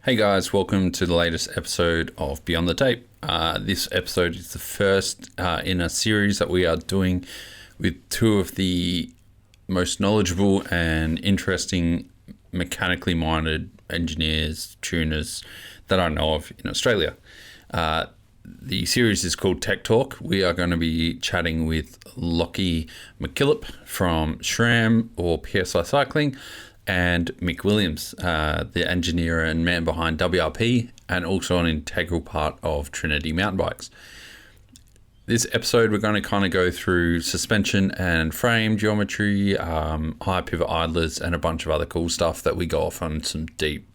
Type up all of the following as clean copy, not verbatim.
Hey guys, welcome to the latest episode of Beyond the Tape. This episode is the first in a series that we are doing with two of the most knowledgeable and interesting mechanically minded engineers, tuners that I know of in Australia. The series is called Tech Talk. We are going to be chatting with Lachy from SRAM or PSI Cycling, and Mick Williams, the engineer and man behind WRP, and also an integral part of Trinity mountain bikes. This episode, we're going to kind of go through suspension and frame geometry, high pivot idlers, and a bunch of other cool stuff that we go off on some deep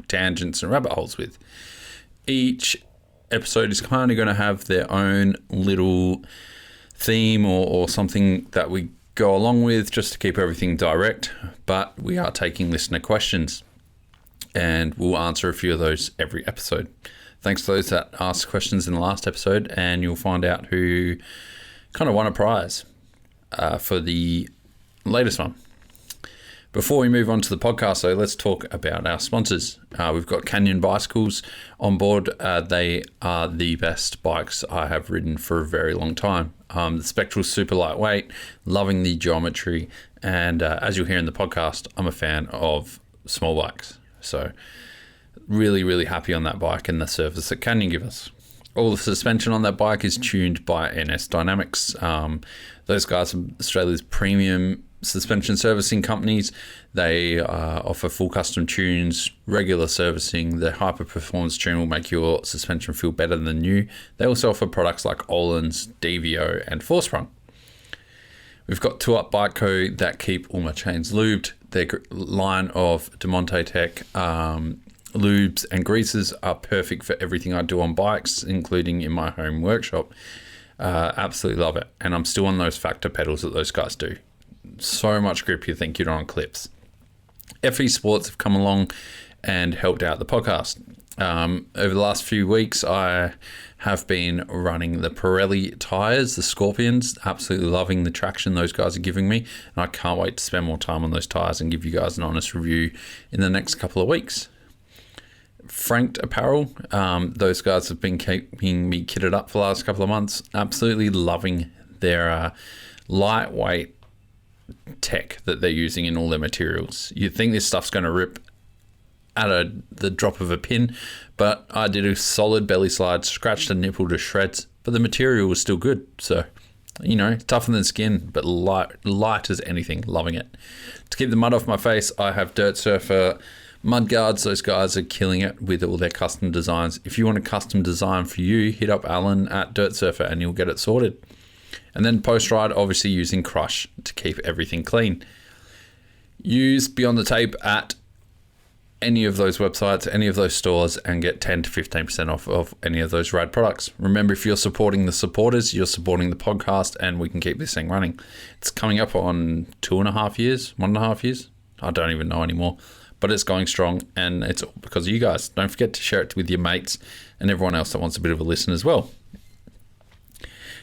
tangents and rabbit holes with. Each episode is kind of going to have their own little theme or something that we go along with just to keep everything direct, but we are taking listener questions and we'll answer a few of those every episode. Thanks to those that asked questions in the last episode, and you'll find out who kind of won a prize for the latest one. Before we move on to the podcast, though, let's talk about our sponsors. We've got Canyon Bicycles on board. They are the best bikes I have ridden for a very long time. The Spectral's super lightweight, loving the geometry, and as you'll hear in the podcast, I'm a fan of small bikes. So really, really happy on that bike and the service that Canyon give us. All the suspension on that bike is tuned by NSDynamics. Those guys are Australia's premium suspension servicing companies. They offer full custom tunes, regular servicing. Their hyper performance tune will make your suspension feel better than new. They also offer products like Öhlins, DVO, and Forsprung. We've got Two Up Bike Co. that keep all my chains lubed. Their line of Demonte Tech lubes and greases are perfect for everything I do on bikes, including in my home workshop. Absolutely love it. And I'm still on those factor pedals that those guys do. So much grip you think you're on clips. FE Sports have come along and helped out the podcast. Over the last few weeks, I have been running the Pirelli tires, the Scorpions. Absolutely loving the traction those guys are giving me, and I can't wait to spend more time on those tires and give you guys an honest review in the next couple of weeks. Franked Apparel, those guys have been keeping me kitted up for the last couple of months. Absolutely loving their lightweight tech that they're using in all their materials. You'd think this stuff's going to rip at the drop of a pin, but I did a solid belly slide, scratched a nipple to shreds, but the material was still good. So, tougher than skin, but light as anything. Loving it. To keep the mud off my face, I have Dirt Surfer mud guards. Those guys are killing it with all their custom designs. If you want a custom design for you, hit up Alan at Dirt Surfer and you'll get it sorted. And then post-ride, obviously using Crush to keep everything clean. Use Beyond the Tape at any of those websites, any of those stores, and get 10 to 15% off of any of those rad products. Remember, if you're supporting the supporters, you're supporting the podcast, and we can keep this thing running. It's coming up on 1.5 years. I don't even know anymore. But it's going strong, and it's all because of you guys. Don't forget to share it with your mates and everyone else that wants a bit of a listen as well.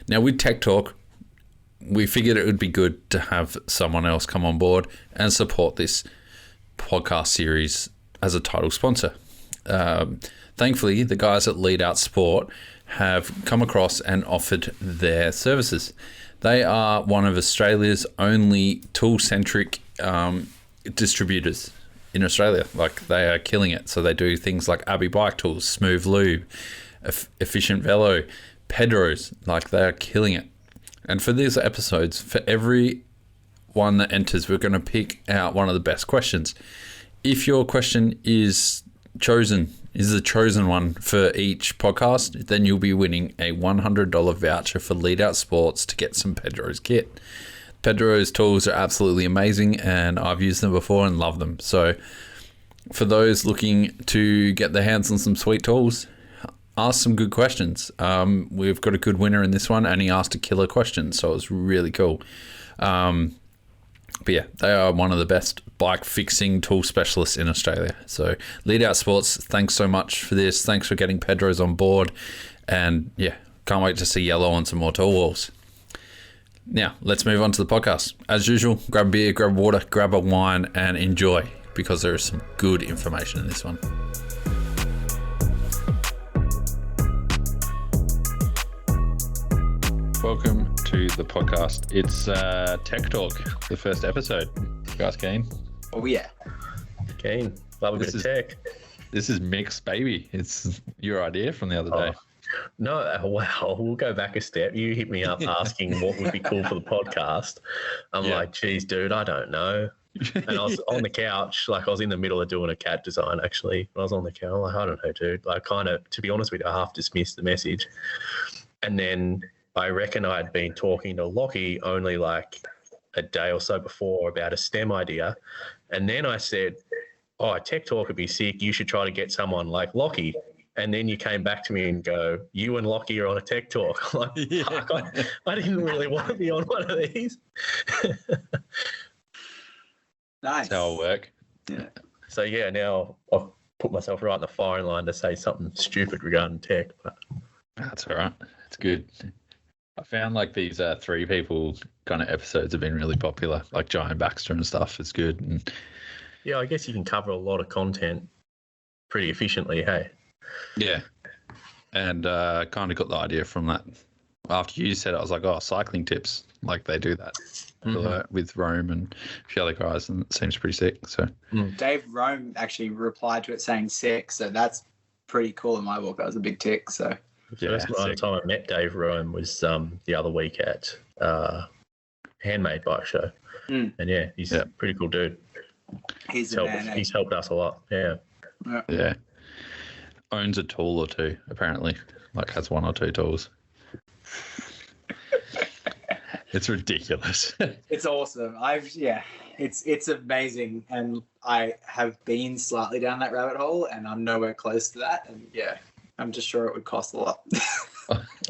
Now, with Tech Talk, we figured it would be good to have someone else come on board and support this podcast series as a title sponsor. Thankfully, the guys at Lead Out Sport have come across and offered their services. They are one of Australia's only tool-centric distributors in Australia. Like, they are killing it. So they do things like Abbey Bike Tools, Smooth Lube, Efficient Velo, Pedros. Like, they are killing it. And for these episodes, for every one that enters, we're going to pick out one of the best questions. If your question is the chosen one for each podcast, then you'll be winning a $100 voucher for Lead Out Sports to get some Pedros kit. Pedros tools are absolutely amazing, and I've used them before and love them. So for those looking to get their hands on some sweet tools, ask some good questions. We've got a good winner in this one, and he asked a killer question, so it was really cool. But yeah, they are one of the best bike fixing tool specialists in Australia. So Lead Out Sports, thanks so much for this. Thanks for getting Pedros on board. And yeah, can't wait to see yellow on some more tool walls. Now, let's move on to the podcast. As usual, grab a beer, grab water, grab a wine, and enjoy, because there is some good information in this one. Welcome to the podcast. It's Tech Talk, the first episode. You guys keen? Oh, yeah. Keen. Love a bit of tech. This is Mick's baby. It's your idea from the other day. No, wow. We'll go back a step. You hit me up asking what would be cool for the podcast. I'm like, geez, dude, I don't know. And I was on the couch, like I was in the middle of doing a cat design, actually. I was on the couch, like, I don't know, dude. Like, kind of, to be honest with you, I half dismissed the message. And then I reckon I'd been talking to Lachy only like a day or so before about a STEM idea. And then I said, oh, Tech Talk would be sick. You should try to get someone like Lachy. And then you came back to me and go, you and Lachy are on a Tech Talk. I'm like, fuck, I didn't really want to be on one of these. Nice. That's how it'll work. Yeah. So, yeah, now I've put myself right in the firing line to say something stupid regarding tech. But That's all right. It's good. I found like these three people kind of episodes have been really popular, like Giant Baxter and stuff. It's good. And yeah, I guess you can cover a lot of content pretty efficiently, hey? yeah. And kind of got the idea from that. After you said it, I was like, oh, cycling tips. Like they do that with Rome and a few other guys, and it seems pretty sick. So Dave Rome actually replied to it saying sick, so that's pretty cool in my book. That was a big tick. So The first time I met Dave Rome was the other week at Handmade Bike Show. And yeah, he's a pretty cool dude. he's He's helped us a lot. Yeah. yeah. Owns a tool or two, apparently. Like has one or two tools. It's ridiculous. It's awesome. It's amazing, and I have been slightly down that rabbit hole, and I'm nowhere close to that. And yeah, I'm just sure it would cost a lot.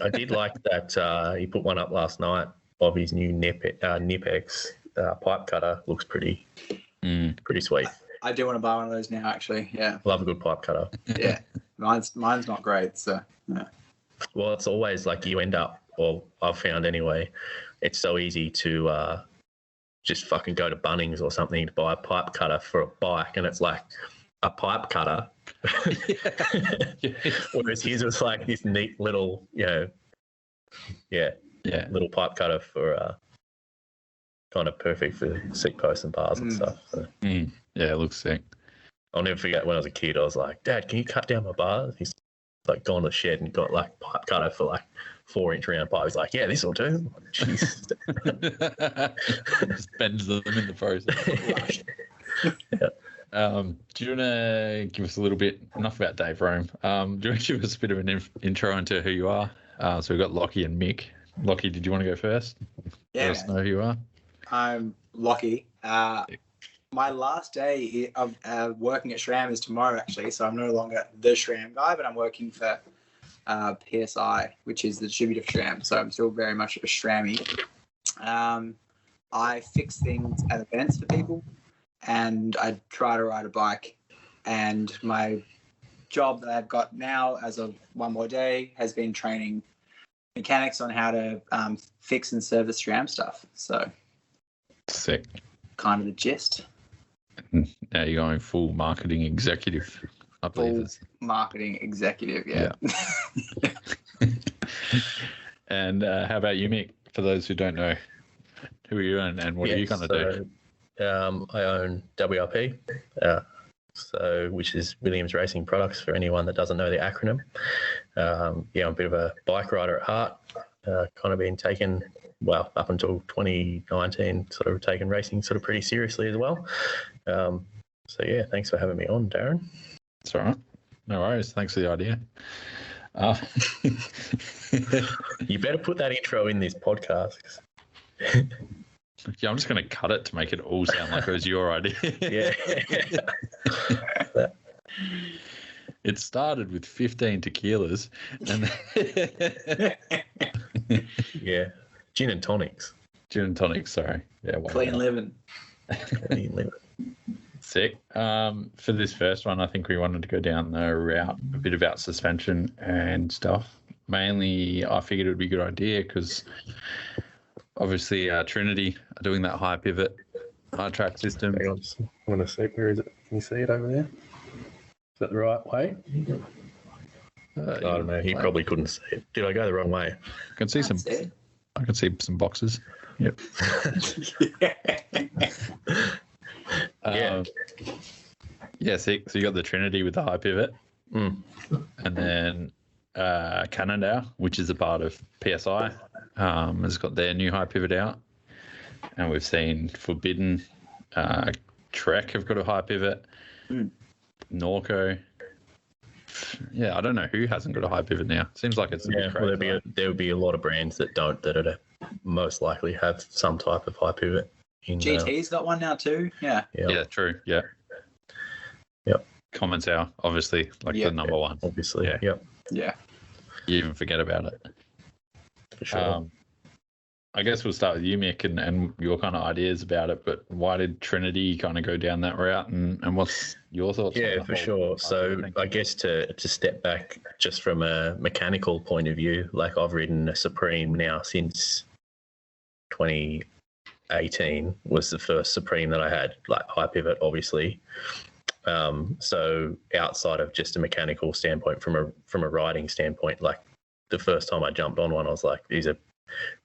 I did like that he put one up last night of his new Nipex pipe cutter. Looks pretty sweet. I do want to buy one of those now, actually. Yeah. Love a good pipe cutter. Yeah. Mine's not great, so yeah. Well, it's always like you end up, or I've found anyway, it's so easy to just fucking go to Bunnings or something to buy a pipe cutter for a bike, and it's like a pipe cutter. Whereas his was like this neat little, little pipe cutter for kind of perfect for seat posts and bars and stuff. So. Yeah, it looks sick. I'll never forget when I was a kid, I was like, Dad, can you cut down my bars? He's like gone to the shed and got like pipe cutter for like 4-inch round pipe. He's like, yeah, this will do. Jeez. Just bends them in the process. Do you want to give us a little bit, enough about Dave Rome, do you want to give us a bit of an intro into who you are? So we've got Lachy and Mick. Lachy, did you want to go first? Yeah. Let us know who you are. I'm Lachy. My last day of working at SRAM is tomorrow, actually, so I'm no longer the SRAM guy, but I'm working for PSI, which is the distributor for SRAM, so I'm still very much a SRAMmy. I fix things at events for people, and I try to ride a bike, and my job that I've got now as of one more day has been training mechanics on how to fix and service SRAM stuff, so Sick. kind of the gist. Now you're going full marketing executive, I believe. Full marketing executive, yeah. And how about you, Mick? For those who don't know, who are you and what are you going to do? I own WRP, which is Williams Racing Products for anyone that doesn't know the acronym. I'm a bit of a bike rider at heart. Kind of been taken, up until 2019, sort of taken racing sort of pretty seriously as well. Thanks for having me on, Darren. It's all right. No worries. Thanks for the idea. You better put that intro in this podcast. Yeah, I'm just going to cut it to make it all sound like it was your idea. Yeah. It started with 15 tequilas. And yeah. Gin and tonics. Gin and tonics, sorry. Yeah, Clean living. Clean living. Sick. For this first one, I think we wanted to go down the route a bit about suspension and stuff. Mainly, I figured it would be a good idea because obviously Trinity are doing that high pivot, high track system. Hang on, I want to see, where is it? Can you see it over there? Is that the right way? I don't know. He probably couldn't see it. Did I go the wrong way? I can see some. I can see some boxes. Yep. Yeah. Yeah, so you got the Trinity with the high pivot. Mm. And then Canada, which is a part of PSI, has got their new high pivot out. And we've seen Forbidden, Trek have got a high pivot. Norco. Yeah, I don't know who hasn't got a high pivot now. Seems like it's a bit crazy. Well, there'll be a lot of brands that don't, that are most likely have some type of high pivot. GT's got one now too. Yeah. Yeah, true. Yeah. Yep. Comments are obviously the number one. Obviously. Yeah. Yep. Yeah. You even forget about it. For sure. I guess we'll start with you, Mick, and your kind of ideas about it. But why did Trinity kind of go down that route, and what's your thoughts? Yeah, for sure. So I guess to step back just from a mechanical point of view, like I've ridden a Supreme now since 2018 was the first Supreme that I had, like high pivot, obviously. So outside of just a mechanical standpoint, from a riding standpoint, like the first time I jumped on one, I was like, these are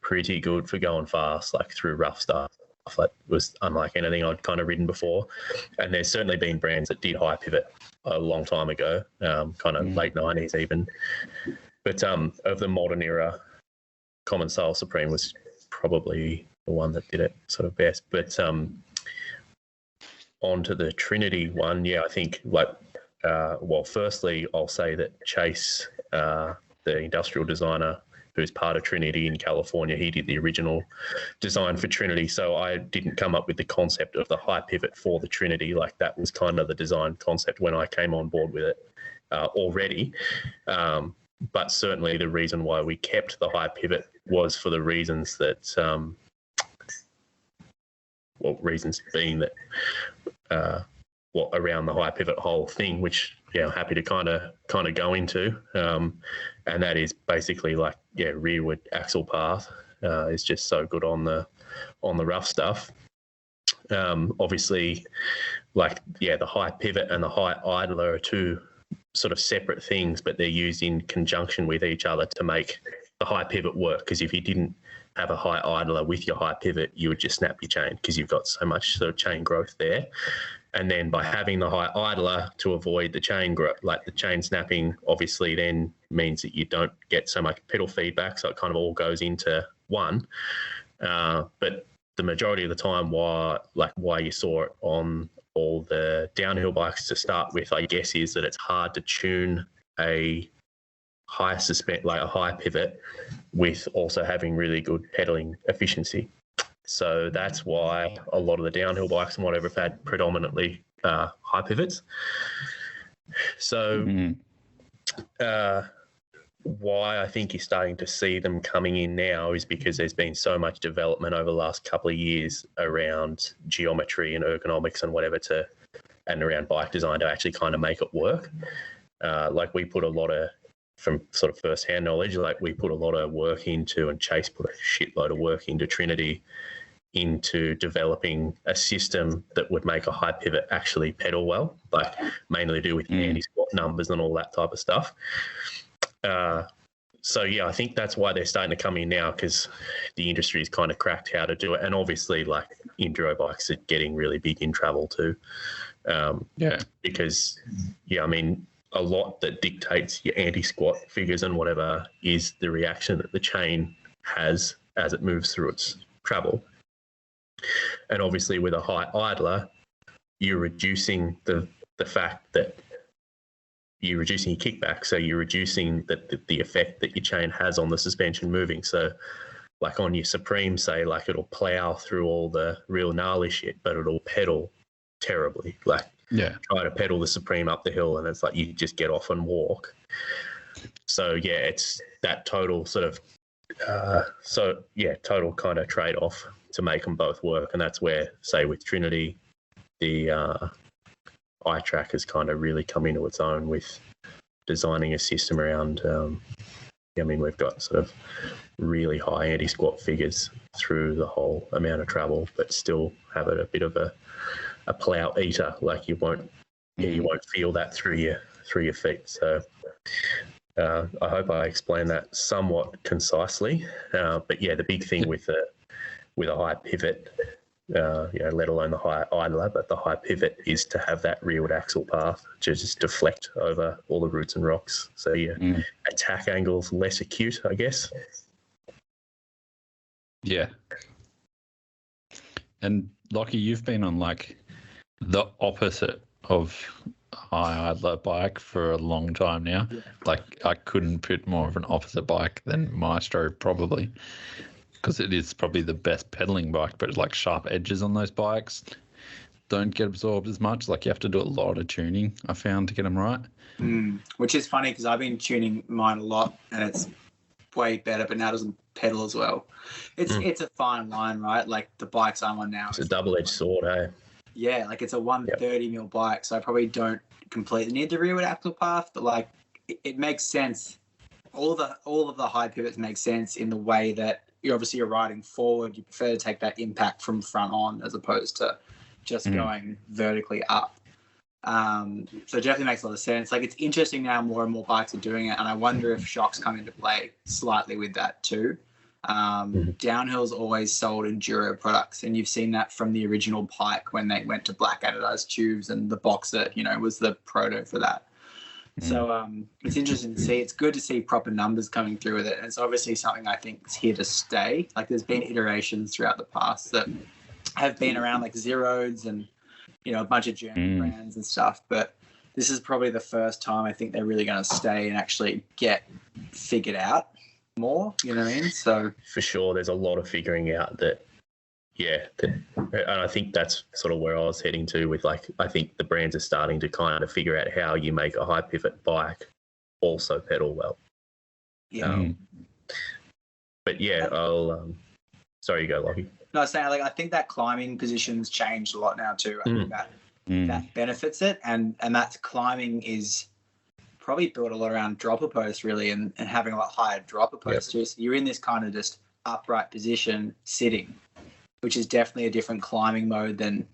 pretty good for going fast, like through rough stuff. That was unlike anything I'd kind of ridden before. And there's certainly been brands that did high pivot a long time ago, kind of late 90s even. But of the modern era, Common Soul Supreme was probably the one that did it sort of best. But onto the Trinity one, yeah, I think firstly, I'll say that Chase, the industrial designer who's part of Trinity in California, he did the original design for Trinity. So I didn't come up with the concept of the high pivot for the Trinity. Like that was kind of the design concept when I came on board with it already. But certainly the reason why we kept the high pivot was for the reasons that, reasons being that, around the high pivot whole thing, which I'm happy to kind of go into, and that is basically rearward axle path is just so good on the rough stuff. Obviously, the high pivot and the high idler are two sort of separate things, but they're used in conjunction with each other to make the high pivot work. Because if you didn't have a high idler with your high pivot, you would just snap your chain because you've got so much sort of chain growth there. And then by having the high idler to avoid the chain growth, like the chain snapping, obviously then means that you don't get so much pedal feedback. So it kind of all goes into one. But the majority of the time, why you saw it on all the downhill bikes to start with, I guess, is that it's hard to tune a high pivot with also having really good pedaling efficiency. So that's why a lot of the downhill bikes and whatever have had predominantly high pivots. So why I think you're starting to see them coming in now is because there's been so much development over the last couple of years around geometry and ergonomics and whatever and around bike design to actually kind of make it work. We put a lot of, from sort of first-hand knowledge, we put a lot of work into, and Chase put a shitload of work into Trinity, into developing a system that would make a high pivot actually pedal well, mainly to do with anti-squat numbers and all that type of stuff. I think that's why they're starting to come in now, because the industry's kind of cracked how to do it. And obviously, enduro bikes are getting really big in travel too. Because, a lot that dictates your anti-squat figures and whatever is the reaction that the chain has as it moves through its travel. And obviously with a high idler, you're reducing the fact that you're reducing your kickback. So you're reducing the effect that your chain has on the suspension moving. So on your Supreme, say, it'll plow through all the real gnarly shit, but it'll pedal terribly. Try to pedal the Supreme up the hill and it's you just get off and walk. So it's that total sort of total kind of trade-off to make them both work. And that's where, say, with Trinity, the iTrack has kind of really come into its own with designing a system around we've got sort of really high anti-squat figures through the whole amount of travel, but still have it a bit of a plow eater. You won't feel that through your feet. So I hope I explained that somewhat concisely. But yeah, the big thing with a high pivot, let alone the high idler, but the high pivot is to have that rearward axle path to just deflect over all the roots and rocks. So your attack angle's less acute, I guess. Yeah. And Lachy, you've been on like the opposite of high idler bike for a long time now. Yeah. Like I couldn't put more of an opposite bike than Maestro probably, because it is probably the best pedaling bike, but like sharp edges on those bikes don't get absorbed as much. Like you have to do a lot of tuning, I found, to get them right. Which is funny because I've been tuning mine a lot and it's way better, but now it doesn't pedal as well. It's a fine line, right? Like the bikes I'm on now. It's a double-edged sword, eh? Yeah, like it's a 130 mil bike, so I probably don't completely need the rearward axle path, but like it makes sense. All of the high pivots make sense in the way that you're riding forward. You prefer to take that impact from front on as opposed to just going vertically up. So it definitely makes a lot of sense. Like it's interesting now, more and more bikes are doing it, and I wonder if shocks come into play slightly with that too. Downhill's always sold enduro products, and you've seen that from the original Pike when they went to black anodized tubes, and the Boxer, was the proto for that. So it's interesting to see. It's good to see proper numbers coming through with it. And it's obviously something I think is here to stay. Like there's been iterations throughout the past that have been around, like Zerodes and a bunch of German brands and stuff. But this is probably the first time I think they're really going to stay and actually get figured out more. You know what I mean? So for sure, there's a lot of figuring out that. Yeah, and I think that's sort of where I was heading to with I think the brands are starting to kind of figure out how you make a high pivot bike also pedal well. Yeah. But yeah, I'll sorry, you go, Lachy. No, I was saying I think that climbing position's changed a lot now too. I think that benefits it, and that climbing is probably built a lot around dropper post really, and having a lot higher dropper post too. So you're in this kind of just upright position sitting, which is definitely a different climbing mode than,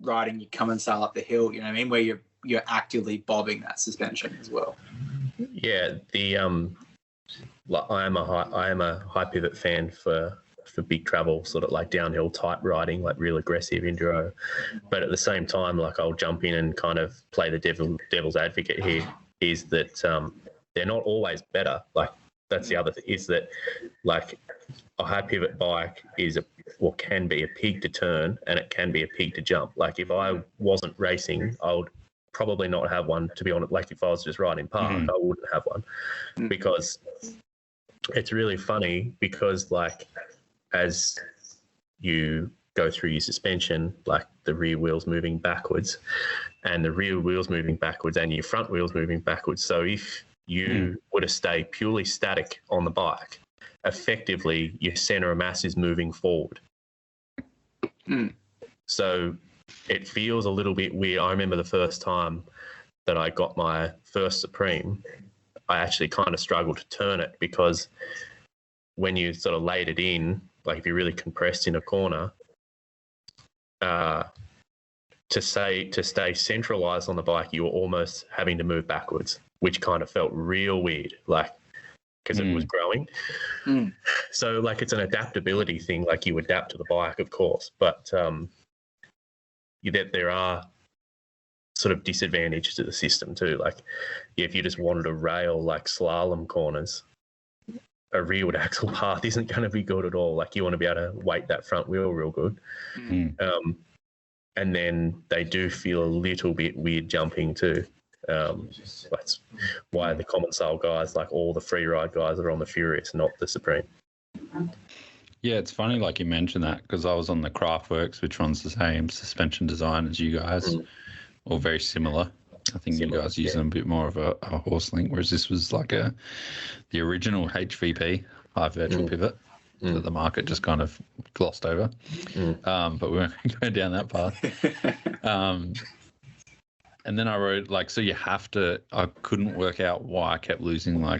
riding your come and sail up the hill, you know what I mean, where you're actively bobbing that suspension as well. Yeah, I am a high pivot fan for big travel, sort of like downhill type riding, like real aggressive enduro. But at the same time, I'll jump in and kind of play the devil's advocate here, is that they're not always better. That's the other thing, is that a high pivot bike can be a pig to turn, and it can be a pig to jump. If I wasn't racing, I would probably not have one, to be honest. If I was just riding park, I wouldn't have one, because it's really funny because as you go through your suspension, the rear wheel's moving backwards and the rear wheel's moving backwards and your front wheel's moving backwards. So if you were to stay purely static on the bike, effectively your center of mass is moving forward. So it feels a little bit weird. I remember the first time that I got my first Supreme, I actually kind of struggled to turn it, because when you sort of laid it in, if you're really compressed in a corner, to stay centralized on the bike, you were almost having to move backwards, which kind of felt real weird, because it was growing. So it's an adaptability thing. You adapt to the bike, of course, but there are sort of disadvantages to the system too. If you just wanted to rail slalom corners, a rearward axle path isn't going to be good at all. You want to be able to weight that front wheel real good. And then they do feel a little bit weird jumping too. That's why the common sail guys, all the free ride guys, are on the Furious, not the Supreme. Yeah, it's funny you mentioned that, because I was on the Craftworks, which runs the same suspension design as you guys, or very similar. I think you guys use a bit more of a horse link, whereas this was the original HVP, high virtual pivot, that the market just kind of glossed over. But we won't go down that path. And then I wrote, so you have to, I couldn't work out why I kept losing, why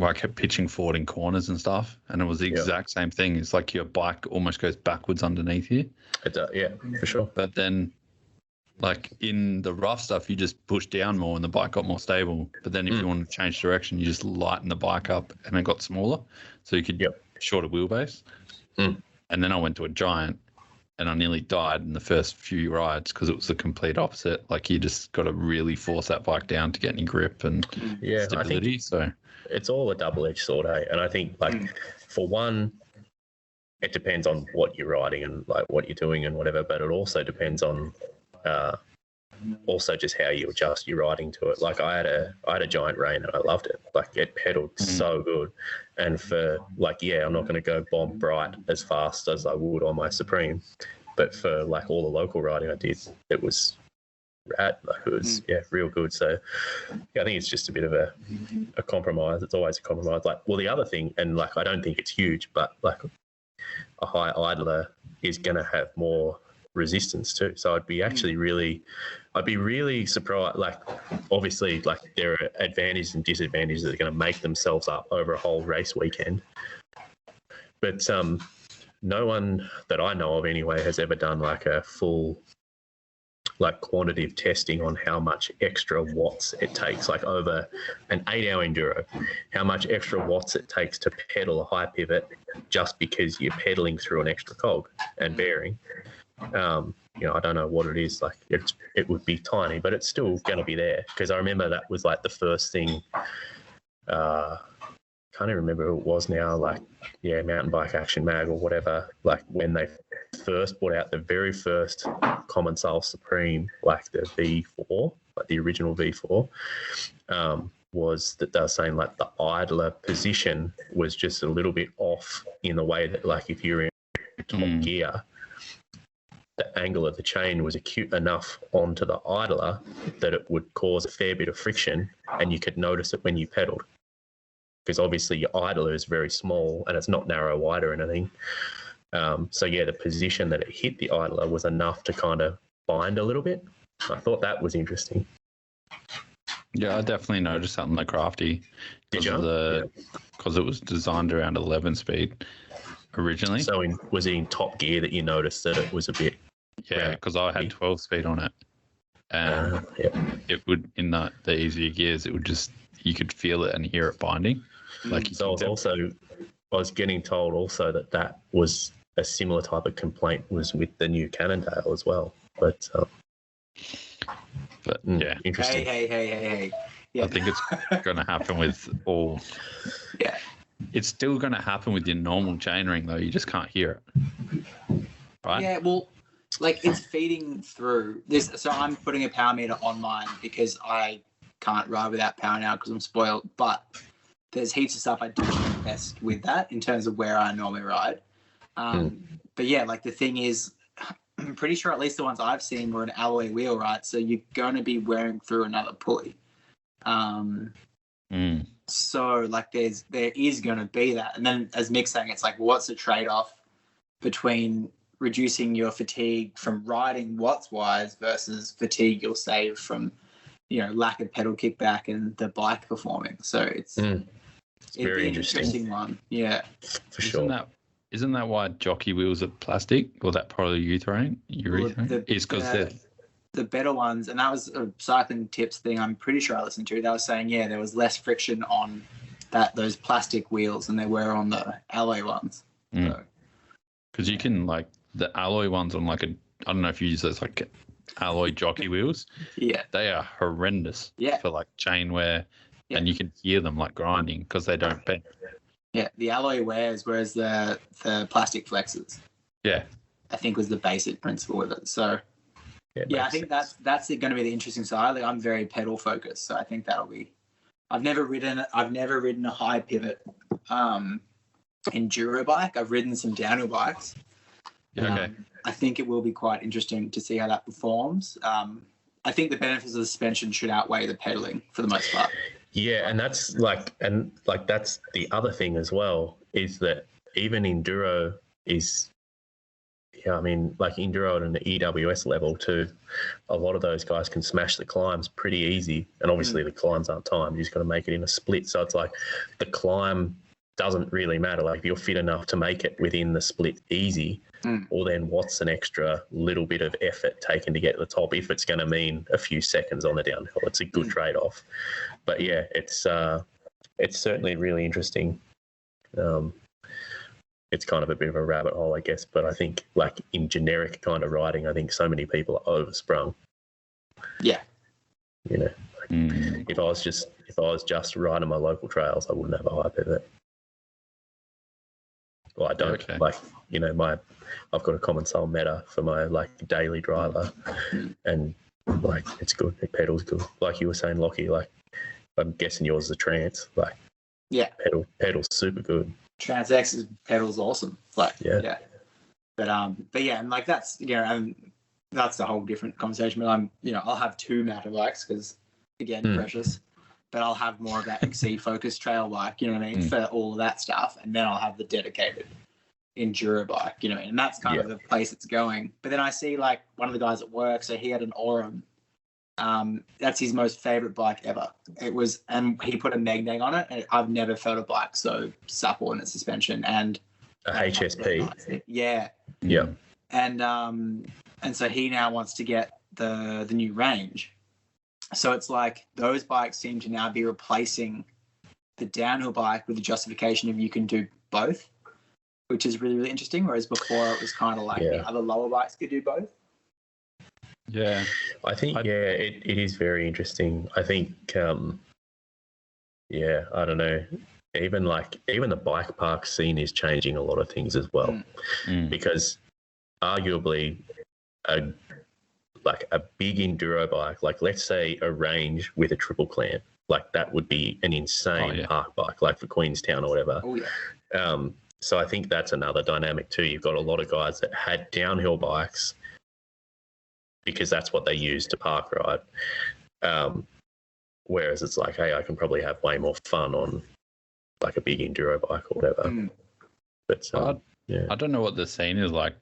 I kept pitching forward in corners and stuff. And it was the exact same thing. It's your bike almost goes backwards underneath you. It does, yeah, for sure. But then like in the rough stuff, you just push down more and the bike got more stable. But then if you want to change direction, you just lighten the bike up and it got smaller. So you could shorter wheelbase. And then I went to a giant and I nearly died in the first few rides because it was the complete opposite. Like you just got to really force that bike down to get any grip and stability. So it's all a double-edged sword, eh? And I think for one, it depends on what you're riding and like what you're doing and whatever, but it also depends on also just how you adjust your riding to it. Like I had a giant rein and I loved it. Like it pedaled so good. And for like, I'm not going to go bomb bright as fast as I would on my Supreme, but for like all the local riding I did, it was rad. Like it was real good. So I think it's just a bit of a compromise. It's always a compromise. Like, well, the other thing, and like I don't think it's huge, but like a high idler is going to have more resistance too. So I'd be really surprised. Like obviously, like there are advantages and disadvantages that are going to make themselves up over a whole race weekend. But no one that I know of anyway has ever done like a full like quantitative testing on how much extra watts it takes, like over an 8-hour enduro, how much extra watts it takes to pedal a high pivot just because you're pedaling through an extra cog and bearing. I don't know what it is. Like it would be tiny, but it's still going to be there. Because I remember that was like the first thing. Can't even remember who it was now. Like Mountain Bike Action Mag or whatever. Like when they first brought out the very first Common Soul Supreme, like the V4, like the original V4, was that they were saying like the idler position was just a little bit off in the way that like if you're in top gear, the angle of the chain was acute enough onto the idler that it would cause a fair bit of friction and you could notice it when you pedaled. Because obviously your idler is very small and it's not narrow wide or anything. The position that it hit the idler was enough to kind of bind a little bit. I thought that was interesting. Yeah, I definitely noticed that in the Crafty. Did you? Because it was designed around 11 speed originally. So was it in top gear that you noticed that it was a bit? Yeah, because I had 12 speed on it. And it would, in the easier gears, it would just, you could feel it and hear it binding. Like so I was getting told also that was a similar type of complaint was with the new Cannondale as well. But interesting. Hey. Yeah. I think it's going to happen with all. Yeah. It's still going to happen with your normal chainring though. You just can't hear it. Right? Yeah. Well, like it's feeding through this. So I'm putting a power meter on mine because I can't ride without power now because I'm spoiled. But there's heaps of stuff I do best with that in terms of where I normally ride. But yeah, like the thing is, I'm pretty sure at least the ones I've seen were an alloy wheel, right? So you're going to be wearing through another pulley. So like there is going to be that. And then as Mick's saying, it's like, what's the trade-off between reducing your fatigue from riding watts-wise versus fatigue you'll save from, lack of pedal kickback and the bike performing. So it's very an interesting one. Yeah. For sure. Isn't that why jockey wheels are plastic or that polyurethane? It's because the better ones, and that was a cycling tips thing I'm pretty sure I listened to. They were saying, there was less friction on those plastic wheels than there were on the alloy ones. Because you can like the alloy ones on like I don't know if you use those like alloy jockey wheels. Yeah. They are horrendous for like chain wear and you can hear them like grinding because they don't bend. Yeah, the alloy wears, whereas the plastic flexes. Yeah. I think was the basic principle with it. So, I think that's going to be the interesting side. Like, I'm very pedal focused, so I think that'll be. I've never ridden a high pivot enduro bike. I've ridden some downhill bikes. Yeah, okay. I think it will be quite interesting to see how that performs. I think the benefits of the suspension should outweigh the pedaling for the most part. Yeah, and that's that's the other thing as well, is that even enduro is, like enduro at an EWS level too, a lot of those guys can smash the climbs pretty easy. And obviously the climbs aren't timed. You just got to make it in a split. So it's like the climb doesn't really matter. Like if you're fit enough to make it within the split easy, or then what's an extra little bit of effort taken to get to the top if it's going to mean a few seconds on the downhill. It's a good trade-off. But yeah, it's certainly really interesting. It's kind of a bit of a rabbit hole, I guess, but I think like in generic kind of riding, I think so many people are oversprung. Yeah. You know, like if I was just riding my local trails, I wouldn't have a hype of it. Well, I don't. Okay. Like, you know, I've got a common soul meta for my like daily driver, and like it's good. It pedals good. Like you were saying, Lachy, like I'm guessing yours is a trance. Like Yeah. pedals super good. Transx's pedal's awesome. Like Yeah. But yeah, and like that's that's a whole different conversation. But I'll have two mountain bikes because again, precious. But I'll have more of that XC focused trail bike, you know what I mean, for all of that stuff, and then I'll have the dedicated enduro bike, you know what I mean? And that's kind of the place it's going. But then I see like one of the guys at work, so he had an Aurum. That's his most favorite bike ever. It was, and he put a Meg on it, and I've never felt a bike so supple in its suspension and a HSP. Yeah. Yeah. And so he now wants to get the new range. So it's like those bikes seem to now be replacing the downhill bike with the justification of you can do both, which is really, really interesting. Whereas before it was kind of like the other lower bikes could do both. Yeah. I think, it is very interesting. I think, I don't know. Even the bike park scene is changing a lot of things as well, because arguably a big enduro bike, like let's say a range with a triple clamp, like that would be an insane park bike, like for Queenstown or whatever. Oh yeah. So I think that's another dynamic too. You've got a lot of guys that had downhill bikes because that's what they use to park ride. Whereas it's like, hey, I can probably have way more fun on like a big enduro bike or whatever. But I don't know what the scene is like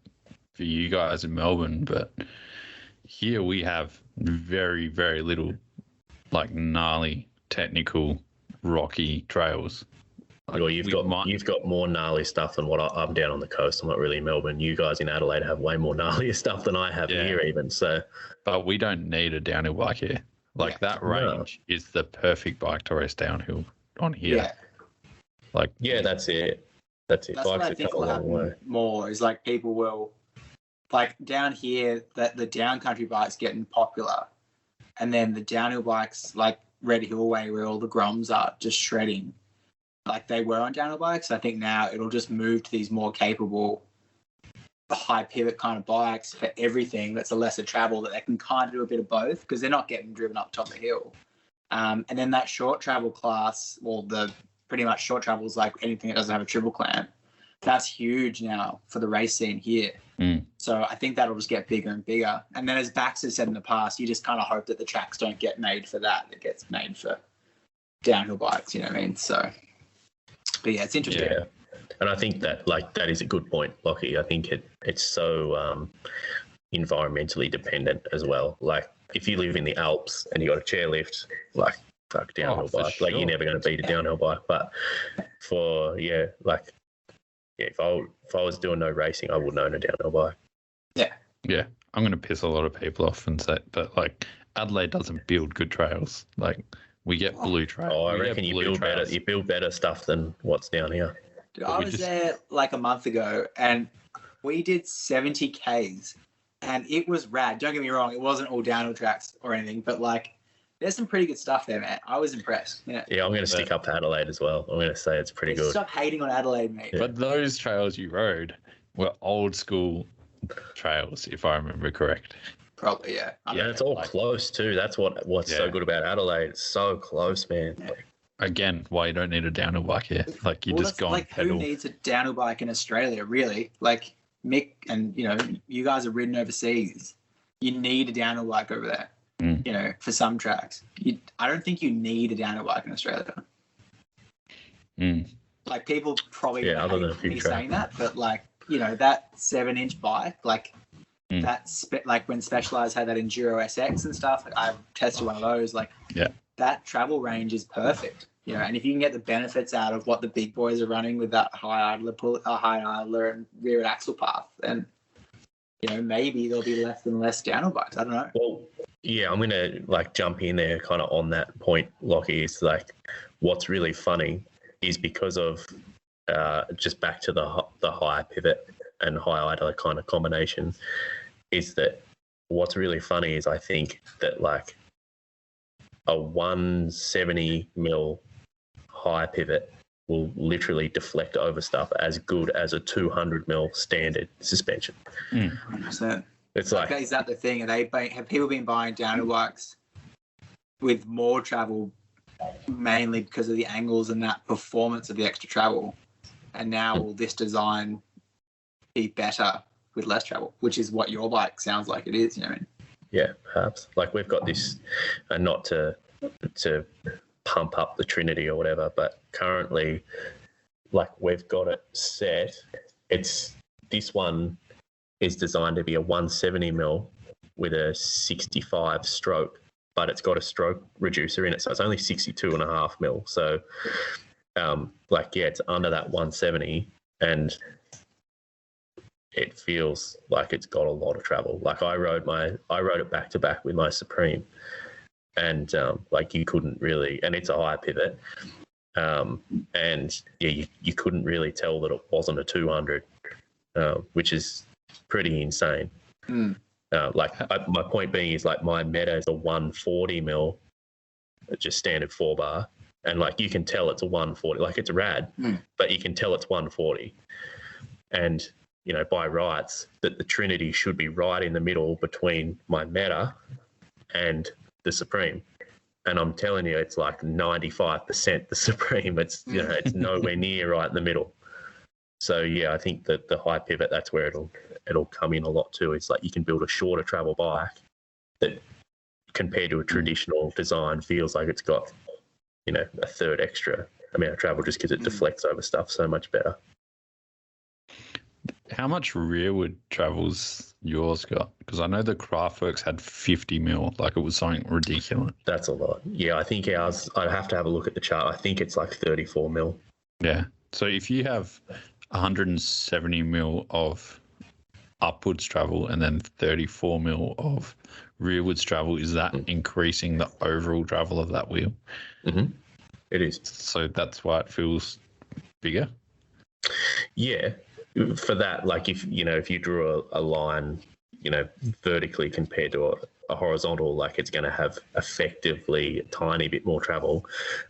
for you guys in Melbourne, but here we have very, very little like gnarly, technical, rocky trails. Like, well, you've got more gnarly stuff than what I'm down on the coast. I'm not really in Melbourne. You guys in Adelaide have way more gnarlier stuff than I have here, even. So, but we don't need a downhill bike here. Like that range is the perfect bike to race downhill on here. Yeah. Like that's it. That's what I think will happen more is like people will like down here that the downcountry bikes getting popular, and then the downhill bikes like Red Hill Way where all the Groms are just shredding like they were on downhill bikes. I think now it'll just move to these more capable high pivot kind of bikes for everything that's a lesser travel that they can kind of do a bit of both because they're not getting driven up top of the hill. And then that short travel class, well, the pretty much short travel is like anything that doesn't have a triple clamp. That's huge now for the race scene here. So I think that'll just get bigger and bigger. And then as Baxter said in the past, you just kind of hope that the tracks don't get made for that. It gets made for downhill bikes, you know what I mean? So, but yeah, it's interesting. Yeah. And I think that that is a good point, Lachy. I think it's so environmentally dependent as well. Like if you live in the Alps and you got a chairlift, like fuck downhill bike. Sure. Like you're never going to beat a downhill bike. But if I was doing no racing, I wouldn't own a downhill bike. Yeah, I'm going to piss a lot of people off and say, but like Adelaide doesn't build good trails. Like we get blue trails. Oh, I reckon you build better. You build better stuff than what's down here. Dude, I was there like a month ago, and we did 70 Ks, and it was rad. Don't get me wrong, it wasn't all downhill tracks or anything, but like there's some pretty good stuff there, man. I was impressed. Yeah, I'm going to stick up to Adelaide as well. I'm going to say it's pretty good. Stop hating on Adelaide, mate. But those trails you rode were old school trails, if I remember correct. Probably, yeah. It's all close too. That's what's so good about Adelaide. It's so close, man. Yeah. Again, why you don't need a downhill bike here? Like you just go and pedal. Who needs a downhill bike in Australia, really? Like Mick and you guys are ridden overseas. You need a downhill bike over there. For some tracks. I don't think you need a downhill bike in Australia. Like people probably other than a few me tracks. saying that, but like that 7-inch bike, like like when Specialized had that Enduro SX and stuff. Like I tested one of those. Like that travel range is perfect. You know, and if you can get the benefits out of what the big boys are running with that high idler and rear axle path, then, you know, maybe there'll be less and less downhill bikes. I don't know. Well, yeah, I'm going to like jump in there kind of on that point, Lachy. Is like what's really funny is because of just back to the high pivot and high idler kind of combination, is that what's really funny is I think that like a 170 mil high pivot will literally deflect over stuff as good as a 200 mil standard suspension. 100%. It's like, is that the thing? Have people been buying downhill bikes with more travel mainly because of the angles and that performance of the extra travel? And now will this design be better with less travel, which is what your bike sounds like it is, you know what I mean? Yeah, perhaps. Like we've got this, not to pump up the Trinity or whatever, but currently, like we've got it set. This one is designed to be a 170 mil with a 65 stroke, but it's got a stroke reducer in it, so it's only 62.5 mil. So, it's under that 170, and it feels like it's got a lot of travel. Like I rode it back to back with my Supreme, and you couldn't really, and it's a high pivot, and yeah, you couldn't really tell that it wasn't a 200, which is pretty insane. My point being is like my Meta is a 140 mil, just standard 4-bar, and like you can tell it's a 140, like it's rad, but you can tell it's 140, and you know by rights that the Trinity should be right in the middle between my Meta and the Supreme, and I'm telling you, it's like 95% the Supreme. It's it's nowhere near right in the middle. So yeah, I think that the high pivot, that's where it'll come in a lot too. It's like you can build a shorter travel bike that, compared to a traditional design, feels like it's got a third extra amount of travel just because it deflects over stuff so much better. How much rearward travel's yours got? Because I know the Craftworks had 50 mil, like it was something ridiculous. That's a lot. Yeah, I think ours, I'd have to have a look at the chart. I think it's like 34 mil. Yeah. So if you have 170 mil of upwards travel and then 34 mil of rearwards travel, is that increasing the overall travel of that wheel? Mm-hmm. It is. So that's why it feels bigger? Yeah. For that, like if you drew a line, vertically compared to a horizontal, like it's going to have effectively a tiny bit more travel,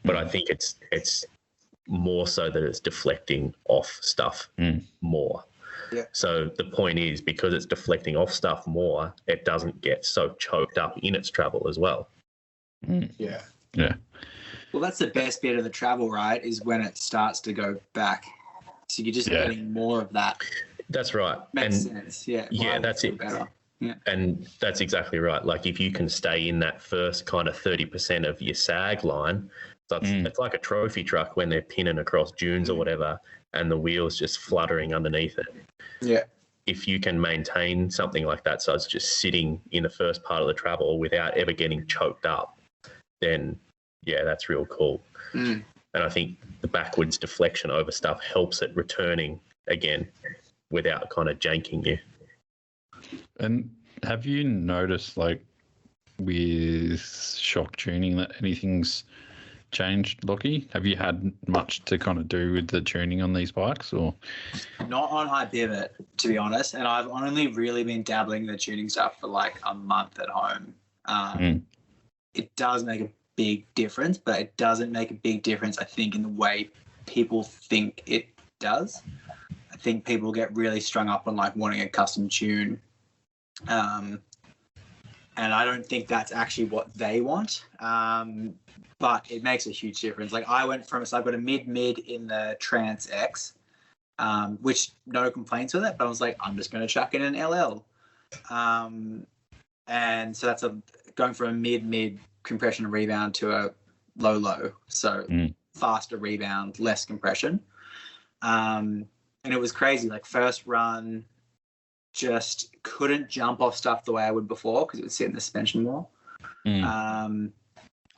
but I think it's more so that it's deflecting off stuff more. Yeah. So the point is, because it's deflecting off stuff more, it doesn't get so choked up in its travel as well. Yeah. Yeah. Well, that's the best bit of the travel, right? Is when it starts to go back. So you're just getting more of that. That's right. Makes sense. Yeah. Yeah, that's it. Better. Yeah. And that's exactly right. Like if you can stay in that first kind of 30% of your sag line, so it's like a trophy truck when they're pinning across dunes or whatever, and the wheel's just fluttering underneath it. Yeah. If you can maintain something like that, so it's just sitting in the first part of the travel without ever getting choked up, then yeah, that's real cool. And I think the backwards deflection over stuff helps it returning again without kind of janking you. And have you noticed, like, with shock tuning that anything's changed, Lachy? Have you had much to kind of do with the tuning on these bikes, or? Not on high pivot, to be honest. And I've only really been dabbling in the tuning stuff for like a month at home. It does make a big difference, but it doesn't make a big difference, I think, in the way people think it does. I think people get really strung up on like wanting a custom tune. And I don't think that's actually what they want. But it makes a huge difference. Like I've got a mid in the Trans X, which no complaints with it, but I was like, I'm just going to chuck in an LL. And so that's going from a mid compression and rebound to a low. So faster rebound, less compression. And it was crazy. Like first run, just couldn't jump off stuff the way I would before because it would sit in the suspension more.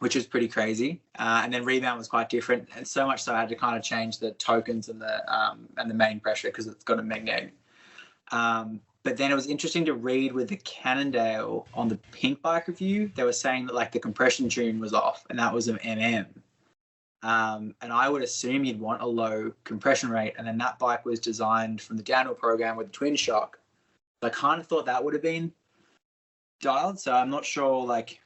which is pretty crazy. And then rebound was quite different, and so much so I had to kind of change the tokens and the main pressure because it's got a meg. But then it was interesting to read with the Cannondale on the pink bike review. They were saying that like the compression tune was off, and that was an MM. And I would assume you'd want a low compression rate, and then that bike was designed from the downhill program with the twin shock. So I kind of thought that would have been dialed. So I'm not sure like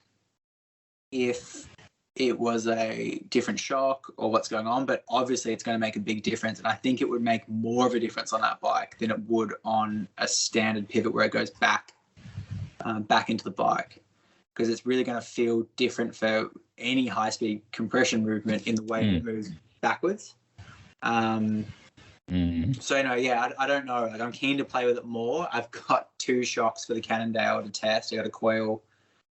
if it was a different shock or what's going on, but obviously it's going to make a big difference. And I think it would make more of a difference on that bike than it would on a standard pivot where it goes back into the bike, because it's really going to feel different for any high-speed compression movement in the way it moves backwards. So anyway, yeah, I don't know. Like, I'm keen to play with it more. I've got 2 shocks for the Cannondale to test. I got a coil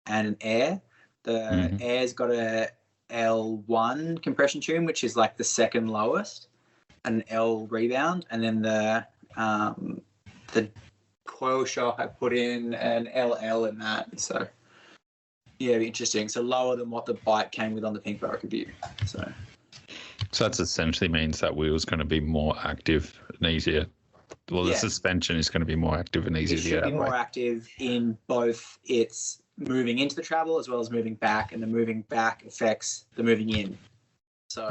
and an air. The air's got a L1 compression tune, which is like the second lowest, and an L rebound, and then the coil shock I put in an LL in that. So yeah, it'd be interesting. So lower than what the bike came with on the pink bike review. So that essentially means that wheel's going to be more active and easier. Well, the suspension is going to be more active and easier to get out. It should be more active in both its moving into the travel as well as moving back, and the moving back affects the moving in. So,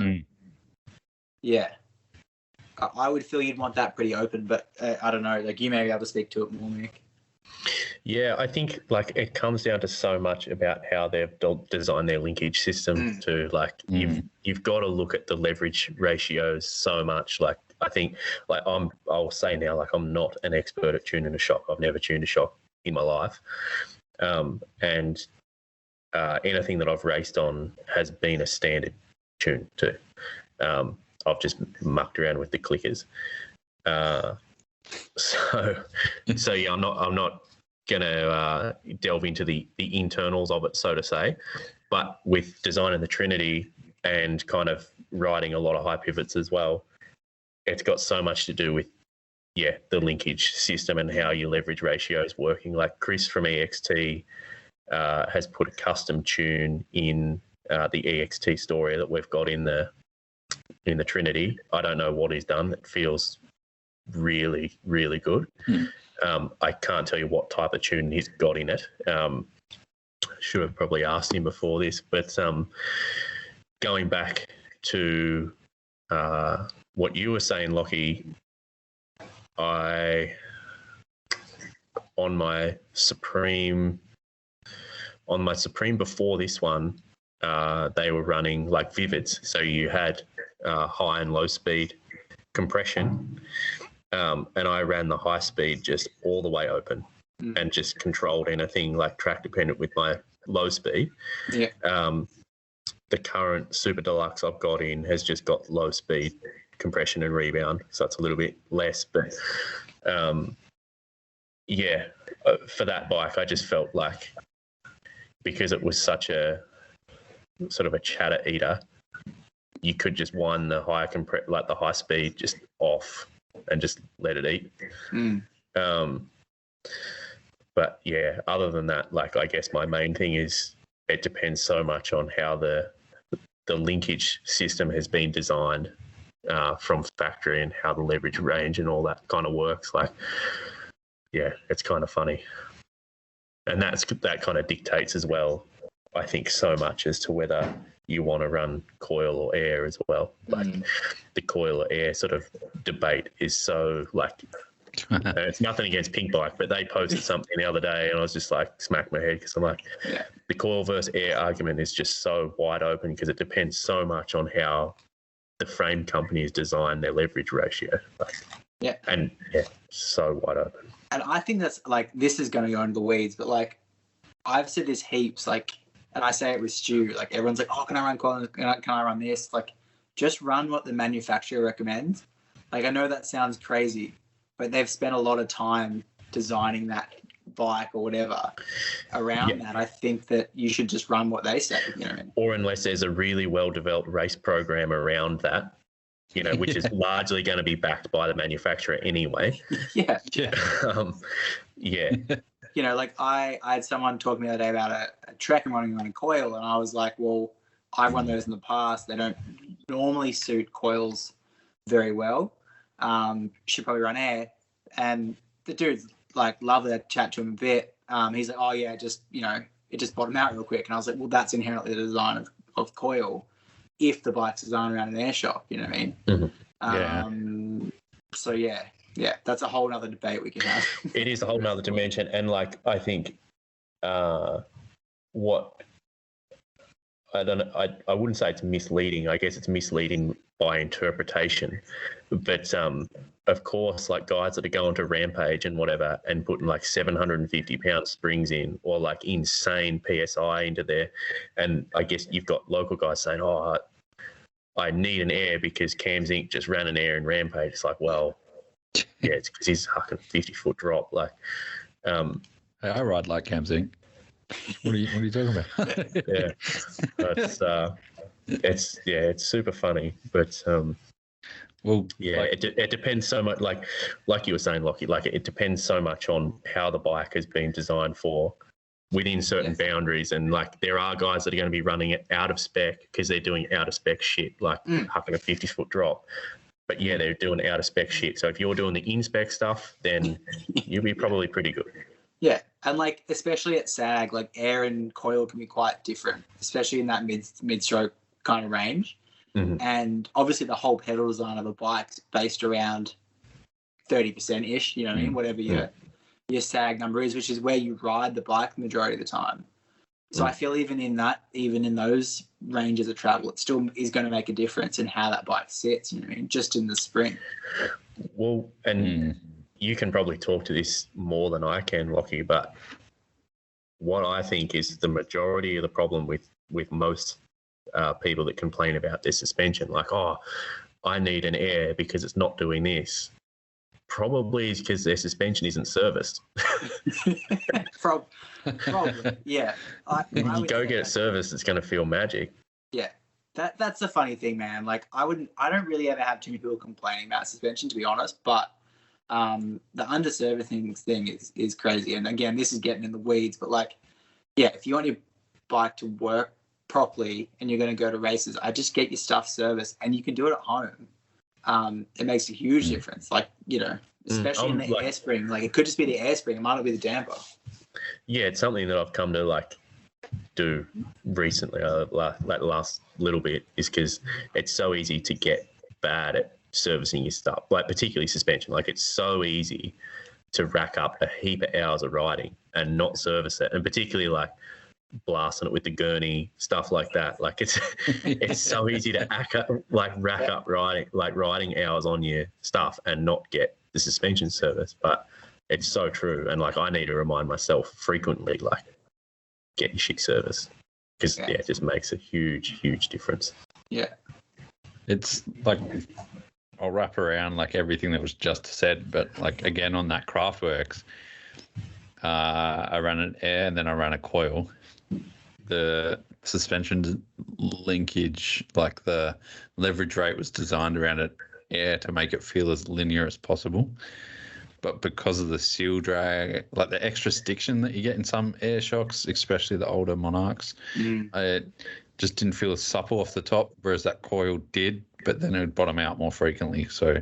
yeah, I would feel you'd want that pretty open, but I don't know. Like, you may be able to speak to it more, Mick. Yeah, I think like it comes down to so much about how they've designed their linkage system to like you've got to look at the leverage ratios so much. Like I think like I'll say now, like I'm not an expert at tuning a shock. I've never tuned a shock in my life. And anything that I've raced on has been a standard tune too. I've just mucked around with the clickers. So yeah, I'm not gonna delve into the internals of it, so to say. But with designing the Trinity and kind of riding a lot of high pivots as well, it's got so much to do with the linkage system and how your leverage ratio is working. Like Chris from EXT has put a custom tune in the EXT story that we've got in the Trinity. I don't know what he's done. It feels really, really good. I can't tell you what type of tune he's got in it. Should have probably asked him before this, but going back to what you were saying, Lachy, on my Supreme before this one, they were running like Vivids, so you had high and low speed compression, and I ran the high speed just all the way open and just controlled anything like track dependent with my low speed. The current Super Deluxe I've got in has just got low speed compression and rebound, so it's a little bit less, but for that bike I just felt like, because it was such a sort of a chatter eater, you could just wind the high speed just off and just let it eat. But yeah, other than that, like I guess my main thing is it depends so much on how the linkage system has been designed from factory, and how the leverage range and all that kind of works. Like, yeah, it's kind of funny. And that kind of dictates as well, I think, so much as to whether you want to run coil or air as well. Like the coil or air sort of debate is so like, it's nothing against Pink Bike, but they posted something the other day and I was just like smack my head, because I'm like, the coil versus air argument is just so wide open, because it depends so much on how the frame company has designed their leverage ratio. So wide open. And I think that's like, this is going to go into the weeds, but like I've said this heaps, like, and I say it with Stu, like everyone's like, oh, can I run coil? Can I run this? Like, just run what the manufacturer recommends. Like, I know that sounds crazy, but they've spent a lot of time designing that bike or whatever around that. I think that you should just run what they say, you know what I mean? Or unless there's a really well-developed race program around that, you know, which is largely going to be backed by the manufacturer anyway. you know, like I had someone talk to me the other day about a Trek and running on a coil, and I was like, well, I've run those in the past. They don't normally suit coils very well. Should probably run air. And the dude's like, lovely to chat to him a bit. He's like, oh yeah, just, you know, it just bottomed out real quick. And I was like, well, that's inherently the design of coil if the bike's designed around an air shock, you know what I mean? Mm-hmm. So yeah, that's a whole nother debate we can have. It is a whole nother dimension. And like, I think what I don't know, I wouldn't say it's misleading. I guess it's misleading by interpretation. But of course, like guys that are going to Rampage and whatever and putting like 750 pound springs in or like insane PSI into there. And I guess you've got local guys saying, oh, I need an air because Cam Zink just ran an air in Rampage. It's like, well, yeah, it's because he's hucking a 50-foot drop. Like, hey, I ride like Cam Zink. What are you talking about? Yeah, it's super funny, but well, yeah, like, it depends so much. Like you were saying, Lachy, like it depends so much on how the bike has been designed for within certain boundaries. And like there are guys that are going to be running it out of spec because they're doing out of spec shit, like hucking a 50-foot drop. But yeah, they're doing out of spec shit. So if you're doing the in spec stuff, then you'll be probably pretty good. Yeah, and like especially at SAG, like air and coil can be quite different, especially in that mid-stroke kind of range. Mm-hmm. And obviously the whole pedal design of a bike's based around 30% ish, you know what I mean? Whatever your SAG number is, which is where you ride the bike the majority of the time. So I feel even in those ranges of travel, it still is going to make a difference in how that bike sits, you know what I mean? Just in the sprint. Well, and you can probably talk to this more than I can, Lachy, but what I think is the majority of the problem with most people that complain about their suspension, like, oh, I need an air because it's not doing this, probably is because their suspension isn't serviced. Probably, yeah. If you go get it serviced, it's going to feel magic. Yeah. That's the funny thing, man. Like I don't really ever have too many people complaining about suspension, to be honest, but the underservicing thing is crazy. And again, this is getting in the weeds, but like, yeah, if you want your bike to work properly and you're going to go to races, I just get your stuff serviced and you can do it at home. It makes a huge difference. Like, you know, especially in the air spring, like it could just be the air spring. It might not be the damper. Yeah. It's something that I've come to like do recently, like the last little bit, is because it's so easy to get bad at servicing your stuff, like particularly suspension. Like it's so easy to rack up a heap of hours of riding and not service it, and particularly like blasting it with the gurney, stuff like that. Like it's so easy to rack up riding hours on your stuff and not get the suspension service. But it's so true, and like I need to remind myself frequently, like get your shit serviced, because it just makes a huge difference. Yeah, it's like I'll wrap around like everything that was just said, but like again on that Craftworks, I ran an air and then I ran a coil. The suspension linkage, like the leverage rate, was designed around an air to make it feel as linear as possible. But because of the seal drag, like the extra stiction that you get in some air shocks, especially the older Monarchs, it just didn't feel as supple off the top, whereas that coil did, but then it would bottom out more frequently. So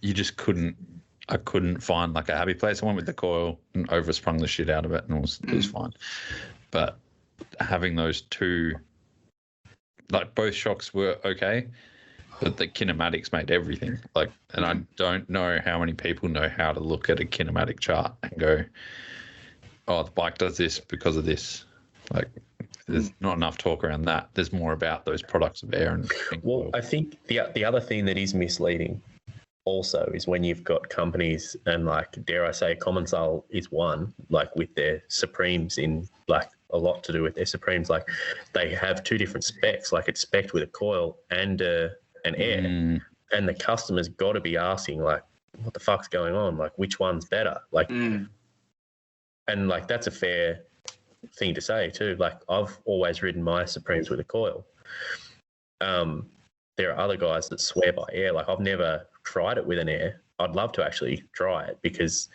you just I couldn't find like a happy place. I went with the coil and oversprung the shit out of it, and it was fine. But having those two, like both shocks were okay, but the kinematics made everything. Like, and I don't know how many people know how to look at a kinematic chart and go, oh, the bike does this because of this. Like, there's not enough talk around that. There's more about those products of air and well, I think the other thing that is misleading also is when you've got companies, and like, dare I say, Commensal is one, like with their Supremes, in like a lot to do with their Supremes. Like they have two different specs, like it's spec'd with a coil and an air, and the customer's got to be asking like, what the fuck's going on? Like, which one's better? Like, and like that's a fair thing to say too. Like I've always ridden my Supremes with a coil. There are other guys that swear by air. Like I've never tried it with an air. I'd love to actually try it, because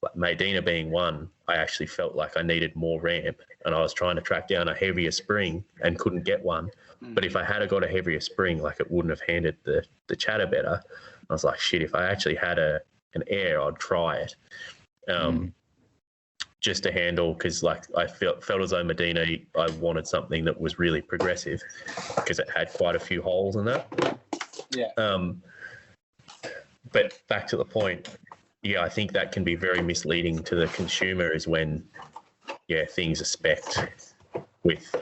like Medina being one, I actually felt like I needed more ramp, and I was trying to track down a heavier spring and couldn't get one. But if I had got a heavier spring, like it wouldn't have handled the chatter better. I was like, shit, if I actually had an air, I'd try it. Just to handle, because like I felt as though Medina, I wanted something that was really progressive because it had quite a few holes in that. Yeah. But back to the point, I think that can be very misleading to the consumer is when, things are specced with,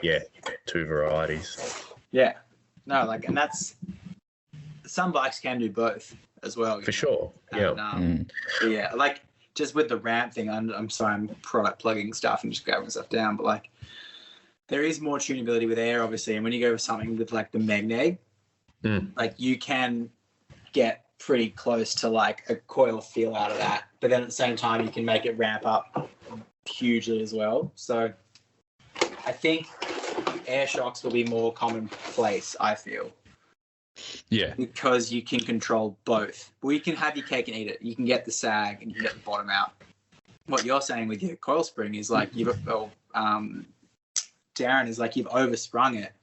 two varieties. Yeah. No, like, and that's, some bikes can do both as well. For sure. And, yeah, like, just with the ramp thing, I'm sorry, I'm product plugging stuff and just grabbing stuff down, but like, there is more tunability with air, obviously, and when you go with something with like the Magneg, like you can get pretty close to like a coil feel out of that, but then at the same time you can make it ramp up hugely as well. So I think air shocks will be more commonplace, I feel. Yeah. Because you can control both. Well, you can have your cake and eat it. You can get the sag and you can get the bottom out. What you're saying with your coil spring is like Darren is like you've oversprung it,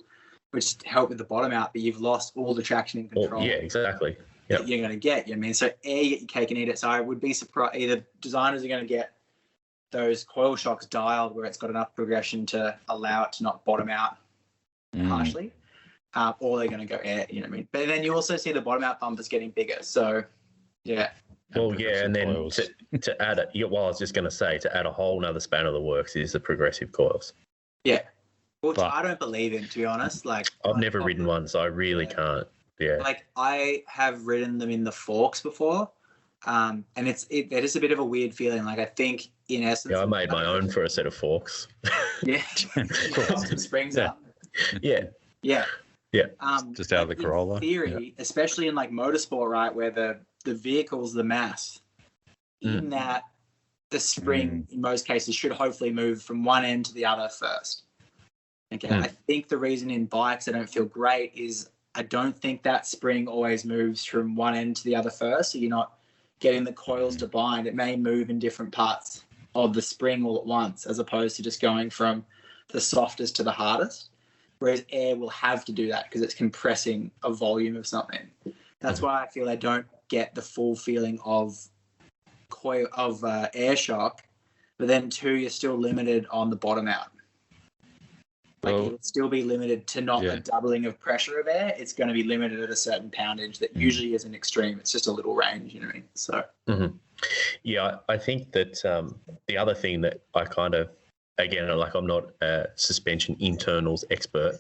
which helped with the bottom out, but you've lost all the traction and control. Yeah, exactly. That you're going to get. You know what I mean? So you get your cake and eat it. So I would be surprised either designers are going to get those coil shocks dialed where it's got enough progression to allow it to not bottom out harshly. Or they're going to go air, you know what I mean? But then you also see the bottom out bumpers getting bigger. So, yeah. Well, yeah, and then to add it, I was just going to say, to add a whole nother span of the works is the progressive coils. Yeah. Which I don't believe in, to be honest. Like, I've never ridden one, so I really can't. Yeah. Like, I have ridden them in the forks before, and it is a bit of a weird feeling. Like, I think, in essence... Yeah, I made my own for a set of forks. Yeah. Custom springs up. Yeah. Yeah. Yeah, just out of the Corolla. In theory, especially in like motorsport, right, where the vehicle's the mass, in that the spring in most cases should hopefully move from one end to the other first. Okay, I think the reason in bikes I don't feel great is I don't think that spring always moves from one end to the other first, so you're not getting the coils to bind. It may move in different parts of the spring all at once, as opposed to just going from the softest to the hardest. Whereas air will have to do that because it's compressing a volume of something. That's why I feel I don't get the full feeling of air shock. But then too, you're still limited on the bottom out. Like it'll still be limited to not the doubling of pressure of air. It's going to be limited at a certain poundage that usually isn't extreme. It's just a little range, you know what I mean? So. Yeah, I think that the other thing that I kind of, again, like I'm not a suspension internals expert,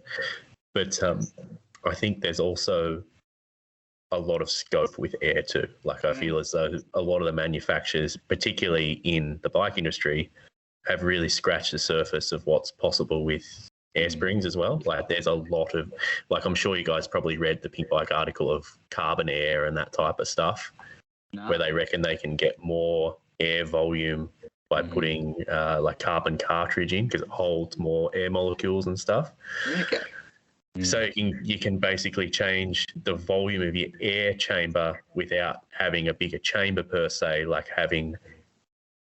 but I think there's also a lot of scope with air too. Like I feel as though a lot of the manufacturers, particularly in the bike industry, have really scratched the surface of what's possible with air springs as well. Like there's a lot of, like I'm sure you guys probably read the Pink Bike article of carbon air and that type of stuff, where they reckon they can get more air volume by putting like carbon cartridge in because it holds more air molecules and stuff. Okay. So you can basically change the volume of your air chamber without having a bigger chamber per se, like having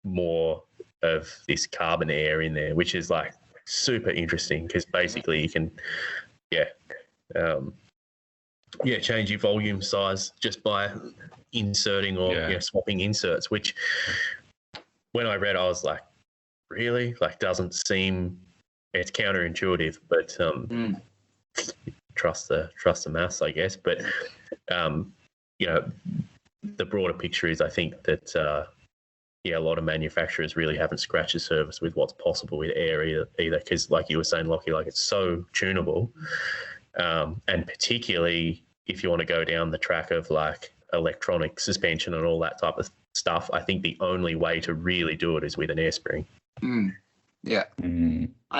more of this carbon air in there, which is like super interesting because basically you can, change your volume size just by inserting or swapping inserts, which when I read, I was like, really? Like, doesn't seem, it's counterintuitive, but trust the maths, I guess. But, the broader picture is I think that, a lot of manufacturers really haven't scratched the surface with what's possible with air either, because like you were saying, Lachy, like it's so tunable. And particularly if you want to go down the track of like electronic suspension and all that type of stuff, I think the only way to really do it is with an air spring. I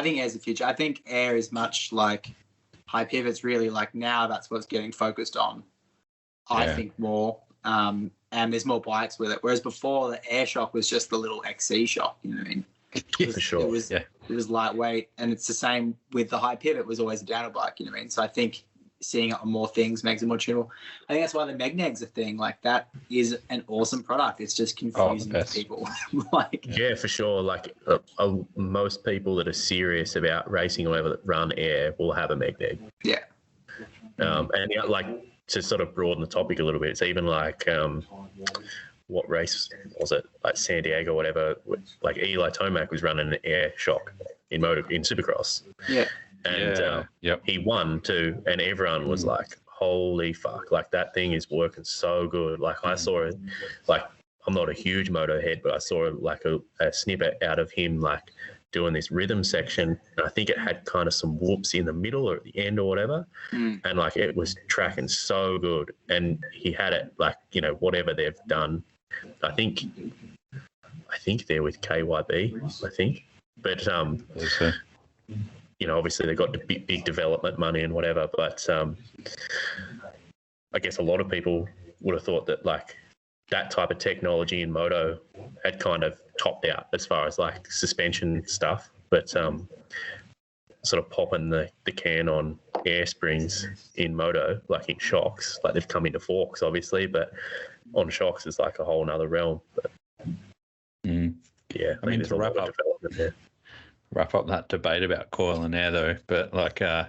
think air's the future. I think air is much like high pivots, really. Like now that's what's getting focused on, I think, more. And there's more bikes with it. Whereas before, the air shock was just the little XC shock, you know what I mean? For sure. It was lightweight. And it's the same with the high pivot was always a downhill bike, you know what I mean? So I think seeing it on more things makes it more tunable. I think that's why the Megneg's a thing. Like, that is an awesome product. It's just confusing to people. Like, yeah, for sure. Like most people that are serious about racing or whatever that run air will have a Megneg. yeah. And yeah, like to sort of broaden the topic a little bit, it's even like what race was it? Like San Diego, or whatever. Like Eli Tomac was running an air shock in Supercross. Yeah. And he won too, and everyone was like, "Holy fuck!" Like, that thing is working so good. Like, I saw it. Like, I'm not a huge moto head, but I saw like a snippet out of him like doing this rhythm section, and I think it had kind of some whoops in the middle or at the end or whatever, and like it was tracking so good. And he had it like, you know, whatever they've done. I think they're with KYB. I think, but you know, obviously they've got the big development money and whatever, but I guess a lot of people would have thought that like that type of technology in moto had kind of topped out as far as like suspension stuff, but sort of popping the can on air springs in moto, like in shocks, like they've come into forks obviously, but on shocks is like a whole nother realm. But yeah, I mean, to wrap up that debate about coil and air though, but like I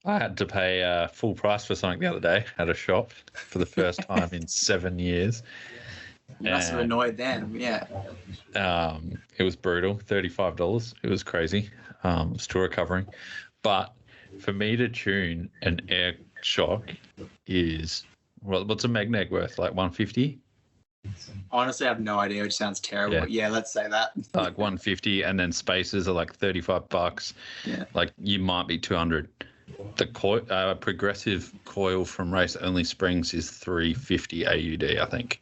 had to pay full price for something the other day at a shop for the first time in 7 years. You must have annoyed them, yeah. It was brutal, $35. It was crazy. Still recovering. But for me to tune an air shock is, well, what's a Megneg worth? Like 150? Honestly, I have no idea. It sounds terrible. Yeah, yeah, let's say that. Like 150, and then spacers are like $35. Yeah. Like you might be 200. The progressive coil from race only springs is 350 AUD, I think.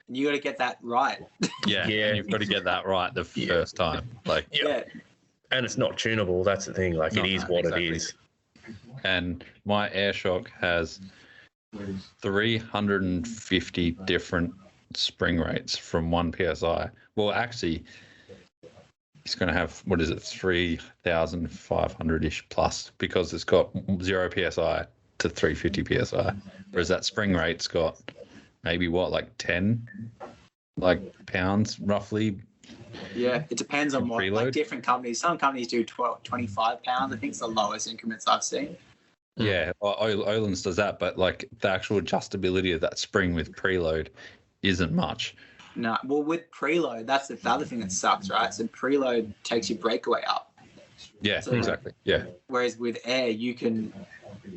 You got to get that right. Yeah, and you've got to get that right the first time. Like, yeah. And it's not tunable. That's the thing. Like, it is what it is. And my AirShock has 350 different spring rates from 1 PSI. Well, actually, it's going to have, 3,500-ish plus, because it's got 0 PSI to 350 PSI. Whereas that spring rate's got maybe like 10 pounds roughly. Yeah, it depends on what, preload. Like different companies. Some companies do 25 pounds. I think it's the lowest increments I've seen. Yeah, Olin's does that, but like the actual adjustability of that spring with preload isn't much. No, well, with preload, that's the other thing that sucks, right? So preload takes your breakaway up. Yeah, So, exactly. Yeah. Whereas with air, you can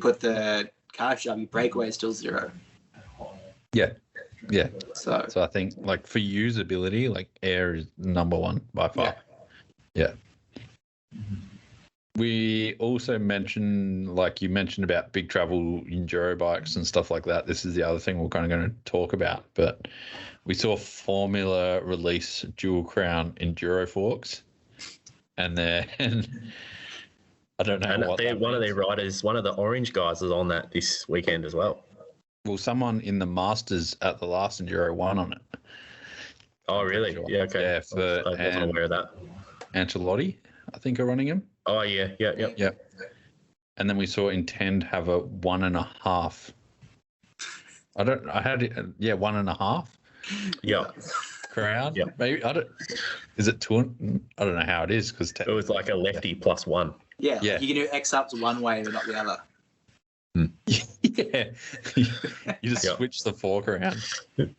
put the cartridge up, your breakaway is still 0. Yeah. Yeah. So I think like for usability, like air is number one by far. Yeah. We also mentioned, like you mentioned about big travel enduro bikes and stuff like that. This is the other thing we're kind of going to talk about. But we saw Formula release dual crown enduro forks, and then I don't know what that one of means. their riders, one of the orange guys, was on that this weekend as well. Well, someone in the Masters at the last enduro won on it. Oh, really? Yeah, okay. Yeah, I wasn't aware of that. Ancelotti, I think, are running him. Oh, yeah. And then we saw Intend have a 1.5. I had it. Yeah, 1.5. Yeah. Crown. Yeah. Maybe is it 2? I don't know how it is because it was like a lefty +1. yeah, you can do X ups one way but not the other. Yeah, you just switch the fork around. You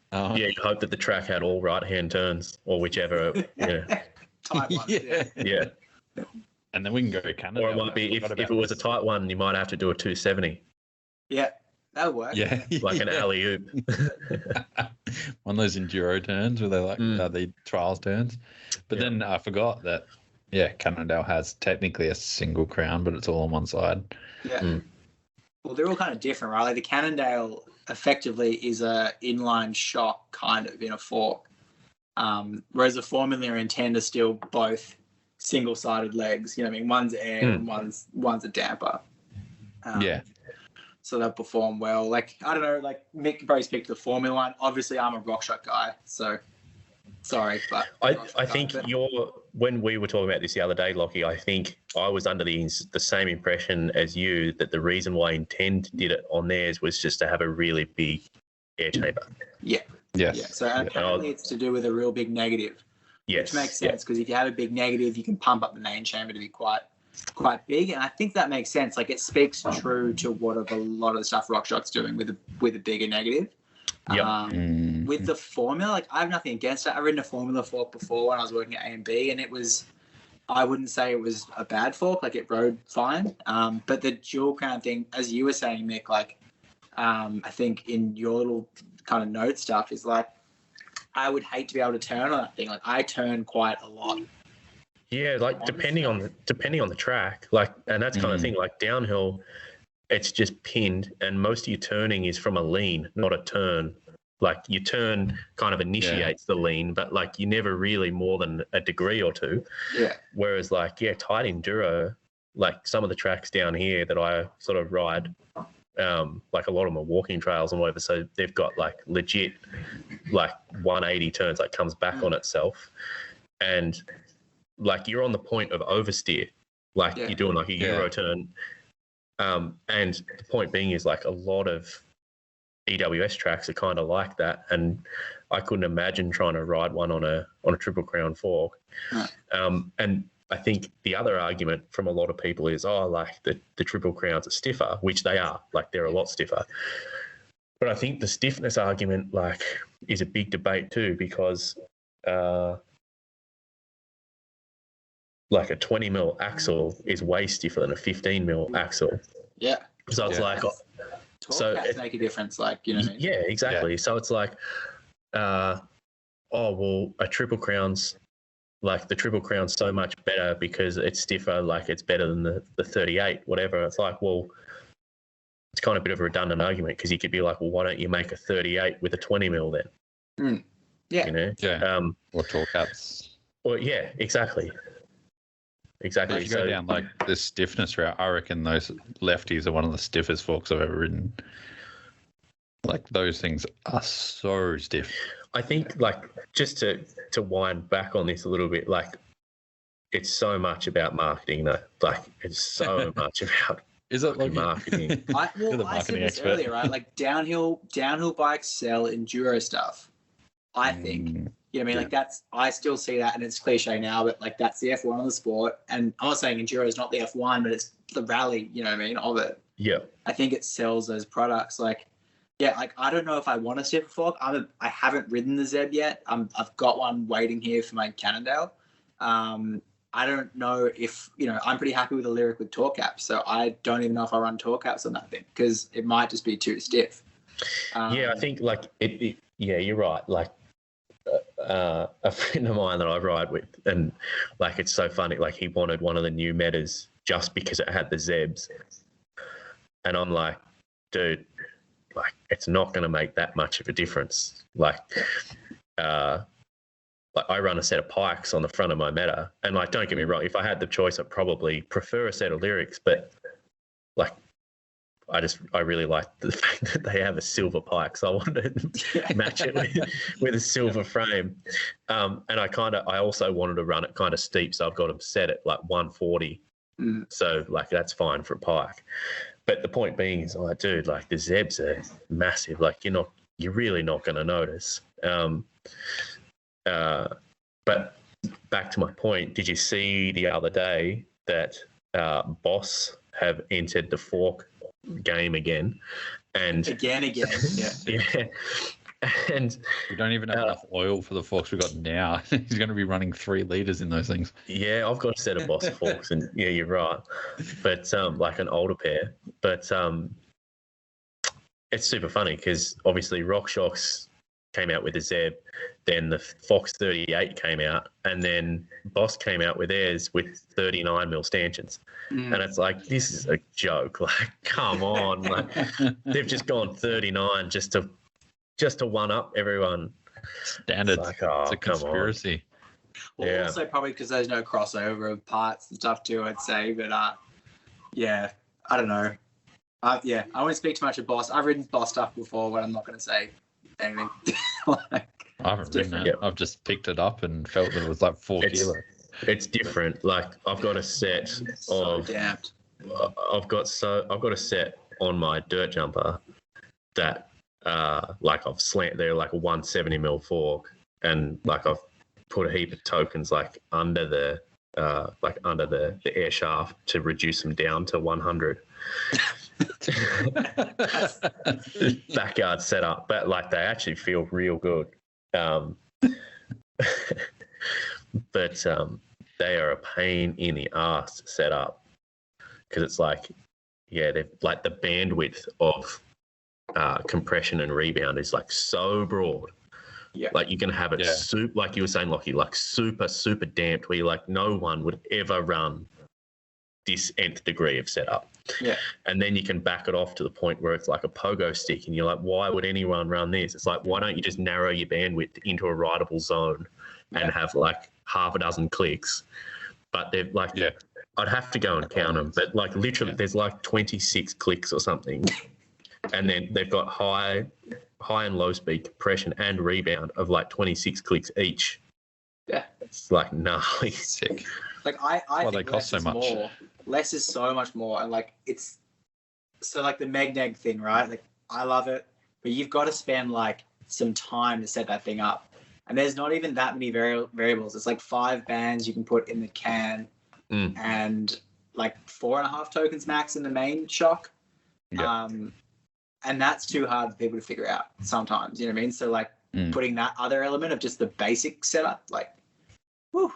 hope that the track had all right-hand turns or whichever. Tight ones, Yeah. And then we can go to Canada. Or it might be, if it was a tight one, you might have to do a 270. Yeah, that would work. Yeah. Like an alley-oop. One of those enduro turns where they're like the trials turns. But then I forgot that, Cannondale has technically a single crown, but it's all on one side. Yeah. Well, they're all kind of different, right? Like the Cannondale effectively is a inline shock kind of in a fork. Whereas the Formula and Intend are still both single-sided legs. You know what I mean? One's air and one's a damper. So they'll perform well. Like, I don't know, like Mick Bros picked the Formula one. Obviously, I'm a RockShox guy, so Sorry, but I think when we were talking about this the other day, Lachy, I think I was under the same impression as you that the reason why Intend did it on theirs was just to have a really big air chamber. Yeah. Yes. Yeah. So apparently it's to do with a real big negative. Yes. Which makes sense because if you have a big negative, you can pump up the main chamber to be quite big, and I think that makes sense. Like it speaks true to what a lot of the stuff RockShox's doing with a bigger negative. Yep. With the formula, like I have nothing against it. I've ridden a Formula fork before when I was working at A&B, and I wouldn't say it was a bad fork. Like it rode fine. But the dual crown thing, as you were saying, Mick, like I think in your little kind of note stuff is like, I would hate to be able to turn on that thing. Like I turn quite a lot. Yeah, like depending on the track, like, and that's kind of thing. Like downhill, it's just pinned, and most of your turning is from a lean, not a turn. Like your turn kind of initiates the lean, but like you never really more than a degree or two. Yeah. Whereas like tight enduro, like some of the tracks down here that I sort of ride, like a lot of them are walking trails and whatever, so they've got like legit like 180 turns, like comes back on itself, and like you're on the point of oversteer, like you're doing like a Euro turn. And the point being is like a lot of EWS tracks are kind of like that, and I couldn't imagine trying to ride one on a Triple Crown fork. And I think the other argument from a lot of people is, like the Triple Crowns are stiffer, which they are, like they're a lot stiffer. But I think the stiffness argument like is a big debate too, because like a 20 mil axle is way stiffer than a 15 mil axle. Yeah. So it's like, so it make a difference, like, you know what I mean? Yeah, exactly. Yeah. So it's like, well, a Triple Crown's like the Triple Crown's so much better because it's stiffer, like it's better than the 38, whatever. It's like, well, it's kind of a bit of a redundant argument because you could be like, well, why don't you make a 38 with a 20 mil then? Yeah. You know? Yeah. Or tall caps. Well, yeah, exactly. Exactly. If you go down like the stiffness route, I reckon those lefties are one of the stiffest forks I've ever ridden. Like those things are so stiff. I think like just to wind back on this a little bit, like it's so much about marketing though. Like it's so much about marketing. I said this earlier, right? Like downhill bikes sell enduro stuff. I think. You know what I mean? Like I still see that, and it's cliche now, but like that's the F1 of the sport. And I'm not saying enduro is not the F1, but it's the rally, you know what I mean, of it. Yeah. I think it sells those products. Like, like I don't know if I want a stiffer fork. I haven't ridden the Zeb yet. I've got one waiting here for my Cannondale. I don't know if, I'm pretty happy with the Lyric with torque caps. So I don't even know if I run torque caps on that thing because it might just be too stiff. I think like you're right. Like, a friend of mine that I ride with, and like it's so funny, like he wanted one of the new metas just because it had the Zebs, and I'm like, dude, like it's not going to make that much of a difference. Like I run a set of Pikes on the front of my meta, and like don't get me wrong, if I had the choice I'd probably prefer a set of Lyrics, but like I really like the fact that they have a silver Pike, so I wanted to match it with a silver frame. And I also wanted to run it kind of steep, so I've got them set at like 140. So like that's fine for a Pike. But the point being is, like, dude, like the Zebs are massive. Like you're really not going to notice. But back to my point, did you see the other day that Boss have entered the fork game again, and again yeah, and we don't even have enough oil for the forks we've got now. He's going to be running 3 liters in those things. I've got a set of Boss forks, and you're right, but like an older pair, but it's super funny because obviously RockShox came out with a Zeb, then the Fox 38 came out, and then Boss came out with theirs with 39 mil stanchions. And it's like, this is a joke. Like, come on. Like, they've just gone 39 just to one up everyone. Standard. It's a conspiracy. Well, also probably because there's no crossover of parts and stuff too, I'd say. But I don't know. I won't speak too much of Boss. I've ridden Boss stuff before, but I'm not going to say anything. I haven't ridden it. Yep. I've just picked it up and felt that it was like 4 kilos. It's different. Like I've got a set of. Damped. I've got a set on my dirt jumper that like I've slant. They're like a 170mm fork, and like I've put a heap of tokens like under the air shaft to reduce them down to 100. Backyard setup, but like they actually feel real good. But they are a pain in the ass to set up because it's like, yeah, they've like the bandwidth of compression and rebound is like so broad. Yeah. Like you can have it like you were saying, Lachy, like super, super damped where you're like no one would ever run this nth degree of setup. Yeah. And then you can back it off to the point where it's like a pogo stick and you're like, why would anyone run this? It's like, why don't you just narrow your bandwidth into a rideable zone and have like half a dozen clicks? But they're like, I'd have to go and count them, but like literally there's like 26 clicks or something. And then they've got high and low speed compression and rebound of like 26 clicks each. Yeah. It's like gnarly. Sick. Like I think they cost so much. More. Less is so much more, and like it's so like the Megneg thing, right? Like I love it, but you've got to spend like some time to set that thing up, and there's not even that many variables. It's like 5 bands you can put in the can, and like 4.5 tokens max in the main shock. Yeah. And that's too hard for people to figure out sometimes. You know what I mean? So like putting that other element of just the basic setup, like, woo.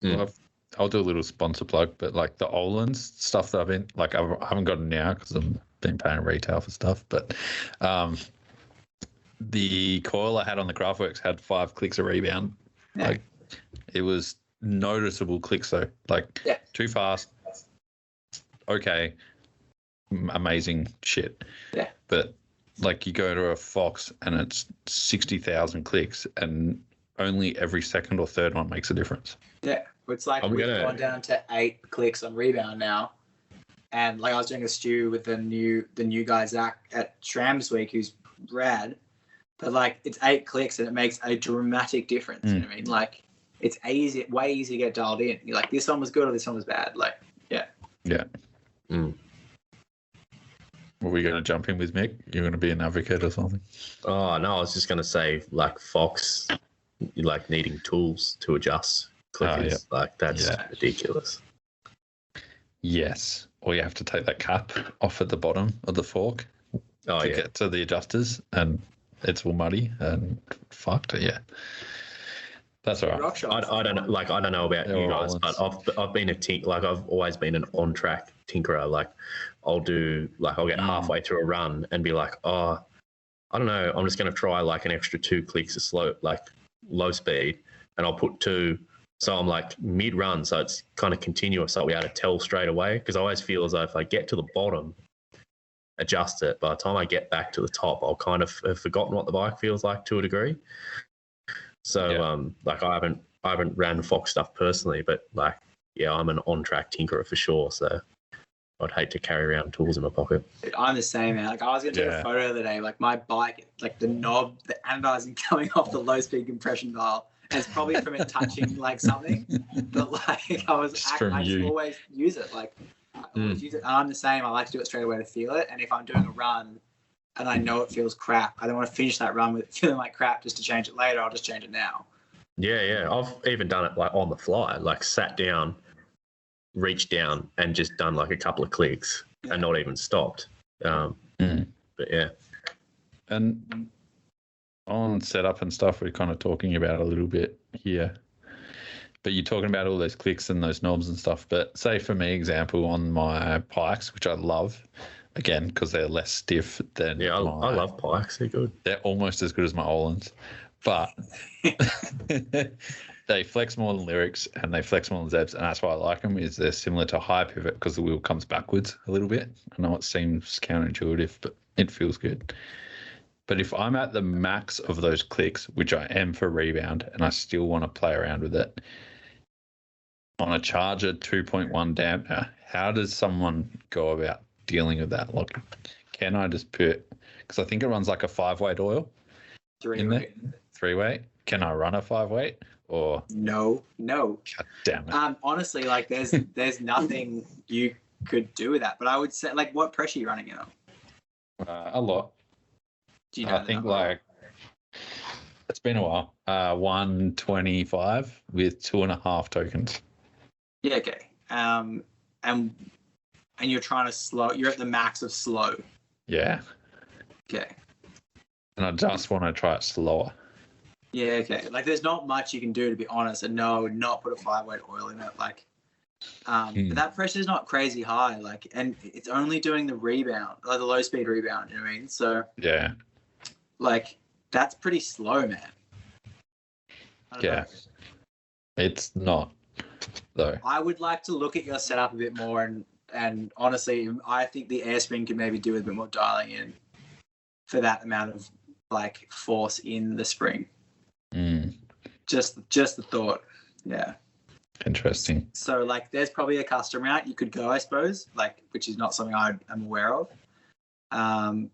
Well, I'll do a little sponsor plug, but like the Olin's stuff that I've been like, I haven't got it now because I've been paying retail for stuff. But the coil I had on the Craftworks had 5 clicks of rebound. Yeah. Like it was noticeable clicks though. Like too fast. Okay. Amazing shit. Yeah. But like you go to a Fox and it's 60,000 clicks and only every second or third one makes a difference. Yeah. It's like we've gone down to 8 clicks on rebound now. And like I was doing a stew with the new guy Zach at SRAM this week, who's rad. But like it's 8 clicks and it makes a dramatic difference. You know what I mean? Like it's way easier to get dialed in. You're like, this one was good or this one was bad. Like, yeah. Yeah. Were we going to jump in with Mick? You're going to be an advocate or something? Oh, no, I was just going to say, like, Fox, like, needing tools to adjust clickers. Like, that's ridiculous. Yes. Or you have to take that cap off at the bottom of the fork to get to the adjusters, and it's all muddy and fucked. Yeah. That's all right. I don't know. Like, I don't know about you guys, but I've been I've always been an on-track tinkerer. Like, I'll get halfway through a run and be like, oh, I don't know, I'm just going to try like an extra 2 clicks of low speed, and I'll put 2. So I'm like mid-run, so it's kind of continuous. So I'll be able to tell straight away, because I always feel as though if I get to the bottom, adjust it, by the time I get back to the top, I'll kind of have forgotten what the bike feels like to a degree. So like I haven't ran Fox stuff personally, but like, yeah, I'm an on-track tinkerer for sure. So I'd hate to carry around tools in my pocket. I'm the same, man. Like I was going to take a photo the other day, like my bike, like the knob, the anodizing coming off the low-speed compression dial. And it's probably from it touching like something, but like I just always use it. Like I always use it. And I'm the same. I like to do it straight away to feel it. And if I'm doing a run and I know it feels crap, I don't want to finish that run with it feeling like crap just to change it later. I'll just change it now. Yeah. I've even done it like on the fly, like sat down, reached down, and just done like a couple of clicks and not even stopped. But yeah. And on setup and stuff, we're kind of talking about a little bit here, but you're talking about all those clicks and those knobs and stuff. But say for me, example, on my Pikes, which I love, again, because they're less stiff than I love Pikes. They're good. They're almost as good as my Olins, but they flex more than Lyrics and they flex more than Zebs, and that's why I like them. Is they're similar to high pivot because the wheel comes backwards a little bit. I know it seems counterintuitive, but it feels good. But if I'm at the max of those clicks, which I am for rebound, and I still want to play around with it, on a Charger 2.1 dampener, how does someone go about dealing with that? Like, can I just put, because I think it runs like a 5-weight oil, in there? 3-weight. 3-weight? Can I run a 5-weight? Or No. God damn it. Honestly, like there's nothing you could do with that. But I would say, like, what pressure are you running in on? A lot. Do you know? I think like it's been a while. 125 with 2.5 tokens. Yeah. Okay. And you're trying to slow. You're at the max of slow. Yeah. Okay. And I just want to try it slower. Yeah. Okay. Like, there's not much you can do, to be honest. And no, I would not put a 5-weight oil in it. Like, but that pressure is not crazy high. Like, and it's only doing the rebound, like the low speed rebound. You know what I mean? So Yeah. like, that's pretty slow, man. I don't Yeah. know. It's not, though. I would like to look at your setup a bit more, and honestly, I think the air spring could maybe do with a bit more dialing in for that amount of like force in the spring. Just the thought. Yeah. Interesting. So like, there's probably a custom route you could go, I suppose, like, which is not something I'm aware of.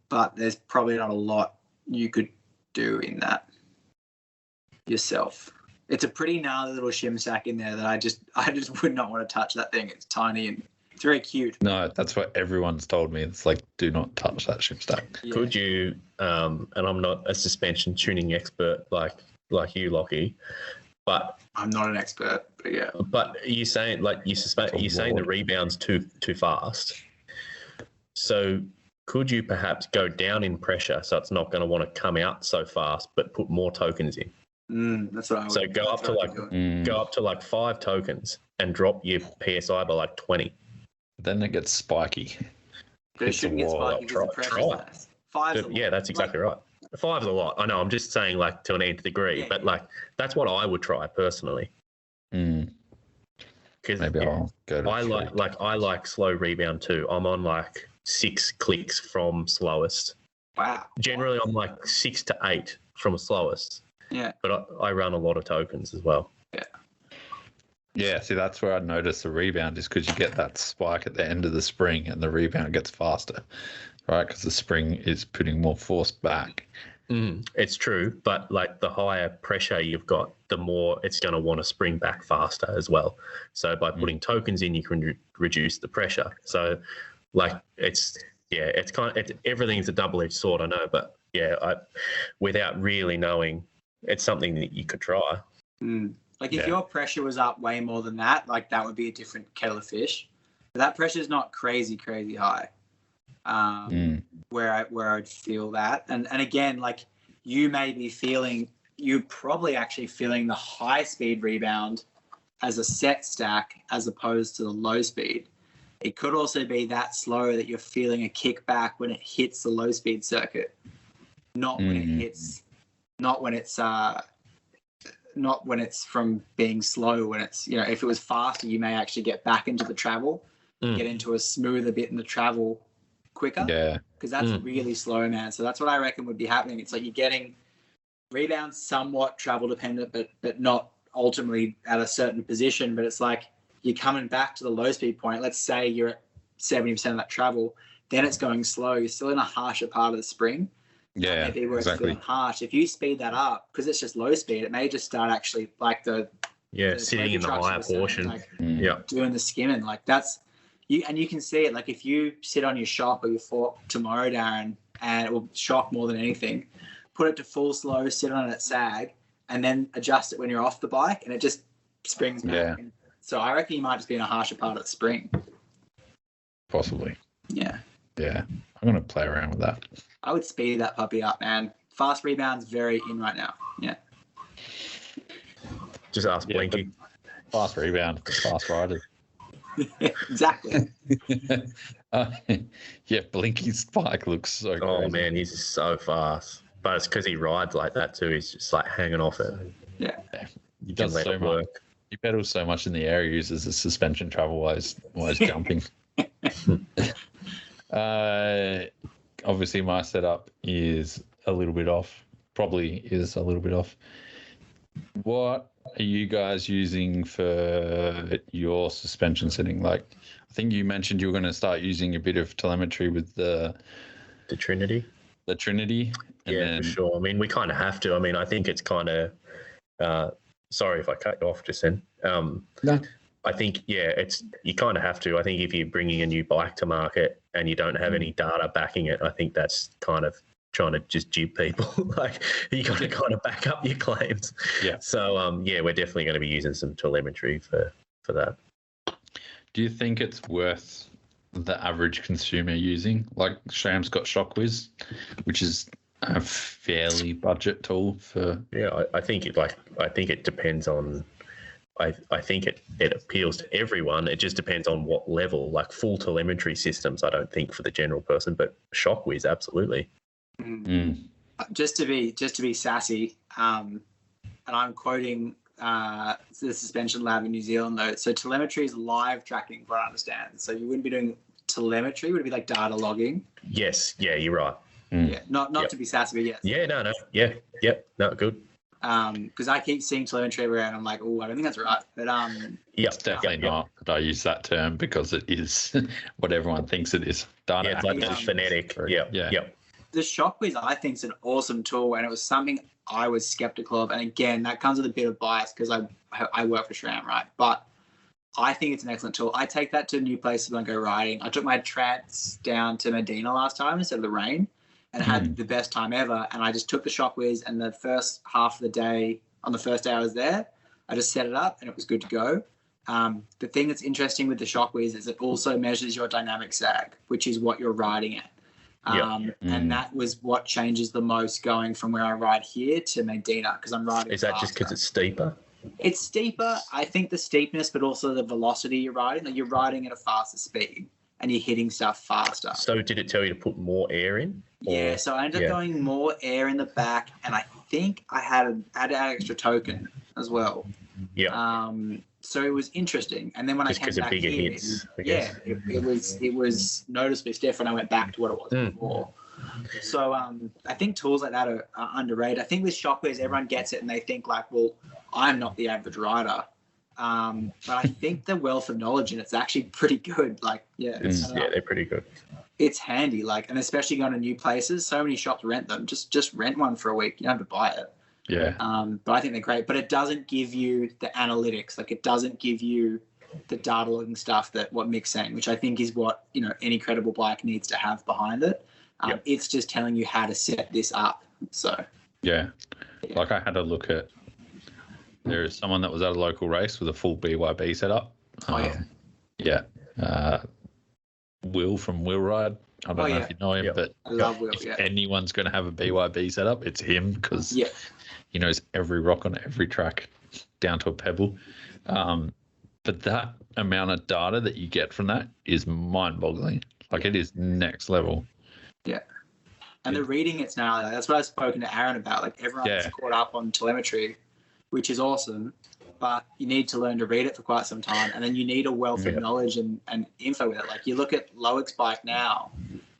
But there's probably not a lot you could do in that yourself. It's a pretty gnarly little shim sack in there that I just would not want to touch that thing. It's tiny and it's very cute. No, that's what everyone's told me. It's like, do not touch that ship stack. Yeah. Could you, and I'm not a suspension tuning expert like you, Lachy, but I'm not an expert, but yeah. But are you saying like you're saying the rebound's too fast? So could you perhaps go down in pressure so it's not going to want to come out so fast, but put more tokens in? That's what I would. So go up to like 5 tokens and drop your PSI by like 20. Then it gets spiky. But it shouldn't get spiky because the pressure's less. 5's a lot. Yeah, that's exactly right. 5's a lot. I know. I'm just saying, like, to an nth degree, but like that's what I would try personally. Because maybe I'll go to. I like slow rebound too. I'm on like 6 clicks from slowest. Wow. Generally, I'm like 6 to 8 from slowest. Yeah. But I run a lot of tokens as well. Yeah. Yeah, see, that's where I notice the rebound is because you get that spike at the end of the spring and the rebound gets faster, right? Because the spring is putting more force back. It's true, but like the higher pressure you've got, the more it's going to want to spring back faster as well. So by putting tokens in, you can reduce the pressure. So like it's everything's a double-edged sword, I know, but yeah, without really knowing, it's something that you could try. Like if your pressure was up way more than that, like that would be a different kettle of fish. But that pressure is not crazy high. Where I'd feel that, and again, like you're probably actually feeling the high speed rebound as a set stack as opposed to the low speed. It could also be that slow that you're feeling a kickback when it hits the low speed circuit, not when it's from being slow. When it's, you know, if it was faster, you may actually get back into the travel, get into a smoother bit in the travel quicker. Yeah. Because that's really slow, man. So that's what I reckon would be happening. It's like you're getting rebounds somewhat travel dependent, but not ultimately at a certain position. But it's like you're coming back to the low speed point. Let's say you're at 70% of that travel, then it's going slow. You're still in a harsher part of the spring. Yeah, maybe where exactly. it's feeling harsh. If you speed that up, because it's just low speed, it may just start actually like the sitting in the higher portion, like, doing the skimming. Like that's you, and you can see it. Like if you sit on your shock or your fork tomorrow, Darren, and it will shock more than anything. Put it to full slow, sit on it at sag, and then adjust it when you're off the bike, and it just springs back. Yeah. So I reckon you might just be in a harsher part of the spring. Possibly. Yeah. Yeah, I'm gonna play around with that. I would speed that puppy up, man. Fast rebound's very in right now. Yeah. Just ask Blinky. Fast rebound, fast riders. Exactly. Yeah, Blinky's spike looks so crazy. Oh man, he's just so fast. But it's because he rides like that too. He's just like hanging off it. Yeah. He does so much. He pedals so much in the air. He uses the suspension travel while jumping. Obviously my setup is a little bit off. Probably is a little bit off. What are you guys using for your suspension setting? Like, I think you mentioned you were going to start using a bit of telemetry with the Trinity. the Trinity. And Yeah, then, for sure. I mean, we kind of have to. I mean, I think it's kind of. Sorry if I cut you off just then. No. I think, you kind of have to. I think if you're bringing a new bike to market and you don't have any data backing it, I think that's kind of trying to just jib people. Like, you got to kind of back up your claims. Yeah. So, we're definitely going to be using some telemetry for that. Do you think it's worth the average consumer using? Like, SRAM's got ShockWiz, which is a fairly budget tool for. Yeah, I think it depends on. I think it appeals to everyone. It just depends on what level. Like full telemetry systems, I don't think for the general person, but ShockWiz, absolutely. Just to be sassy, and I'm quoting the Suspension Lab in New Zealand though. So telemetry is live tracking, what I understand. So you wouldn't be doing telemetry; would it be like data logging? Yes, yeah, you're right. Yeah, not to be sassy, but yes. Yeah, no, yep, no, good. Because I keep seeing telemetry everywhere, and I'm like, oh, I don't think that's right. But it's definitely not. But I use that term because it is what everyone thinks it is. Data. Yeah, it's like the phonetic. Yeah. The ShockWiz, I think, is an awesome tool, and it was something I was skeptical of. And again, that comes with a bit of bias because I work for SRAM, right? But I think it's an excellent tool. I take that to new places when I go riding. I took my trance down to Medina last time instead of the rain, and had the best time ever. And I just took the ShockWiz, and the first half of the day, on the first day I was there, I just set it up and it was good to go. The thing that's interesting with the ShockWiz is it also measures your dynamic sag, which is what you're riding at. And that was what changes the most going from where I ride here to Medina, because I'm riding. Is that just because it's steeper? It's steeper. I think the steepness, but also the velocity you're riding. Like, you're riding at a faster speed and you're hitting stuff faster. So did it tell you to put more air in? Yeah, so I ended up going more air in the back, and I think I had an extra token as well. Yeah. So it was interesting. And then when just I came back bigger here, hits, it was noticeably stiff, and I went back to what it was before. So I think tools like that are underrated. I think with ShockWiz, everyone gets it and they think like, well, I'm not the average rider. But I think the wealth of knowledge in it's actually pretty good. Like, they're pretty good. It's handy, like, and especially going to new places. So many shops rent them. Just rent one for a week. You don't have to buy it. Yeah. But I think they're great. But it doesn't give you the analytics. Like, it doesn't give you the data logging stuff that what Mick's saying, which I think is what, you know, any credible bike needs to have behind it. It's just telling you how to set this up. So. Yeah. Like, I had a look at. There is someone that was at a local race with a full BYB setup. Will from Will Ride. I don't know if you know him, but I love Will, if anyone's going to have a BYB setup, it's him, because he knows every rock on every track down to a pebble. But that amount of data that you get from that is mind-boggling. Like, it is next level. Yeah. And the reading it's now, like, that's what I've spoken to Aaron about. Like, everyone's caught up on telemetry, which is awesome, but you need to learn to read it for quite some time, and then you need a wealth of knowledge and info with it. Like, you look at Loic's bike now,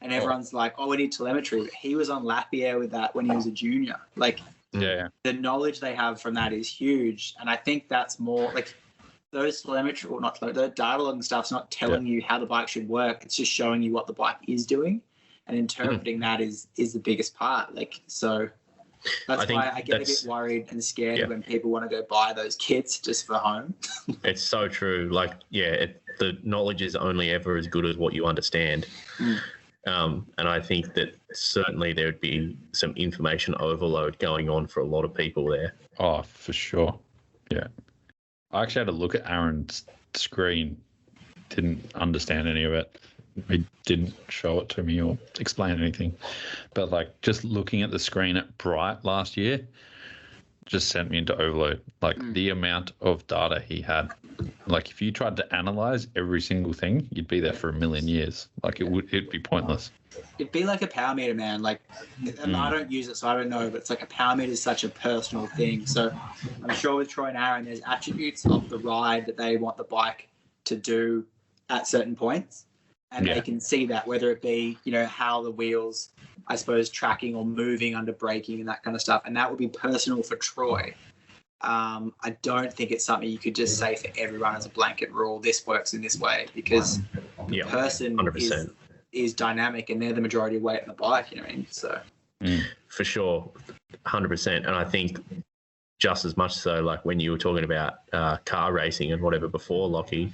and everyone's like, oh, we need telemetry. He was on Lapierre with that when he was a junior. Like, the knowledge they have from that is huge, and I think that's more, like, those telemetry, or not telemetry, the data logging stuff's not telling you how the bike should work. It's just showing you what the bike is doing, and interpreting that is the biggest part. Like, so... That's why I get a bit worried and scared when people want to go buy those kits just for home. It's so true. Like, the knowledge is only ever as good as what you understand. And I think that certainly there would be some information overload going on for a lot of people there. Oh, for sure. Yeah. I actually had a look at Aaron's screen. Didn't understand any of it. He didn't show it to me or explain anything. But, like, just looking at the screen at Bright last year just sent me into overload. Like, the amount of data he had. Like, if you tried to analyze every single thing, you'd be there for a million years. Like, it'd be pointless. It'd be like a power meter, man. Like, and I don't use it, so I don't know, but it's like a power meter is such a personal thing. So I'm sure with Troy and Aaron, there's attributes of the ride that they want the bike to do at certain points. And they can see that, whether it be, you know, how the wheels, I suppose, tracking or moving under braking and that kind of stuff. And that would be personal for Troy. I don't think it's something you could just say for everyone as a blanket rule, this works in this way, because the person is dynamic, and they're the majority of weight on the bike. You know what I mean? So for sure, 100%. And I think just as much so, like when you were talking about car racing and whatever before, Lachy,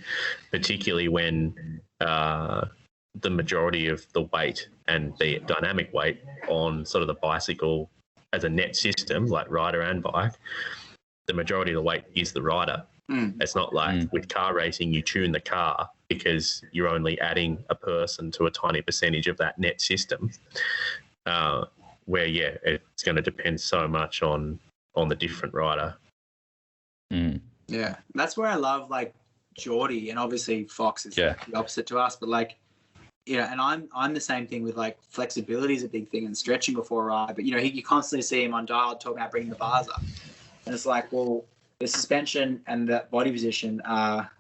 particularly when the majority of the weight and the dynamic weight on sort of the bicycle as a net system, like rider and bike, the majority of the weight is the rider. It's not like with car racing, you tune the car because you're only adding a person to a tiny percentage of that net system. Where, yeah, it's going to depend so much on the different rider. Yeah, that's where I love like Geordie, and obviously Fox is the opposite to us, but like, you know, and I'm the same thing with like flexibility is a big thing and stretching before a ride, but you know, you constantly see him on dial talking about bringing the bars up, and it's like, well, the suspension and the body position are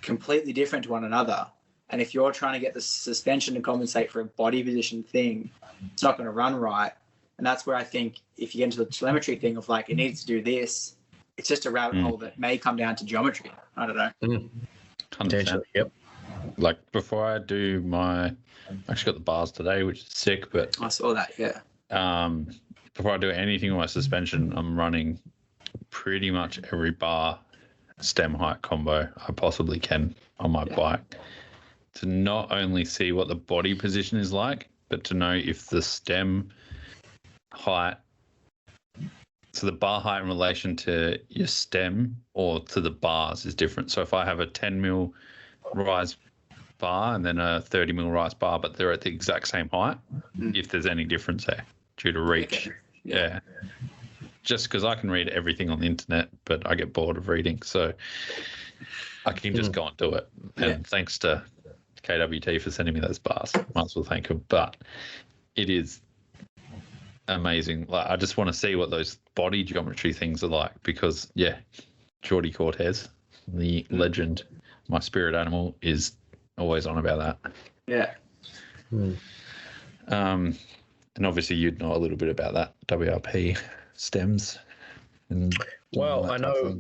completely different to one another, and if you're trying to get the suspension to compensate for a body position thing, it's not going to run right. And that's where I think if you get into the telemetry thing of like, it needs to do this, it's just a rabbit hole that may come down to geometry. I don't know. 100%. Yep. Like before I do I actually got the bars today, which is sick, but I saw that, yeah. Before I do anything with my suspension, I'm running pretty much every bar stem height combo I possibly can on my bike to not only see what the body position is like, but to know if the stem height, so the bar height in relation to your stem or to the bars is different. So if I have a 10 mil rise bar and then a 30 mil rise bar, but they're at the exact same height, if there's any difference there due to reach. Yeah. Just because I can read everything on the internet, but I get bored of reading. So I can just go and do it. And thanks to KWT for sending me those bars. Might as well thank them. But it is amazing. Like, I just want to see what those body geometry things are like because, Geordie Cortez, the legend, my spirit animal, is always on about that. Yeah. And obviously you'd know a little bit about that, WRP stems. And well, I know.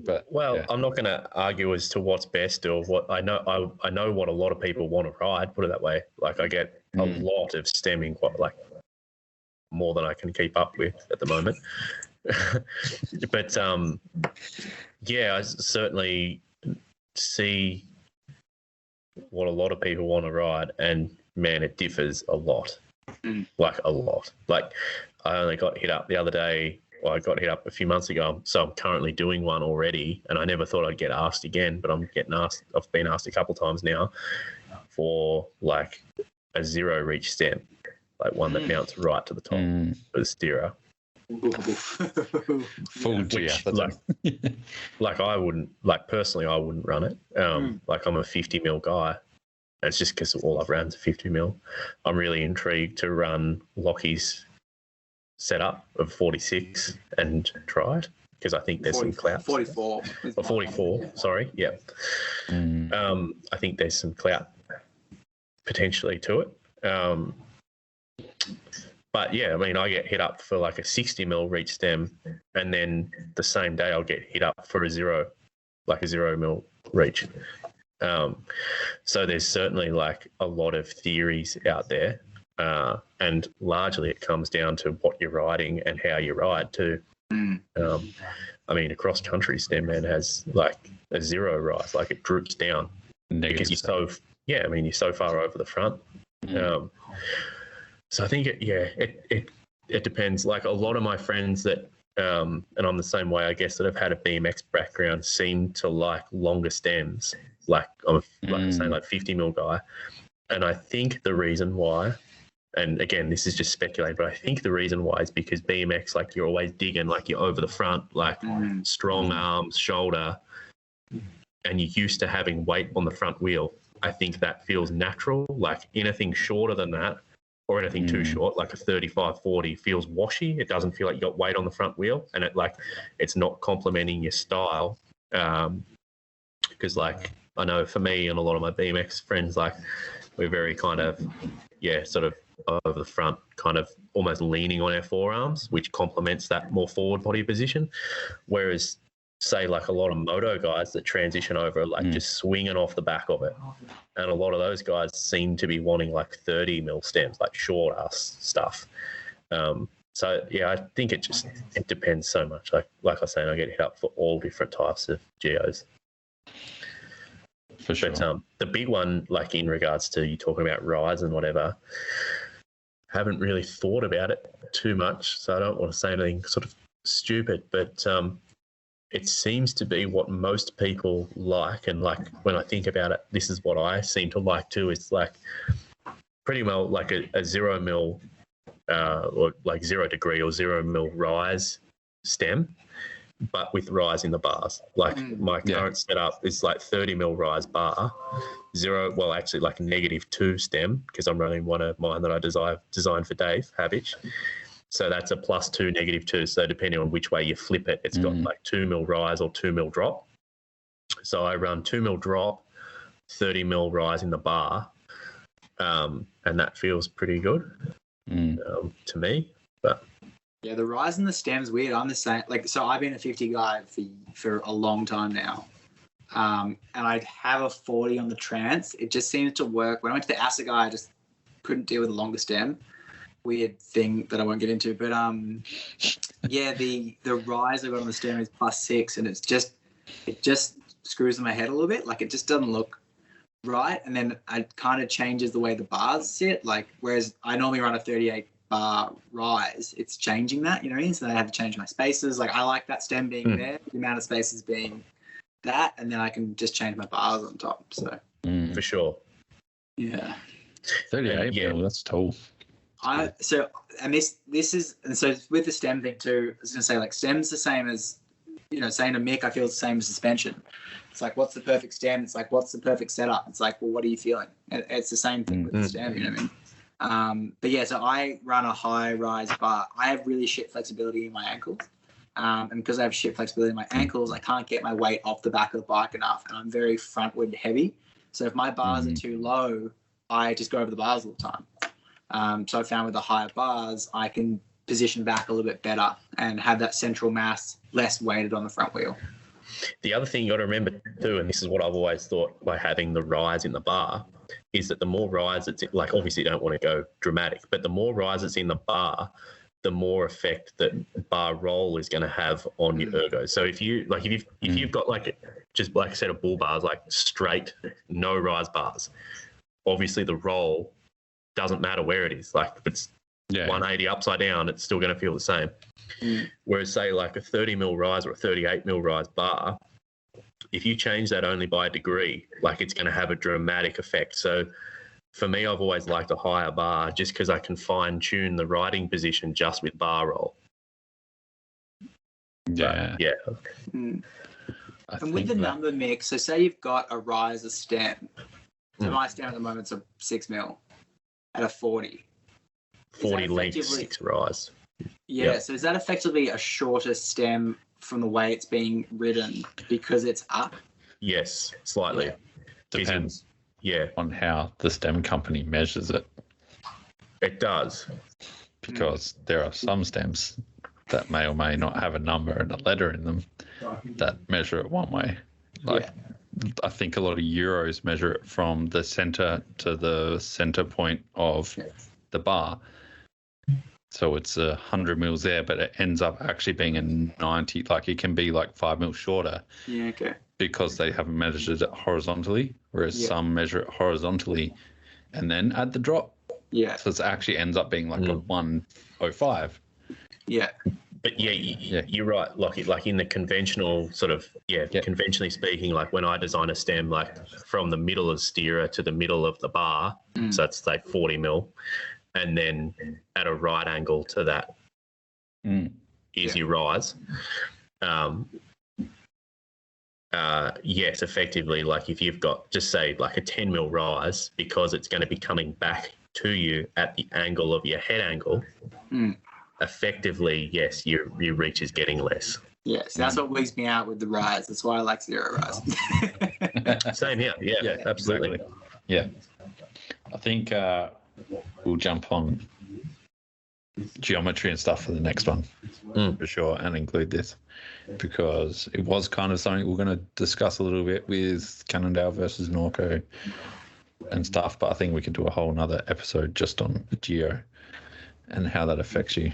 I'm not going to argue as to what's best or what I know. I know what a lot of people want to ride. Put it that way. Like I get a lot of stemming, like more than I can keep up with at the moment. But I certainly see what a lot of people want to ride, and man, it differs a lot. Like a lot. Like I only got hit up the other day. Well, I got hit up a few months ago, so I'm currently doing one already, and I never thought I'd get asked again, but I'm getting asked. I've been asked a couple of times now for like a zero reach stem, like one that mounts right to the top of the steerer. Full G. Like I wouldn't, like personally, I wouldn't run it. Like I'm a 50 mil guy. And it's just because all I've ran is 50 mil. I'm really intrigued to run Lachy's setup of 46 and try it because I think there's some clout. 44. Or 44, sorry. Yeah. I think there's some clout potentially to it. But yeah, I mean, I get hit up for like a 60 mil reach stem, and then the same day I'll get hit up for a 0 mil reach. So there's certainly like a lot of theories out there, and largely it comes down to what you're riding and how you ride too. I mean, a cross country stem man has like a 0 rise, like it droops down because you're so far over the front. So I think it depends. Like a lot of my friends that, and I'm the same way, I guess, that have had a BMX background seem to like longer stems. Like I'm saying, like 50 mil guy. And I think the reason why, and again, this is just speculating, but I think the reason why is because BMX, like you're always digging, like you're over the front, like strong arms, shoulder, and you're used to having weight on the front wheel. I think that feels natural. Like anything shorter than that, or anything too short, like a 35, 40 feels washy. It doesn't feel like you got weight on the front wheel, and it's not complementing your style. Because like I know for me and a lot of my BMX friends, like we're very kind of, sort of over the front, kind of almost leaning on our forearms, which complements that more forward body position. Whereas say like a lot of moto guys that transition over like just swinging off the back of it, and a lot of those guys seem to be wanting like 30 mil stems, like short ass stuff. So yeah, I think it depends so much. Like I was saying, I get hit up for all different types of geos. For sure. But the big one, like in regards to you talking about rise and whatever, haven't really thought about it too much, so I don't want to say anything sort of stupid, but it seems to be what most people like. And like when I think about it, this is what I seem to like too. It's like pretty well like a 0 mil or like 0 degree or 0 mil rise stem, but with rise in the bars. Like my current setup is like 30 mil rise bar, actually like -2 stem, because I'm running one of mine that I designed for Dave Habich. So that's a +2, -2. So depending on which way you flip it, it's got like 2 mil rise or 2 mil drop. So I run 2 mil drop, 30 mil rise in the bar, and that feels pretty good to me. But yeah, the rise in the stem's weird. I'm the same. Like, so I've been a 50 guy for a long time now, and I'd have a 40 on the trance. It just seems to work. When I went to the acid guy, I just couldn't deal with the longer stem. Weird thing that I won't get into, but yeah, the rise I got on the stem is +6, and it just screws in my head a little bit. Like, it just doesn't look right, and then it kind of changes the way the bars sit. Like, whereas I normally run a 38 bar rise, it's changing that, you know what I mean? So I have to change my spaces. Like, I like that stem being there, the amount of spaces being that, and then I can just change my bars on top. So for sure, yeah, 38 mil, that's tall. So with the stem thing too, I was gonna say, like, stem's the same as, you know, saying to Mick, I feel the same as suspension. It's like, what's the perfect stem? It's like, what's the perfect setup? It's like, well, what are you feeling? It's the same thing with the stem, you know what I mean? But yeah, so I run a high rise bar. I have really shit flexibility in my ankles. And because I have shit flexibility in my ankles, I can't get my weight off the back of the bike enough. And I'm very frontward heavy. So if my bars are too low, I just go over the bars all the time. So I found with the higher bars, I can position back a little bit better and have that central mass less weighted on the front wheel. The other thing you got to remember too, and this is what I've always thought by having the rise in the bar, is that the more rise it's like, obviously you don't want to go dramatic, but the more rise it's in the bar, the more effect that bar roll is going to have on your ergo. So if you've got like, just like I said, a bull bars, like straight, no rise bars, obviously the roll doesn't matter where it is. Like if it's 180 upside down, it's still going to feel the same. Whereas say like a 30 mil rise or a 38 mil rise bar, if you change that only by a degree, like it's going to have a dramatic effect. So for me, I've always liked a higher bar just because I can fine tune the riding position just with bar roll. Yeah. But, yeah. And with the number mix, so say you've got a riser stem. So my stem at the moment is a 6 mil at a 40. 40 length, 6 rise. Yeah, yep. So is that effectively a shorter stem from the way it's being ridden because it's up? Yes, slightly. Depends on how the stem company measures it. It does. Because there are some stems that may or may not have a number and a letter in them that measure it one way. Like, I think a lot of Euros measure it from the center to the center point of the bar. So it's 100 mils there, but it ends up actually being a 90. Like, it can be like 5 mils shorter. Yeah, okay. Because they haven't measured it horizontally, whereas some measure it horizontally and then add the drop. Yeah. So it actually ends up being like a 105. Yeah. But you're right. Like in the conventional sort of, conventionally speaking, like when I design a stem, like from the middle of steerer to the middle of the bar, so it's like 40 mil, and then at a right angle to that is your rise. Yes, effectively, like if you've got, just say like a 10 mil rise, because it's going to be coming back to you at the angle of your head angle, effectively, yes, your reach is getting less. Yes, that's what wigs me out with the rise. That's why I like zero rise. Same here. Yeah, absolutely. Exactly. Yeah. I think we'll jump on geometry and stuff for the next one for sure, and include this because it was kind of something we're going to discuss a little bit with Cannondale versus Norco and stuff, but I think we could do a whole nother episode just on geo and how that affects you.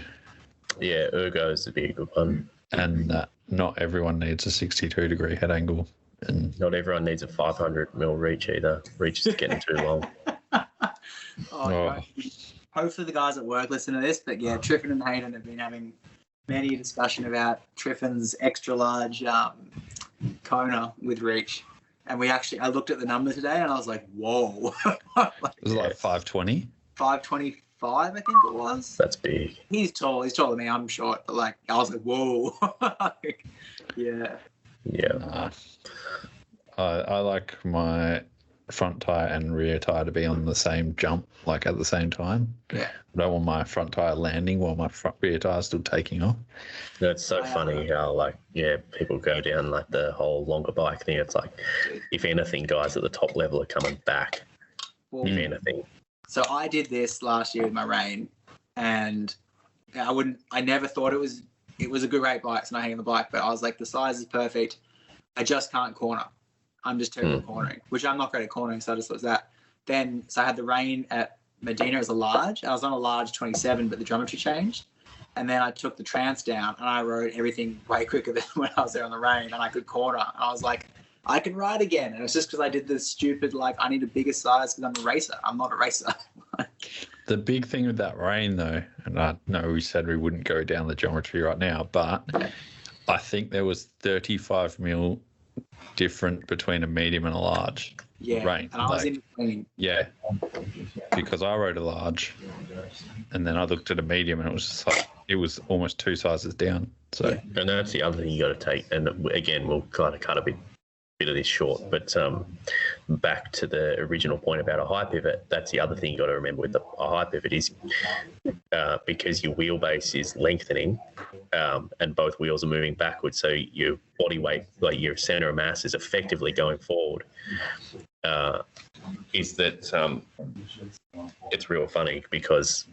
Yeah, ergo is a big good one. And that not everyone needs a 62-degree head angle. And not everyone needs a 500 mil reach either. Reach is getting too long. Hopefully the guys at work listen to this, but yeah, Triffin and Hayden have been having many discussion about Triffin's extra large Kona with reach. And I looked at the number today and I was like, whoa. Was it like 520? 525, I think it was. That's big. He's tall. He's taller than me. I'm short. But like, I was like, whoa. Yeah. Yeah. I like my front tire and rear tire to be on the same jump, like at the same time. Yeah. I don't want my front tire landing while my rear tire is still taking off. That's so funny how people go down like the whole longer bike thing. It's like, if anything, guys at the top level are coming back. Well, if anything. So I did this last year with my Rain, and I never thought it was a good rate bike. It's not hanging the bike, but I was like, the size is perfect. I just can't corner. I'm just terrible at cornering, which I'm not great at cornering, so I just was that. Then, so I had the Rain at Medina as a large. I was on a large 27, but the geometry changed. And then I took the Trans down, and I rode everything way quicker than when I was there on the Rain, and I could corner. And I was like, I can ride again. And it's just because I did this stupid, I need a bigger size because I'm a racer. I'm not a racer. The big thing with that Rain, though, and I know we said we wouldn't go down the geometry right now, but I think there was 35 mil different between a medium and a large Rain. And I was in between. Yeah, because I rode a large, and then I looked at a medium, and it was just like it was almost 2 sizes down. So, and that's the other thing you got to take. And again, we'll kind of cut a bit of this short, but back to the original point about a high pivot, that's the other thing you got to remember with a high pivot is because your wheelbase is lengthening and both wheels are moving backwards, so your body weight, like your center of mass, is effectively going forward. Is that it's real funny because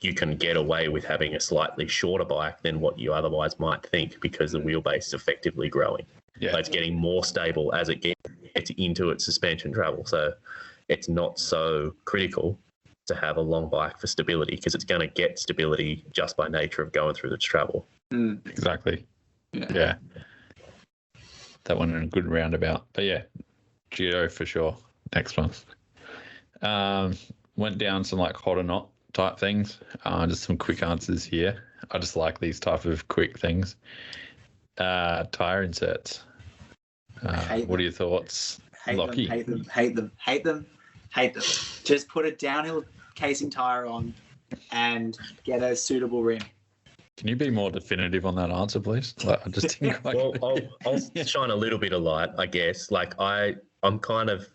you can get away with having a slightly shorter bike than what you otherwise might think because the wheelbase is effectively growing. Yeah. So it's getting more stable as it gets into its suspension travel. So it's not so critical to have a long bike for stability because it's going to get stability just by nature of going through its travel. Exactly. Yeah. That one in a good roundabout. But yeah, Geo for sure. Next one. Went down some hot or not type things. Just some quick answers here. I just like these type of quick things. Tire inserts. What are your thoughts, Lachy? Hate them. Just put a downhill casing tire on and get a suitable rim. Can you be more definitive on that answer, please? I just think I'll shine a little bit of light, I guess. I'm kind of,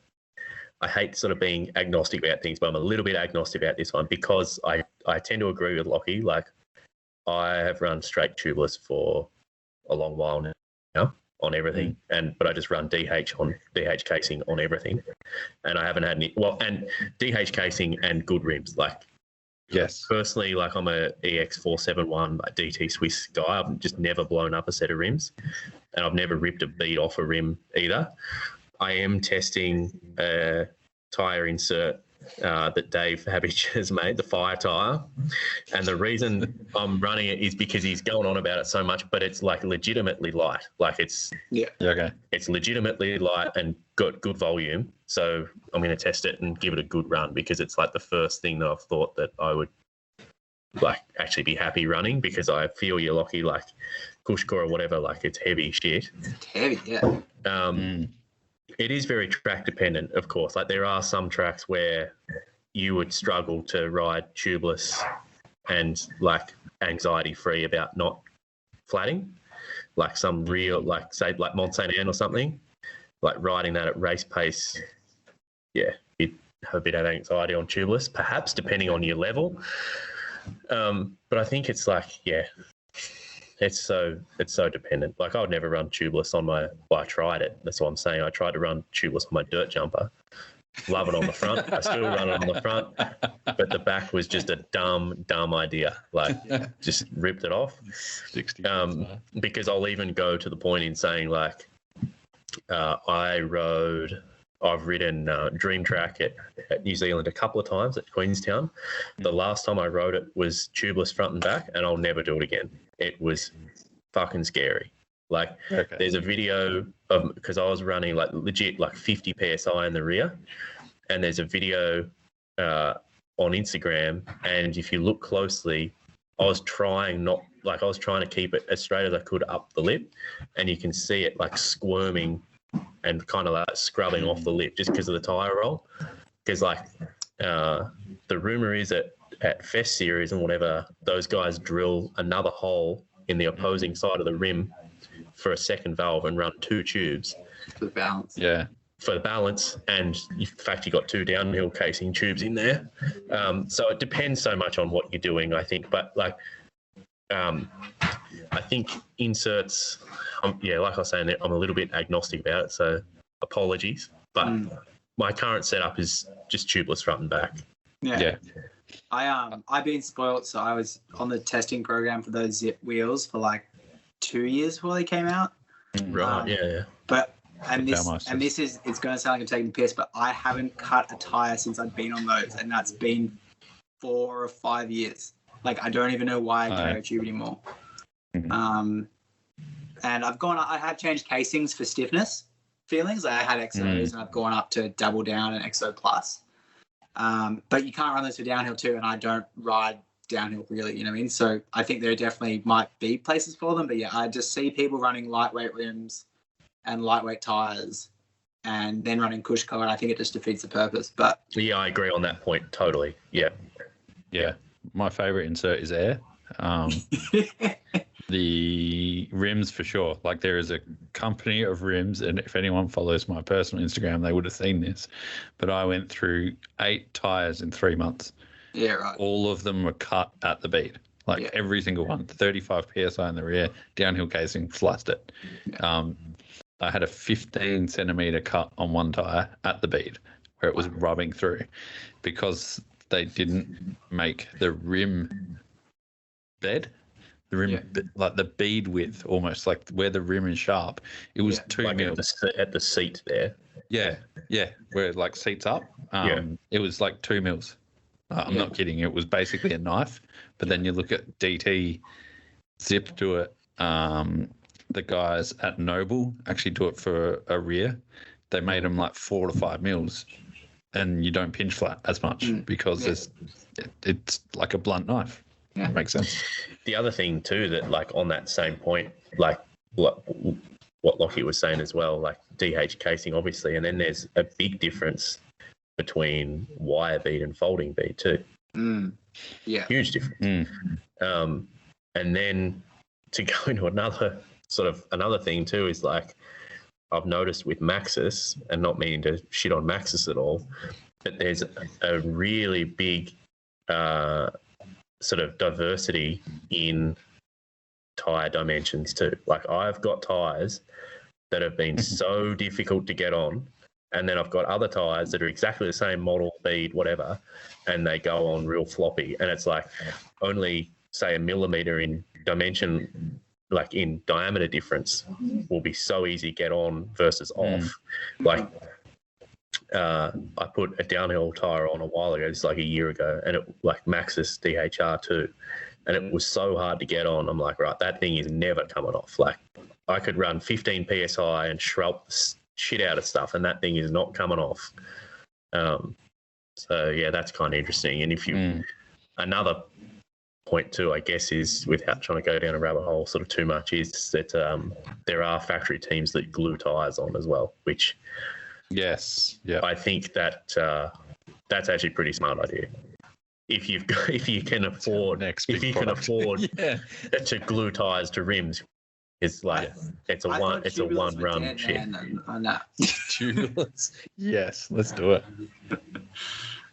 I hate sort of being agnostic about things, but I'm a little bit agnostic about this one because I tend to agree with Lachy. I have run straight tubeless for a long while now on everything, but I just run DH casing on everything, and I haven't had any. Well, and DH casing and good rims. Yes. Personally, I'm a EX471 DT Swiss guy. I've just never blown up a set of rims, and I've never ripped a bead off a rim either. I am testing a tire insert that Dave Habich has made, the fire tire, and the reason I'm running it is because he's going on about it so much, but it's legitimately light. It's legitimately light and got good volume. So I'm going to test it and give it a good run because it's the first thing that I've thought that I would actually be happy running, because I feel you're lucky, Kushkor or whatever, it's heavy shit. It's heavy, yeah. It is very track dependent, of course. There are some tracks where you would struggle to ride tubeless and anxiety free about not flatting, some real, say Mont Saint Anne or something, riding that at race pace. Yeah, you'd have a bit of anxiety on tubeless, perhaps depending on your level. But I think it's it's so dependent. I would never run tubeless on my. Well, I tried it. That's what I'm saying. I tried to run tubeless on my dirt jumper, Love it on the front. I still run it on the front, but the back was just a dumb idea. Like, just ripped it off. 60. Because I'll even go to the point in saying, like, I've ridden Dream Track at New Zealand a couple of times at Queenstown. The last time I rode it was tubeless front and back, and I'll never do it again. It was fucking scary. Like, there's a video of, because I was running like legit like 50 PSI in the rear, and there's a video on Instagram, and if you look closely, I was trying to keep it as straight as I could up the lip, and you can see it like squirming and kind of like scrubbing off the lip just because of the tire roll. Because like the rumor is that at Fest Series and whatever, those guys drill another hole in the opposing side of the rim for a second valve and run 2 tubes For the balance. Yeah. for the balance, and in fact you got 2 downhill casing tubes in there. So it depends so much on what you're doing, I think. But like I think inserts, like I was saying, I'm a little bit agnostic about it, so apologies. But my current setup is just tubeless front and back. Yeah. I've been spoiled, so I was on the testing program for those Zip wheels for like 2 years before they came out. Right, yeah. But this is, it's going to sound like I'm taking the piss, but I haven't cut a tire since I've been on those, and that's been 4 or 5 years. Like, I don't even know why I carry a tube anymore. And I have changed casings for stiffness feelings. Like, I had XOs and I've gone up to double down and XO plus. But you can't run those for downhill too, and I don't ride downhill really, you know what I mean? So I think there definitely might be places for them, but yeah, I just see people running lightweight rims and lightweight tires and then running Cushco, and I think it just defeats the purpose. But yeah, I agree on that point totally. Yeah. My favorite insert is air. The rims for sure. Like, there is a company of rims, and if anyone follows my personal Instagram, they would have seen this. But I went through 8 tires in 3 months. Yeah, right. All of them were cut at the bead. Like, every single one. 35 PSI in the rear, downhill casing, sliced it. I had a 15 centimeter cut on one tire at the bead where it was rubbing through, because they didn't make the rim bed. The rim, like the bead width, almost like where the rim is sharp. It was 2 like mils at the seat there. Yeah, where it like seats up. It was like 2 mils. I'm not kidding. It was basically a knife. But then you look at DT, Zip do it. The guys at Noble actually do it for a rear. They made them like 4 to 5 mils, and you don't pinch flat as much because it's like a blunt knife. Yeah, makes sense. The other thing too, that like on that same point, like what Lachy was saying as well, like DH casing obviously, and then there's a big difference between wire bead and folding bead too. Yeah, huge difference. And then to go into another thing too is like I've noticed with Maxxis, and not meaning to shit on Maxxis at all, but there's a really big sort of diversity in tire dimensions too. Like, I've got tires that have been so difficult to get on, and then I've got other tires that are exactly the same model, bead, whatever, and they go on real floppy, and it's like only say a millimeter in dimension, like in diameter difference, will be so easy to get on versus off. Like I put a downhill tire on a while ago, just like a year ago, and it like Maxxis DHR2, and it was so hard to get on. I'm like, right, that thing is never coming off. Like, I could run 15 PSI and shroud the shit out of stuff, and that thing is not coming off. So yeah, that's kind of interesting. And if you another point too, I guess, is, without trying to go down a rabbit hole sort of too much, is that there are factory teams that glue tires on as well, which I think that that's actually a pretty smart idea. If you can afford to glue tires to rims, it's like it's a one run shit. On that. Yes, let's do it.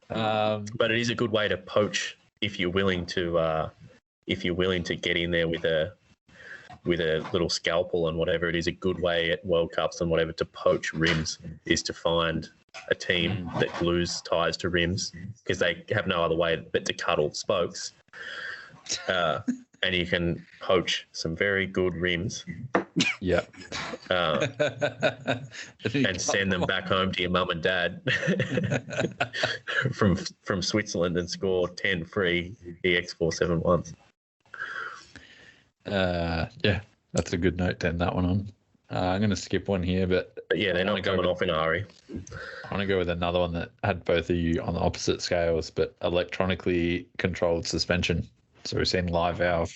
But it is a good way to poach if you're willing to get in there with a little scalpel and whatever. It is a good way at World Cups and whatever to poach rims, is to find a team that glues tires to rims because they have no other way but to cut all spokes. And you can poach some very good rims. Yeah. And send them back home to your mum and dad from Switzerland and score 10 free EX471s. Yeah, that's a good note to end that one on. I'm going to skip one here, but yeah, they're not coming off in a hurry. I want to go with another one that had both of you on the opposite scales, but electronically controlled suspension. So we've seen live valve.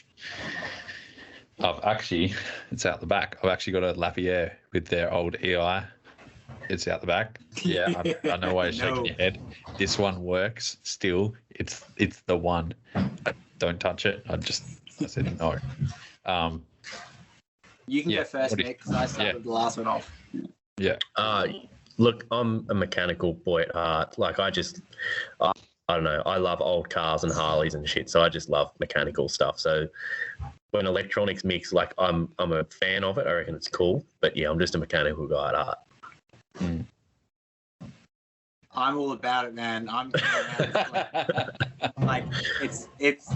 It's out the back. I've actually got a Lachy with their old EI. It's out the back. Yeah, I know why you're shaking your head. This one works still. It's the one. Don't touch it. I said no. You can go first, Nick, because I started the last one off. Yeah. Look, I'm a mechanical boy at heart. Like I don't know. I love old cars and Harleys and shit, so I just love mechanical stuff. So when electronics mix, like I'm a fan of it. I reckon it's cool. But yeah, I'm just a mechanical guy at heart. Mm. I'm all about it, man. Like it's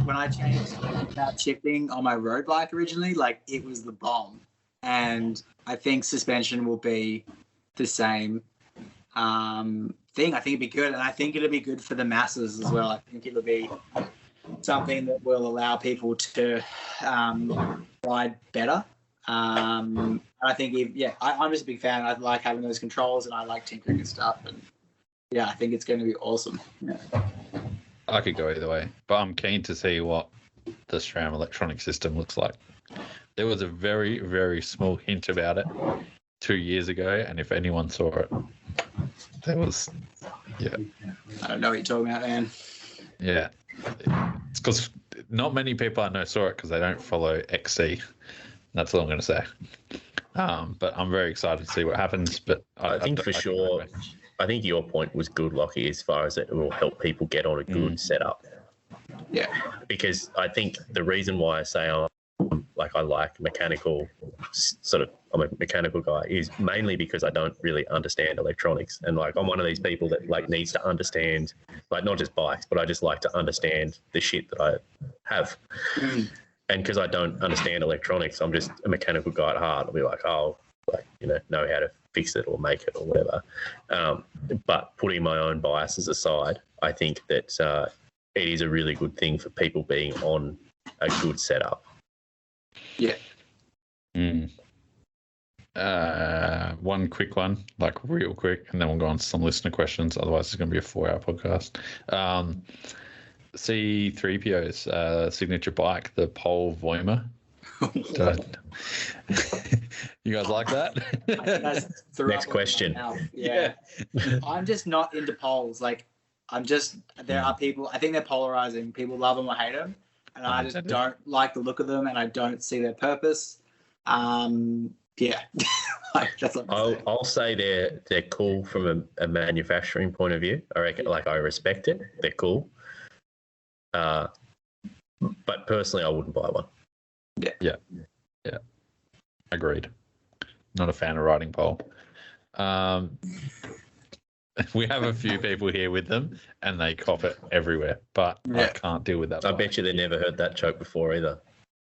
when I changed that shifting on my road bike originally, like it was the bomb. And I think suspension will be the same thing. I think it'd be good, and I think it'll be good for the masses as well. I think it'll be something that will allow people to ride better. I think, I'm just a big fan. I like having those controls, and I like tinkering and stuff. And yeah, I think it's going to be awesome. Yeah. I could go either way, but I'm keen to see what the SRAM electronic system looks like. There was a very, very small hint about it 2 years ago, and if anyone saw it, there was, yeah. I don't know what you're talking about, man. Yeah. It's because not many people I know saw it because they don't follow XC. That's all I'm going to say. But I'm very excited to see what happens. But I think for sure, I think your point was good, Lachy, as far as it will help people get on a good setup. Yeah. Because I think the reason why I say I like mechanical, I'm a mechanical guy, is mainly because I don't really understand electronics. And like, I'm one of these people that like needs to understand, like not just bikes, but I just like to understand the shit that I have. And because I don't understand electronics, I'm just a mechanical guy at heart. I'll be like, know how to fix it or make it or whatever. But putting my own biases aside, I think that it is a really good thing for people being on a good setup. Yeah. One quick one, like real quick, and then we'll go on to some listener questions. Otherwise, it's going to be a 4-hour podcast. C3PO's signature bike, the Pole Voima. You guys like that? Next question. Yeah. I'm just not into poles. Like, there are people, I think they're polarizing. People love them or hate them. And I just don't like the look of them, and I don't see their purpose. Yeah. That's what I'll say they're cool from a manufacturing point of view. I reckon, I respect it. They're cool. But personally, I wouldn't buy one. Yeah. Agreed. Not a fan of riding pole. We have a few people here with them, and they cop it everywhere. But I can't deal with that. I bet you they never heard that joke before either.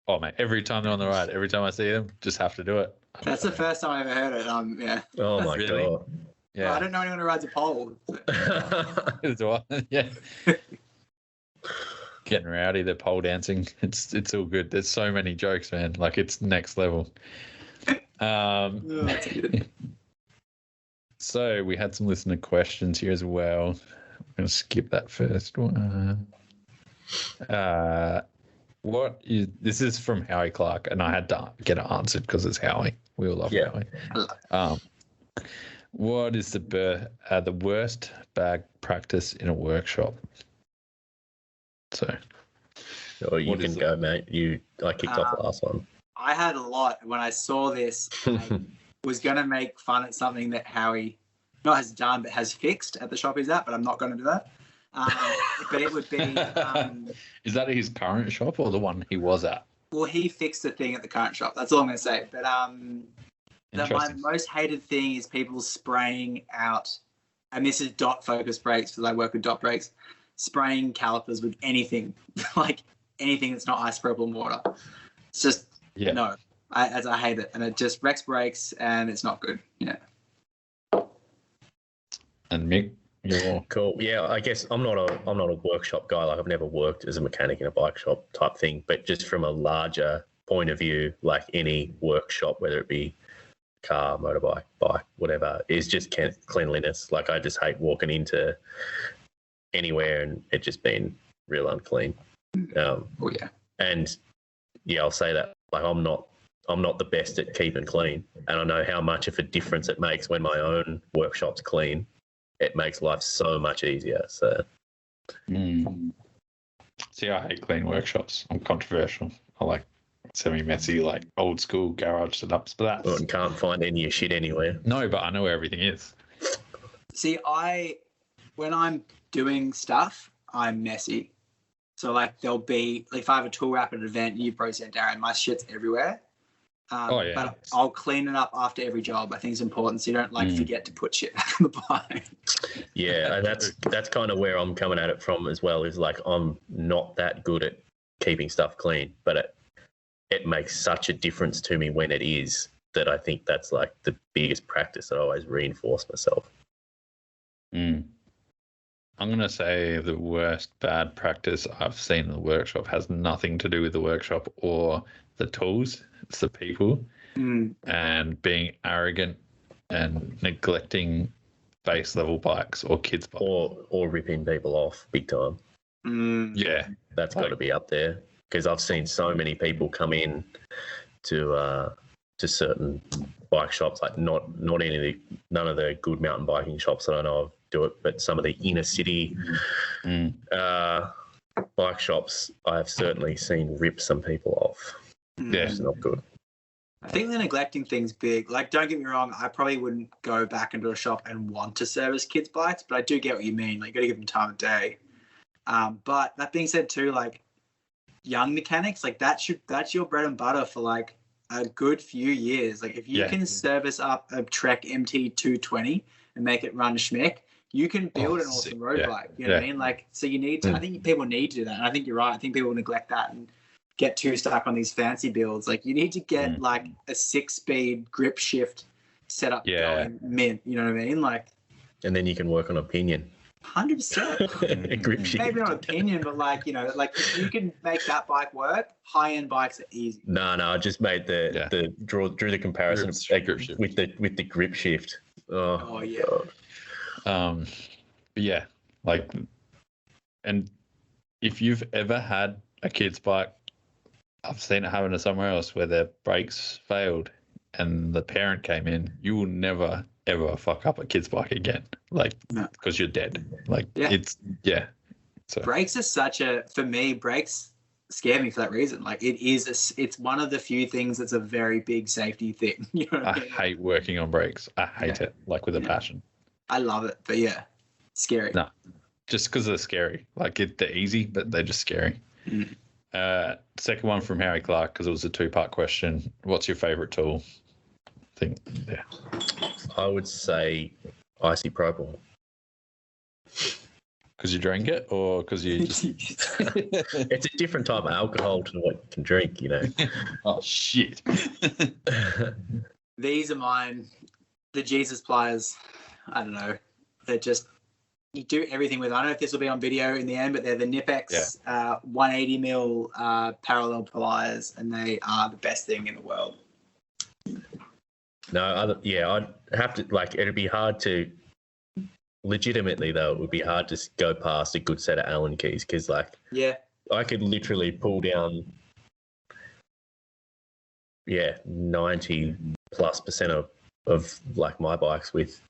Oh, mate, every time they're on the ride, every time I see them, just have to do it. That's the first time I ever heard it. Yeah. Oh, my God. Yeah. Well, I don't know anyone who rides a pole. Yeah. Getting rowdy, they're pole dancing. It's all good. There's so many jokes, man. Like, it's next level. So we had some listener questions here as well. I'm going to skip that first one. This is from Howie Clark, and I had to get it answered because it's Howie. We all love Howie. What is the worst bag practice in a workshop? So, you can go, mate. I kicked off the last one. I had a lot when I saw this. I was going to make fun at something that Howie not has done, but has fixed at the shop he's at, but I'm not going to do that. But it would be... Is that his current shop or the one he was at? Well, he fixed the thing at the current shop. That's all I'm going to say. But my most hated thing is people spraying out and this is dot focus brakes because I work with dot brakes, spraying calipers with anything, like anything that's not isopropyl and water. It's just, no, I hate it. And it just wrecks brakes and it's not good. Yeah. And Mick, you're cool. Yeah, I guess I'm not a workshop guy. Like I've never worked as a mechanic in a bike shop type thing, but just from a larger point of view, like any workshop, whether it be car, motorbike, bike, whatever, is just cleanliness. Like I just hate walking into anywhere and it just being real unclean. And yeah, I'll say that. Like I'm not the best at keeping clean, and I know how much of a difference it makes when my own workshop's clean. It makes life so much easier. So, See, I hate clean workshops. I'm controversial. I like semi-messy, like old school garage setups, but that's... and can't find any of your shit anywhere. No, but I know where everything is. See, when I'm doing stuff, I'm messy. So like there'll be, like if I have a tool wrap at an event, you've probably seen Darren, my shit's everywhere. But I'll clean it up after every job. I think it's important so you don't forget to put shit back on the bike. Yeah, and that's kind of where I'm coming at it from as well, is like I'm not that good at keeping stuff clean, but it makes such a difference to me when it is, that I think that's like the biggest practice that I always reinforce myself. I'm going to say the worst bad practice I've seen in the workshop has nothing to do with the workshop or the tools. It's the people and being arrogant and neglecting base level bikes or kids bikes. Or ripping people off big time. Yeah. That's got to be up there, because I've seen so many people come in to certain bike shops, like none of the good mountain biking shops that I know of do it, but some of the inner city bike shops I have certainly seen rip some people off. Yeah, it's not good. I think the neglecting thing's big. Like, don't get me wrong, I probably wouldn't go back into a shop and want to service kids' bikes, but I do get what you mean. Like, you got to give them time of day. But that being said, too, like young mechanics, like that's your bread and butter for like a good few years. Like, if you can service up a Trek MT 220 and make it run schmick, you can build an awesome road bike. You know what I mean? Like, so you need to. I think people need to do that, and I think you're right. I think people neglect that and get too stuck on these fancy builds. Like, you need to get like a 6-speed grip shift setup going mint. You know what I mean? Like, and then you can work on opinion. 100%. Grip shift. Maybe not opinion, but like, you know, like if you can make that bike work, high-end bikes are easy. No, I just made the drew the comparison with the grip shift. Oh yeah. God. Yeah, like, and if you've ever had a kid's bike, I've seen it happen to somewhere else where their brakes failed and the parent came in. You will never ever fuck up a kid's bike again, like, because you're dead. Like, So brakes are brakes scare me for that reason. Like, it's one of the few things that's a very big safety thing. You know what I mean? hate working on brakes. I hate it, like, with a passion. I love it, but scary. No, just because they're scary. Like, they're easy, but they're just scary. Second one from Harry Clark, because it was a 2-part question. What's your favourite tool? I would say isopropyl. Because you drank it, or because you just... It's a different type of alcohol to what you can drink, you know. Oh, shit. These are mine. The Jesus pliers. I don't know. They're just... You do everything with. I don't know if this will be on video in the end, but they're the Nipex 180 mil parallel pliers, and they are the best thing in the world. No, I'd have to, like, it'd be hard to, legitimately though, it would be hard to go past a good set of Allen keys, because, like, I could literally pull down, 90+% of like my bikes with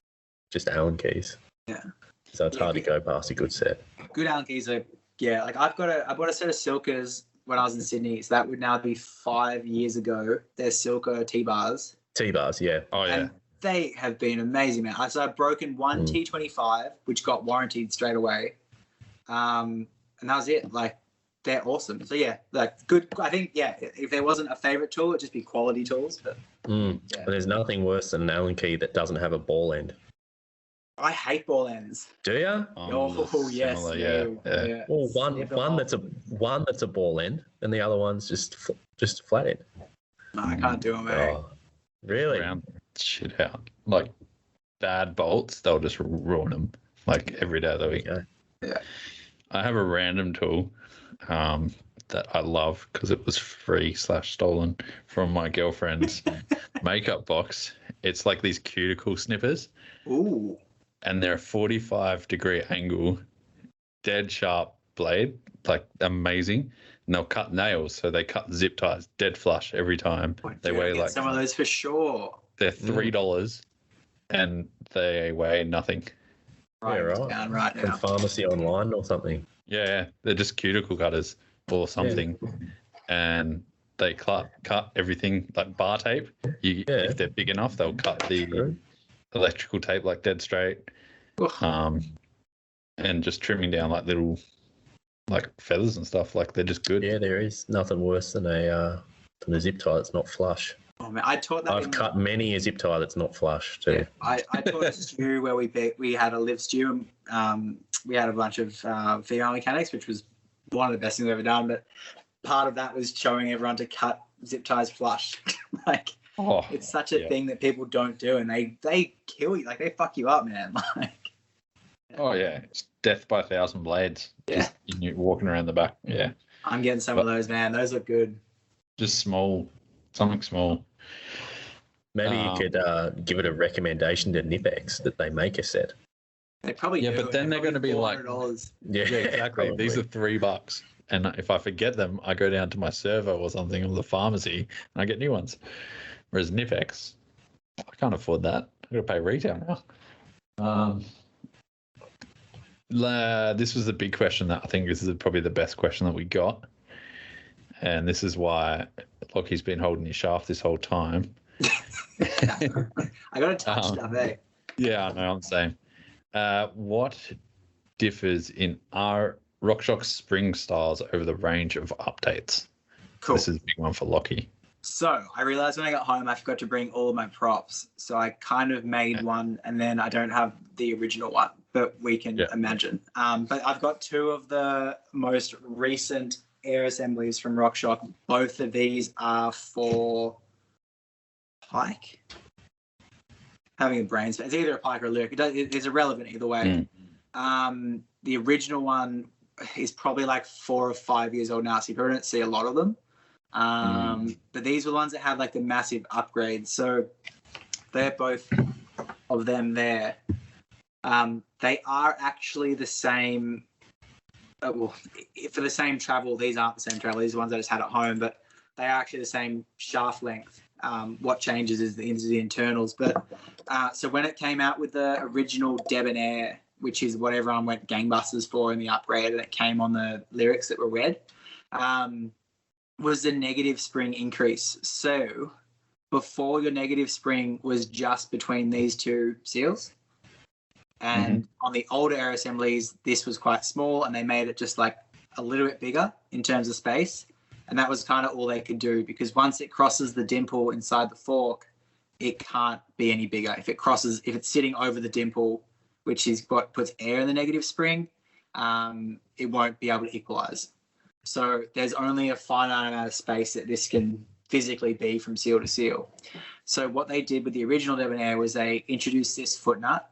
just Allen keys. Yeah. So it's hard to go past a good set. Good Allen keys are, like I bought a set of Silkas when I was in Sydney, so that would now be 5 years ago. They're Silka T-bars. T-bars, yeah. Oh, yeah. And they have been amazing, man. So I've broken one T25, which got warranted straight away. And that was it. Like, they're awesome. So, like, good. I think, if there wasn't a favorite tool, it'd just be quality tools. But, There's nothing worse than an Allen key that doesn't have a ball end. I hate ball ends. Do you? Oh, yes. Similar, No, yeah. Well, Snip 'em one off. that's a ball end, and the other one's just flat end. No, I can't do them, mate. Oh, really? Round shit out. Like bad bolts, they'll just ruin them like every day of the week. Okay. Yeah. I have a random tool that I love because it was free/stolen from my girlfriend's makeup box. It's like these cuticle snippers, Ooh. and they're a 45-degree angle, dead sharp blade, like amazing. And they'll cut nails, so they cut zip ties dead flush every time. They Dude, weigh get like some of those for sure. they're $3, and they weigh nothing. Yeah, right. Down right From now. pharmacy online or something. Yeah, they're just cuticle cutters or something, and they cut everything like bar tape. If they're big enough, they'll cut the True. electrical tape like dead straight. Ugh. And just trimming down like little like feathers and stuff. Like they're just good. Yeah, there is nothing worse than a zip tie that's not flush. Oh man, I taught that. I've cut many a zip tie that's not flush too. Yeah, I taught a stew where we had a live stew. We had a bunch of female mechanics, which was one of the best things we've ever done. But part of that was showing everyone to cut zip ties flush. Like it's such a thing that people don't do, and they kill you. Like they fuck you up, man. Like. Oh yeah, it's death by 1,000 blades. Yeah, just walking around the back. Yeah, I'm getting some of those, man. Those look good. Just small, something small. Maybe you could give it a recommendation to Nipex that they make a set. They probably do. But then they're going to be like, yeah, exactly. These are $3, and if I forget them, I go down to my servo or something or the pharmacy and I get new ones. Whereas Nipex, I can't afford that. I've got to pay retail now. This was the big question that I think this is probably the best question that we got, and this is why Lachy's been holding his shaft this whole time. I got to touch stuff, eh? Yeah, I know. I'm saying, what differs in our RockShox spring styles over the range of updates? Cool. This is a big one for Lachy. So I realized when I got home, I forgot to bring all of my props. So I kind of made one, and then I don't have the original one, but we can imagine. But I've got two of the most recent air assemblies from RockShox. Both of these are for Pike. Having a brain space. It's either a Pike or a Lyric. It's irrelevant either way. The original one is probably like 4 or 5 years old now, so you probably don't see a lot of them. But these were the ones that had like the massive upgrades. So they're both of them there. They are actually the same. Well, for the same travel, these aren't the same travel. These are the ones I just had at home, but they are actually the same shaft length. What changes is the internals. But so when it came out with the original Debonair, which is what everyone went gangbusters for in the upgrade, and it came on the lyrics that were red, was the negative spring increase. So before, your negative spring was just between these two seals. And on the older air assemblies, this was quite small, and they made it just like a little bit bigger in terms of space. And that was kind of all they could do, because once it crosses the dimple inside the fork, it can't be any bigger. If it's sitting over the dimple, which is what puts air in the negative spring, it won't be able to equalize. So there's only a finite amount of space that this can physically be from seal to seal. So what they did with the original Debonair was they introduced this foot nut,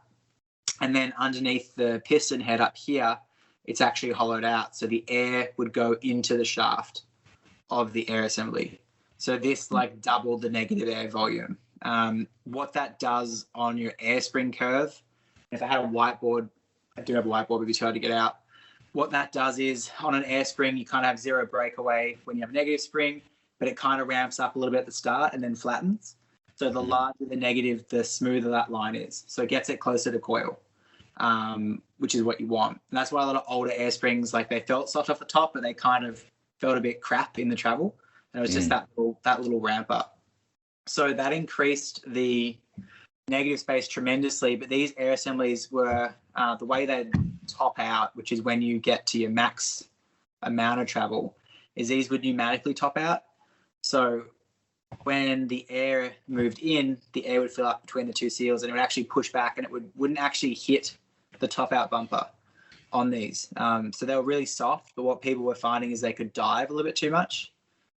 and then underneath the piston head up here, it's actually hollowed out. So the air would go into the shaft of the air assembly. So this like doubled the negative air volume. What that does on your air spring curve, if I had a whiteboard, I do have a whiteboard, it'd be too hard to get out. What that does is on an air spring, you kind of have zero breakaway when you have a negative spring, but it kind of ramps up a little bit at the start and then flattens. So the larger the negative, the smoother that line is. So it gets it closer to coil, which is what you want. And that's why a lot of older air springs, like they felt soft off the top, but they kind of felt a bit crap in the travel. And it was just that little ramp up. So that increased the negative space tremendously. But these air assemblies were the way they top out, which is when you get to your max amount of travel, is these would pneumatically top out. So when the air moved in, the air would fill up between the two seals and it would actually push back and it wouldn't actually hit the top out bumper on these. So they were really soft, but what people were finding is they could dive a little bit too much.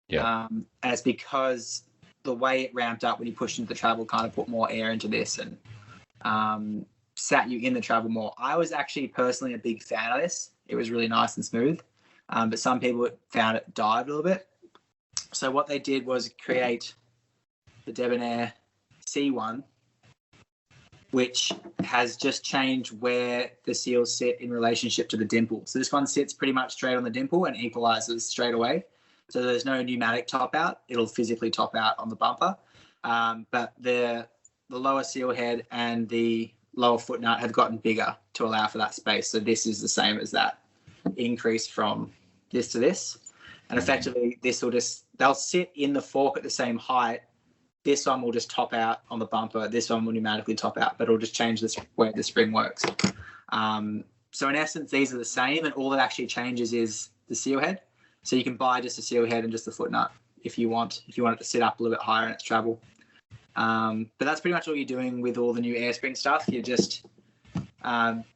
Yeah. And it's because the way it ramped up when you pushed into the travel kind of put more air into this and sat you in the travel more. I was actually personally a big fan of this. It was really nice and smooth. But some people found it dived a little bit. So what they did was create the Debonair C1, which has just changed where the seals sit in relationship to the dimple. So this one sits pretty much straight on the dimple and equalizes straight away. So there's no pneumatic top out. It'll physically top out on the bumper. But the lower seal head and the lower foot nut have gotten bigger to allow for that space. So this is the same as that increase from this to this. And effectively, they'll sit in the fork at the same height. This one will just top out on the bumper. This one will pneumatically top out, but it'll just change the way the spring works. So in essence, these are the same, and all that actually changes is the seal head. So you can buy just a seal head and just the foot nut if you want it to sit up a little bit higher in its travel. But that's pretty much all you're doing with all the new air spring stuff. You're just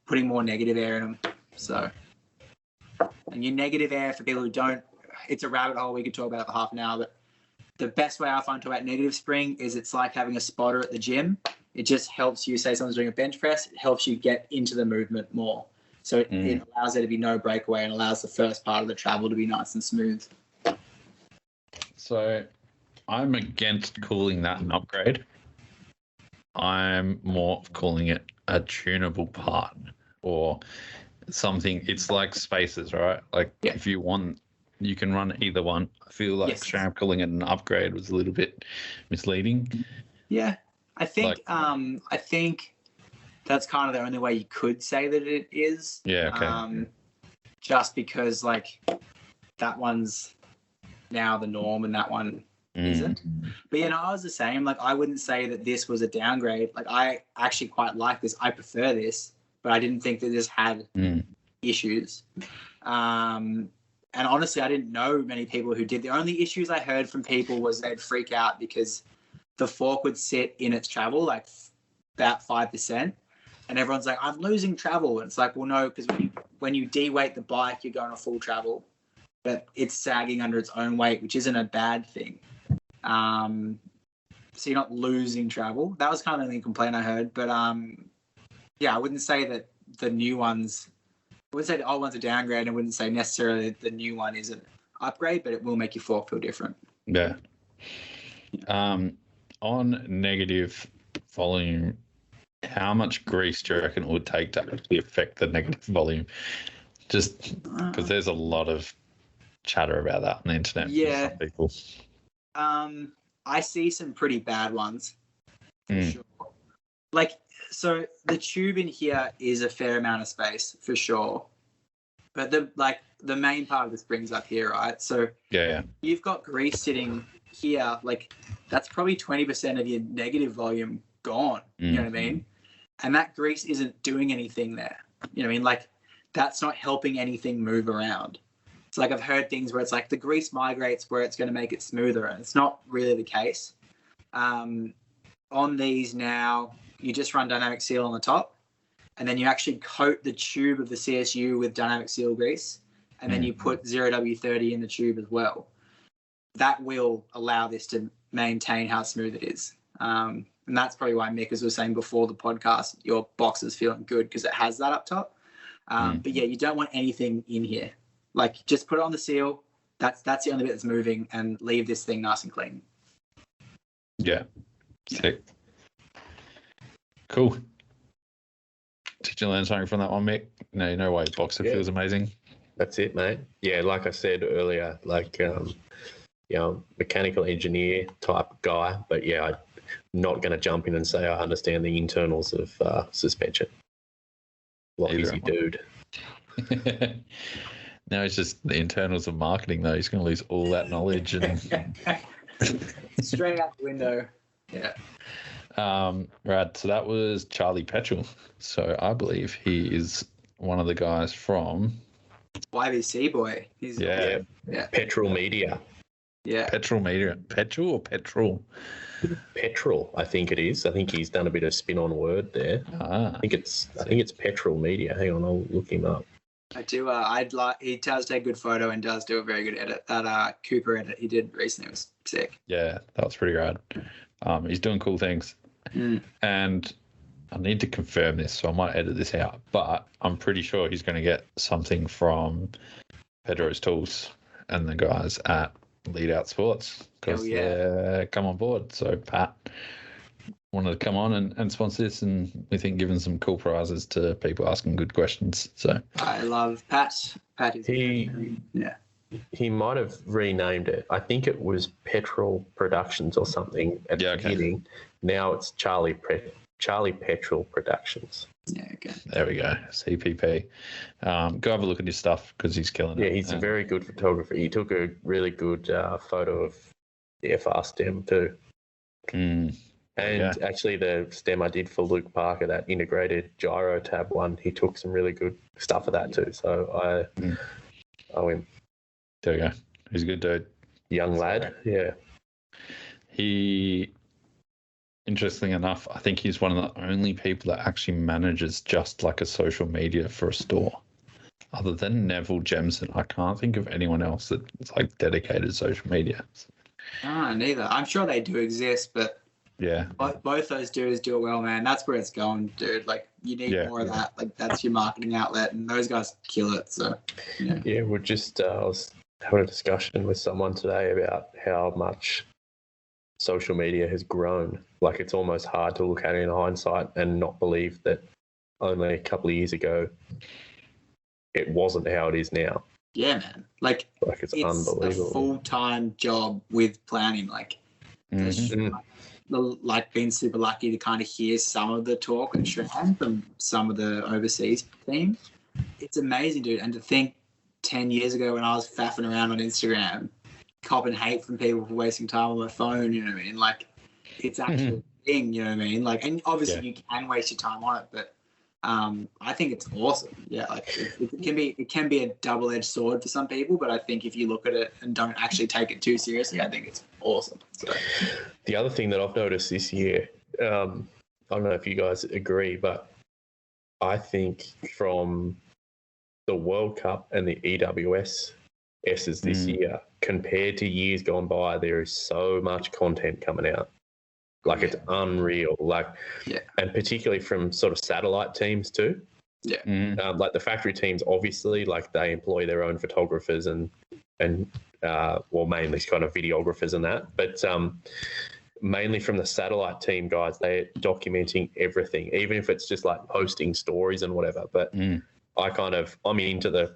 putting more negative air in them. So, and your negative air, for people who don't, it's a rabbit hole we could talk about for half an hour, but the best way I find to talk about negative spring is it's like having a spotter at the gym. It just helps you, say someone's doing a bench press, it helps you get into the movement more. So it allows there to be no breakaway and allows the first part of the travel to be nice and smooth. So I'm against calling that an upgrade. I'm more of calling it a tunable part or something. It's like spacers, right? Like if you want, you can run either one. I feel like Sham calling it an upgrade was a little bit misleading. Yeah, I think that's kind of the only way you could say that it is. Yeah, okay. Just because like that one's now the norm and that one isn't. But I was the same. Like I wouldn't say that this was a downgrade. Like I actually quite like this. I prefer this, but I didn't think that this had issues. And honestly, I didn't know many people who did. The only issues I heard from people was they'd freak out because the fork would sit in its travel, like about 5%. And everyone's like, I'm losing travel. And it's like, well, no, because when you de-weight the bike, you're going to full travel. But it's sagging under its own weight, which isn't a bad thing. So you're not losing travel. That was kind of the only complaint I heard. But, I wouldn't say that the new ones... I wouldn't say the old one's a downgrade. I wouldn't say necessarily the new one is an upgrade, but it will make your fork feel different. Yeah. On negative volume, how much grease do you reckon it would take to actually affect the negative volume? Just because there's a lot of chatter about that on the internet. Yeah. For some people. I see some pretty bad ones. For sure. Like, so the tube in here is a fair amount of space for sure, but the main part of the spring's up here, right? So you've got grease sitting here, like that's probably 20% of your negative volume gone. You know what I mean? And that grease isn't doing anything there. You know what I mean? Like that's not helping anything move around. It's like I've heard things where it's like the grease migrates where it's going to make it smoother, and it's not really the case. On these now, you just run dynamic seal on the top, and then you actually coat the tube of the CSU with dynamic seal grease, and then you put 0W30 in the tube as well. That will allow this to maintain how smooth it is. And that's probably why Mick, as we were saying before the podcast, your box is feeling good because it has that up top. But you don't want anything in here. Like just put it on the seal. That's the only bit that's moving, and leave this thing nice and clean. Yeah. Sick. Cool. Did you learn something from that one, Mick? No way. Boxer feels amazing. That's it, mate. Yeah, like I said earlier, mechanical engineer type guy, but I'm not going to jump in and say I understand the internals of suspension. What is he, dude? No, it's just the internals of marketing, though. He's going to lose all that knowledge. And straight out the window. Yeah. Right, so that was Charlie Petrel. So I believe he is one of the guys from YBC boy. He's Petrol Media. Yeah. Petrol media. Petrol or petrol? Petrol, I think it is. I think he's done a bit of spin on word there. Ah. I think it's Petrol Media. Hang on, I'll look him up. I do. He does take a good photo and does do a very good edit. That Cooper edit he did recently was sick. Yeah, that was pretty rad. He's doing cool things. And I need to confirm this, so I might edit this out. But I'm pretty sure he's going to get something from Pedro's Tools and the guys at Lead Out Sports because they come on board. So Pat wanted to come on and sponsor this, and we think giving some cool prizes to people asking good questions. So I love Pat. Pat is He might have renamed it. I think it was Petrol Productions or something at the beginning. Now it's Charlie Petrol Productions. Yeah, okay. There we go. CPP. Go have a look at his stuff because he's killing it. Yeah, he's a very good photographer. He took a really good photo of the FR stem too. And actually the stem I did for Luke Parker, that integrated gyro tab one, he took some really good stuff of that too. So I went. There we go. He's a good dude. Young lad, yeah. He, interestingly enough, I think he's one of the only people that actually manages just like a social media for a store. Other than Neville Jemison, I can't think of anyone else that's like dedicated social media. Neither. I'm sure they do exist, but yeah, both those dudes do it well, man. That's where it's going, dude. Like you need more of that. Like that's your marketing outlet, and those guys kill it. So yeah, we're just I was having a discussion with someone today about how much social media has grown. Like it's almost hard to look at it in hindsight and not believe that only a couple of years ago it wasn't how it is now. Yeah, man. Like it's unbelievable. A full-time job with planning. Like, like being super lucky to kind of hear some of the talk and shine from some of the overseas teams. It's amazing, dude. And to think 10 years ago when I was faffing around on Instagram, copping hate from people for wasting time on my phone, you know what I mean? Like, it's actually a thing, you know what I mean? Like, and obviously you can waste your time on it, but I think it's awesome. Yeah, like it can be a double-edged sword for some people, but I think if you look at it and don't actually take it too seriously, I think it's awesome. So. The other thing that I've noticed this year, I don't know if you guys agree, but I think from the World Cup and the EWS S's this year, compared to years gone by, there is so much content coming out. Like it's unreal. Like, and particularly from sort of satellite teams too. Yeah. Like the factory teams, obviously, like they employ their own photographers and mainly kind of videographers and that. But mainly from the satellite team guys, they're documenting everything, even if it's just like posting stories and whatever. But I'm into the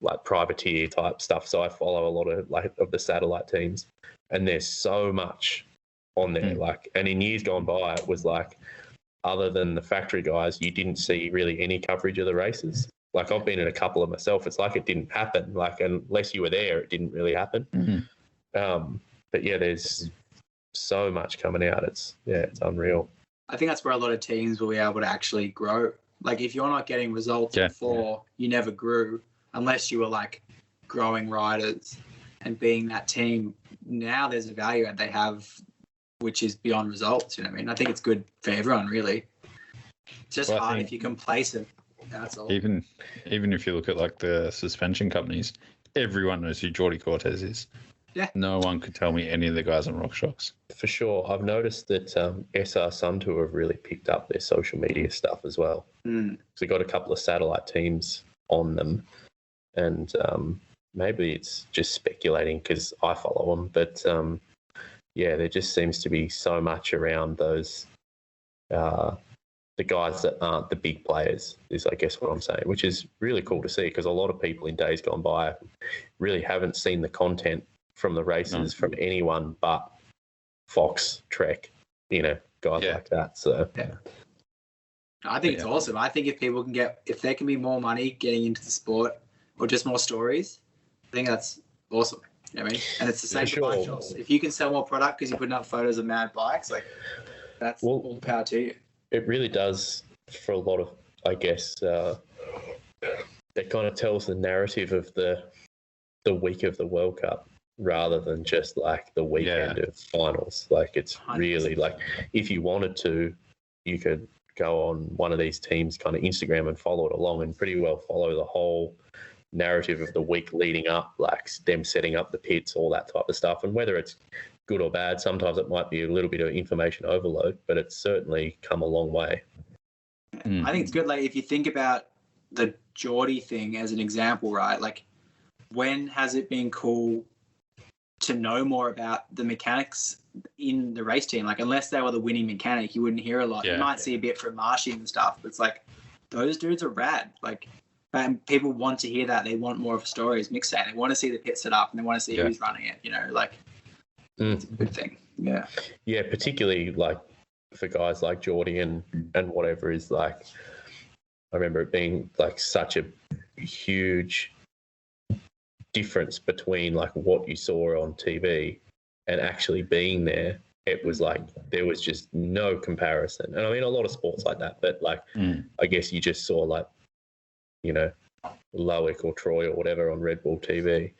like privateer type stuff, so I follow a lot of of the satellite teams, and there's so much on there. Like, and in years gone by, it was like, other than the factory guys, you didn't see really any coverage of the races. Like I've been in a couple of myself. It's like it didn't happen. Like unless you were there, it didn't really happen. But yeah, there's so much coming out. It's unreal. I think that's where a lot of teams will be able to actually grow. Like if you're not getting results before, you never grew unless you were like growing riders and being that team. Now there's a value that they have, which is beyond results. You know what I mean? I think it's good for everyone, really. It's just hard if you're complacent. That's all. Even if you look at like the suspension companies, everyone knows who Geordie Cortez is. Yeah. No one could tell me any of the guys on RockShox. For sure. I've noticed that SR Sun Tour have really picked up their social media stuff as well. So we got a couple of satellite teams on them, and maybe it's just speculating because I follow them, but there just seems to be so much around those the guys that aren't the big players is, I guess, what I'm saying, which is really cool to see because a lot of people in days gone by really haven't seen the content from the races from anyone but Fox, Trek, guys like that. So I think it's awesome. I think if there can be more money getting into the sport or just more stories, I think that's awesome. You know what I mean? And it's the same for bike shops. If you can sell more product because you're putting up photos of mad bikes, like that's all the power to you. It really does for a lot of, I guess, it kind of tells the narrative of the week of the World Cup. rather than just like the weekend of finals. Like it's 100%. really like if you wanted to, you could go on one of these teams kind of Instagram and follow it along and pretty well follow the whole narrative of the week leading up, like them setting up the pits, all that type of stuff. And whether it's good or bad, sometimes it might be a little bit of information overload, but it's certainly come a long way. I think it's good. Like if you think about the Geordie thing as an example, right? Like when has it been cool to know more about the mechanics in the race team? Like unless they were the winning mechanic, you wouldn't hear a lot. You might see a bit from Marshy and stuff, but it's like those dudes are rad. Like and people want to hear that. They want more of a story, as Mick's saying. They want to see the pit set up and they want to see who's running it, you know, like it's a good thing. Yeah. Yeah, particularly like for guys like Geordie and whatever is like, I remember it being like such a huge difference between like what you saw on TV and actually being there. It was like there was just no comparison. And I mean, a lot of sports like that, but like I guess you just saw like, you know, Loic or Troy or whatever on Red Bull TV.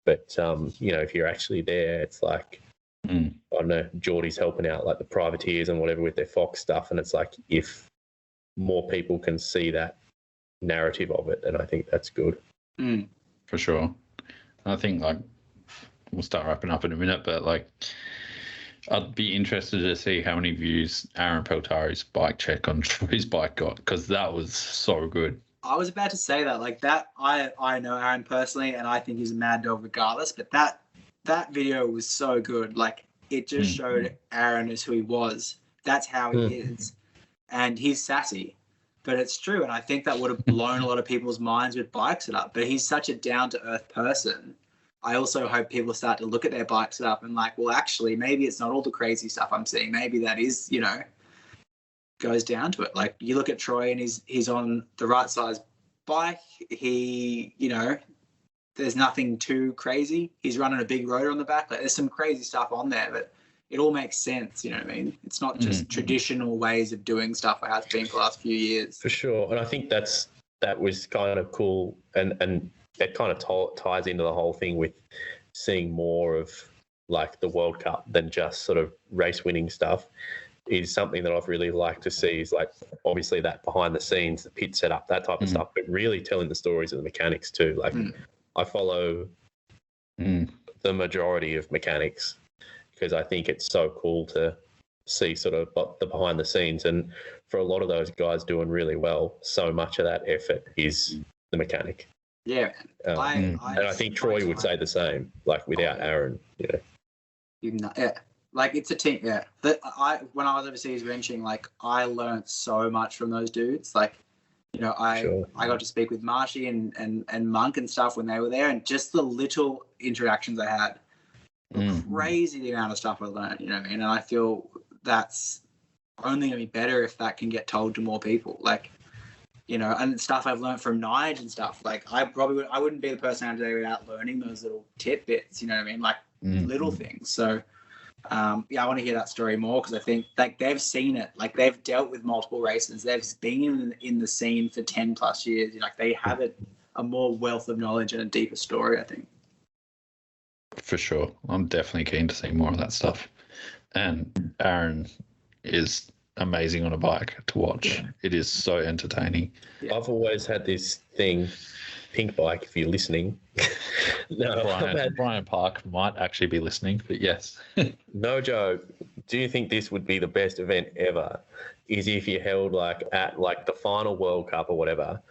But, you know, if you're actually there, it's like, I don't know, Geordie's helping out like the privateers and whatever with their Fox stuff. And it's like if more people can see that narrative of it, then I think that's good. For sure. I think like we'll start wrapping up in a minute, but like I'd be interested to see how many views Aaron Peltari's bike check on Troy's bike got, because that was so good. I was about to say that, like that, I know Aaron personally, and I think he's a mad dog regardless. But that video was so good. Like it just showed Aaron as who he was. That's how he is, and he's sassy. But it's true, and I think that would have blown a lot of people's minds with bike setup. But he's such a down to earth person. I also hope people start to look at their bike setup and like, well, actually, maybe it's not all the crazy stuff I'm seeing. Maybe that is, you know, goes down to it. Like you look at Troy and he's on the right size bike. He, you know, there's nothing too crazy. He's running a big rotor on the back. Like there's some crazy stuff on there, but it all makes sense. You know what I mean? It's not just traditional ways of doing stuff like it's been for the last few years. For sure. And I think that was kind of cool. And it kind of ties into the whole thing with seeing more of like the World Cup than just sort of race winning stuff. Is something that I've really liked to see is like obviously that behind the scenes, the pit setup, that type of stuff, but really telling the stories of the mechanics too. Like I follow the majority of mechanics because I think it's so cool to see sort of the behind the scenes. And for a lot of those guys doing really well, so much of that effort is the mechanic. Yeah. And I think Troy would say the same, like without Aaron, you know. Yeah. Like it's a team, yeah. When I was overseas wrenching, like I learned so much from those dudes. Like, you know, I got to speak with Marshy and Monk and stuff when they were there, and just the little interactions I had, crazy the amount of stuff I learned. You know what I mean? And I feel that's only gonna be better if that can get told to more people. Like, you know, and stuff I've learned from Nige and stuff. Like I wouldn't be the person I am today without learning those little tidbits. You know what I mean? Like little things. So. I want to hear that story more because I think like they've seen it, like they've dealt with multiple races, they've been in the scene for 10 plus years. Like they have a more wealth of knowledge and a deeper story, I think. For sure. I'm definitely keen to see more of that stuff. And Aaron is amazing on a bike to watch. Yeah. It is so entertaining. Yeah. I've always had this thing, Pink Bike, if you're listening. No, Brian Park might actually be listening, but yes. No joke. Do you think this would be the best event ever? Is if you held like at like the final World Cup or whatever.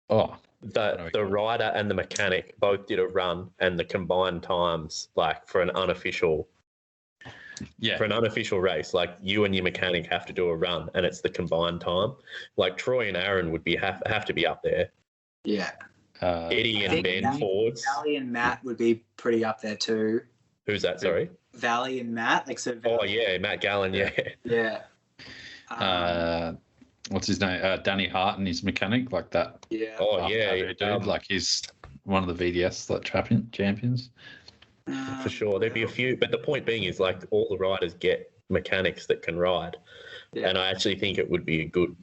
Oh. The rider and the mechanic both did a run, and the combined times, like for an unofficial race, like you and your mechanic have to do a run, and it's the combined time. Like Troy and Aaron would have to be up there. Yeah. Eddie and Ben Fords. Valley and Matt would be pretty up there too. Who's that? Sorry. Valley and Matt, like so. Oh yeah, Matt Gallen. Yeah. Yeah. What's his name? Danny Hart and his mechanic, like that. Yeah. Oh yeah, dude. Like he's one of the VDS like champions. For sure, there'd be a few, but the point being is like all the riders get mechanics that can ride, and I actually think it would be a good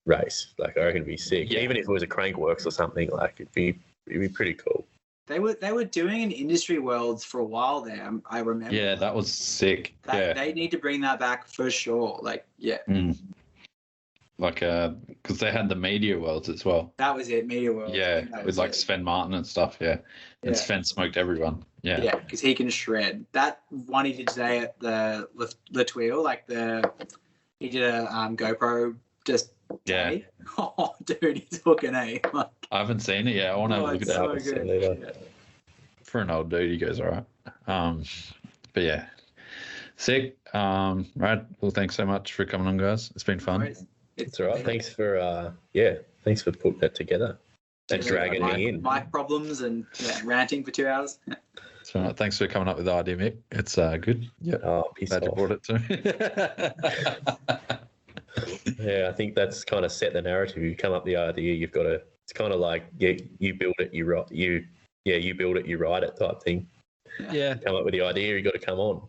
race. Like I reckon it'd be sick, even if it was a Crankworks or something. Like it'd be pretty cool. They were doing an industry worlds for a while there. I remember. Yeah, that was sick. They need to bring that back for sure. Like, yeah. Like, because they had the media worlds as well. That was it, media worlds. Yeah, with like Sven Martin and stuff. Yeah, and Sven smoked everyone. Yeah, yeah, because he can shred. That one he did today at the Latuil, like he did a GoPro just. Yeah. Oh, dude, he's hooking, eh? Like, I haven't seen it yet. I want to look at that. So good. For an old dude, he goes all right. But yeah, sick. Right. Well, thanks so much for coming on, guys. It's been fun. It's all right. Thanks for thanks for putting that together and dragging me in. Mic problems and ranting for 2 hours. So thanks for coming up with the idea, Mick. It's good. Yeah. Oh, glad you brought it to. Yeah, I think that's kind of set the narrative. You come up with the idea, you've got to. It's kind of like you build it, you write. You build it, you write it type thing. Yeah. Come up with the idea, you got to come on.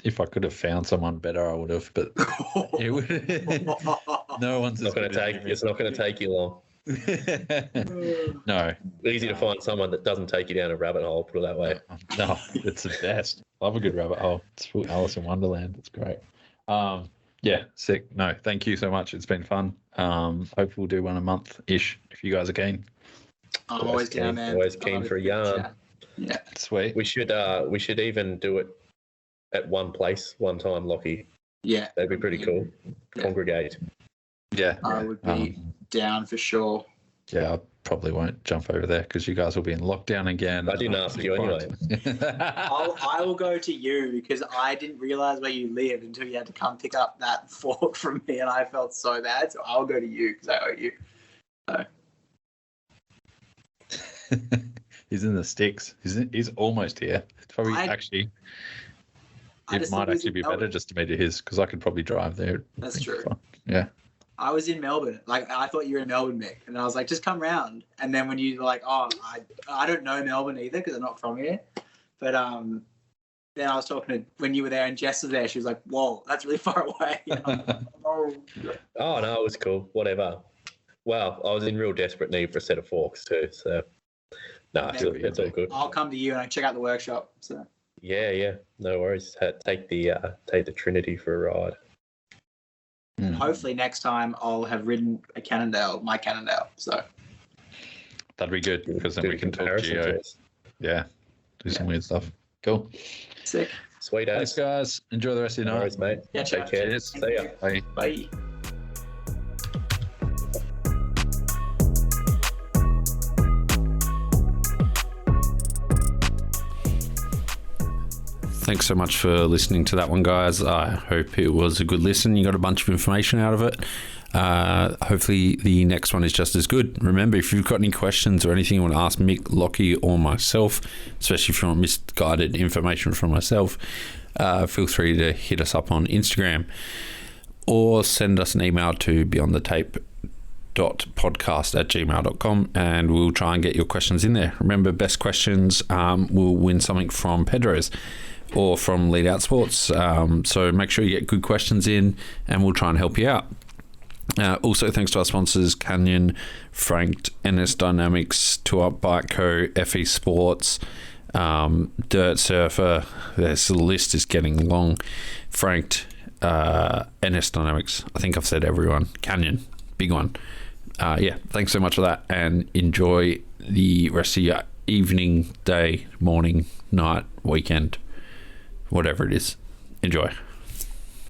If I could have found someone better, I would have. But it would. No one's. It's not going to take you long. No. Easy to find someone that doesn't take you down a rabbit hole. Put it that way. No, it's the best. Love a good rabbit hole. It's full Alice in Wonderland. It's great. Yeah, sick. No, thank you so much. It's been fun. Hope we'll do one a month-ish if you guys are keen. I'm always down, man. Always keen for a yarn. Yeah. Sweet. We should even do it at one place, one time, Lachy. Yeah. That'd be pretty cool. Yeah. Congregate. Yeah. I would be down for sure. Yeah, I probably won't jump over there because you guys will be in lockdown again. I didn't ask you anyway. I will go to you because I didn't realize where you lived until you had to come pick up that fork from me, and I felt so bad. So I'll go to you because I owe you. So. He's in the sticks. He's almost here. It's probably it might actually be better just to meet his because I could probably drive there. That's true. Yeah. I was in Melbourne. Like, I thought you were in Melbourne, Mick. And I was like, just come round. And then when you were like, oh, I don't know Melbourne either because I'm not from here. But then I was talking to, when you were there and Jess was there, she was like, whoa, that's really far away. Oh, no, it was cool. Whatever. Well, I was in real desperate need for a set of forks too. So, no, it's all good. I'll come to you and I check out the workshop. So. Yeah. No worries. Take the Trinity for a ride. And hopefully next time I'll have ridden my Cannondale. So that'd be good because then we can talk Geo. Yeah, do some weird stuff. Cool. Sick. Sweet ass. Thanks, guys. Enjoy the rest of your night, mate. Yeah, take care. Cheers. See ya. Bye. Bye. Thanks so much for listening to that one, guys. I hope it was a good listen. You got a bunch of information out of it. Hopefully the next one is just as good. Remember, if you've got any questions or anything you want to ask Mick, Lachy, or myself, especially if you want misguided information from myself, feel free to hit us up on Instagram or send us an email to beyondthetape.podcast@gmail.com and we'll try and get your questions in there. Remember, best questions will win something from Pedro's or from Lead Out Sports. So make sure you get good questions in and we'll try and help you out. Also, thanks to our sponsors, Canyon, Franked, NSDynamics, Tour Up Bike Co., FE Sports, Dirt Surfer. The list is getting long. Franked, NSDynamics. I think I've said everyone. Canyon, big one. Thanks so much for that and enjoy the rest of your evening, day, morning, night, weekend, whatever it is. Enjoy.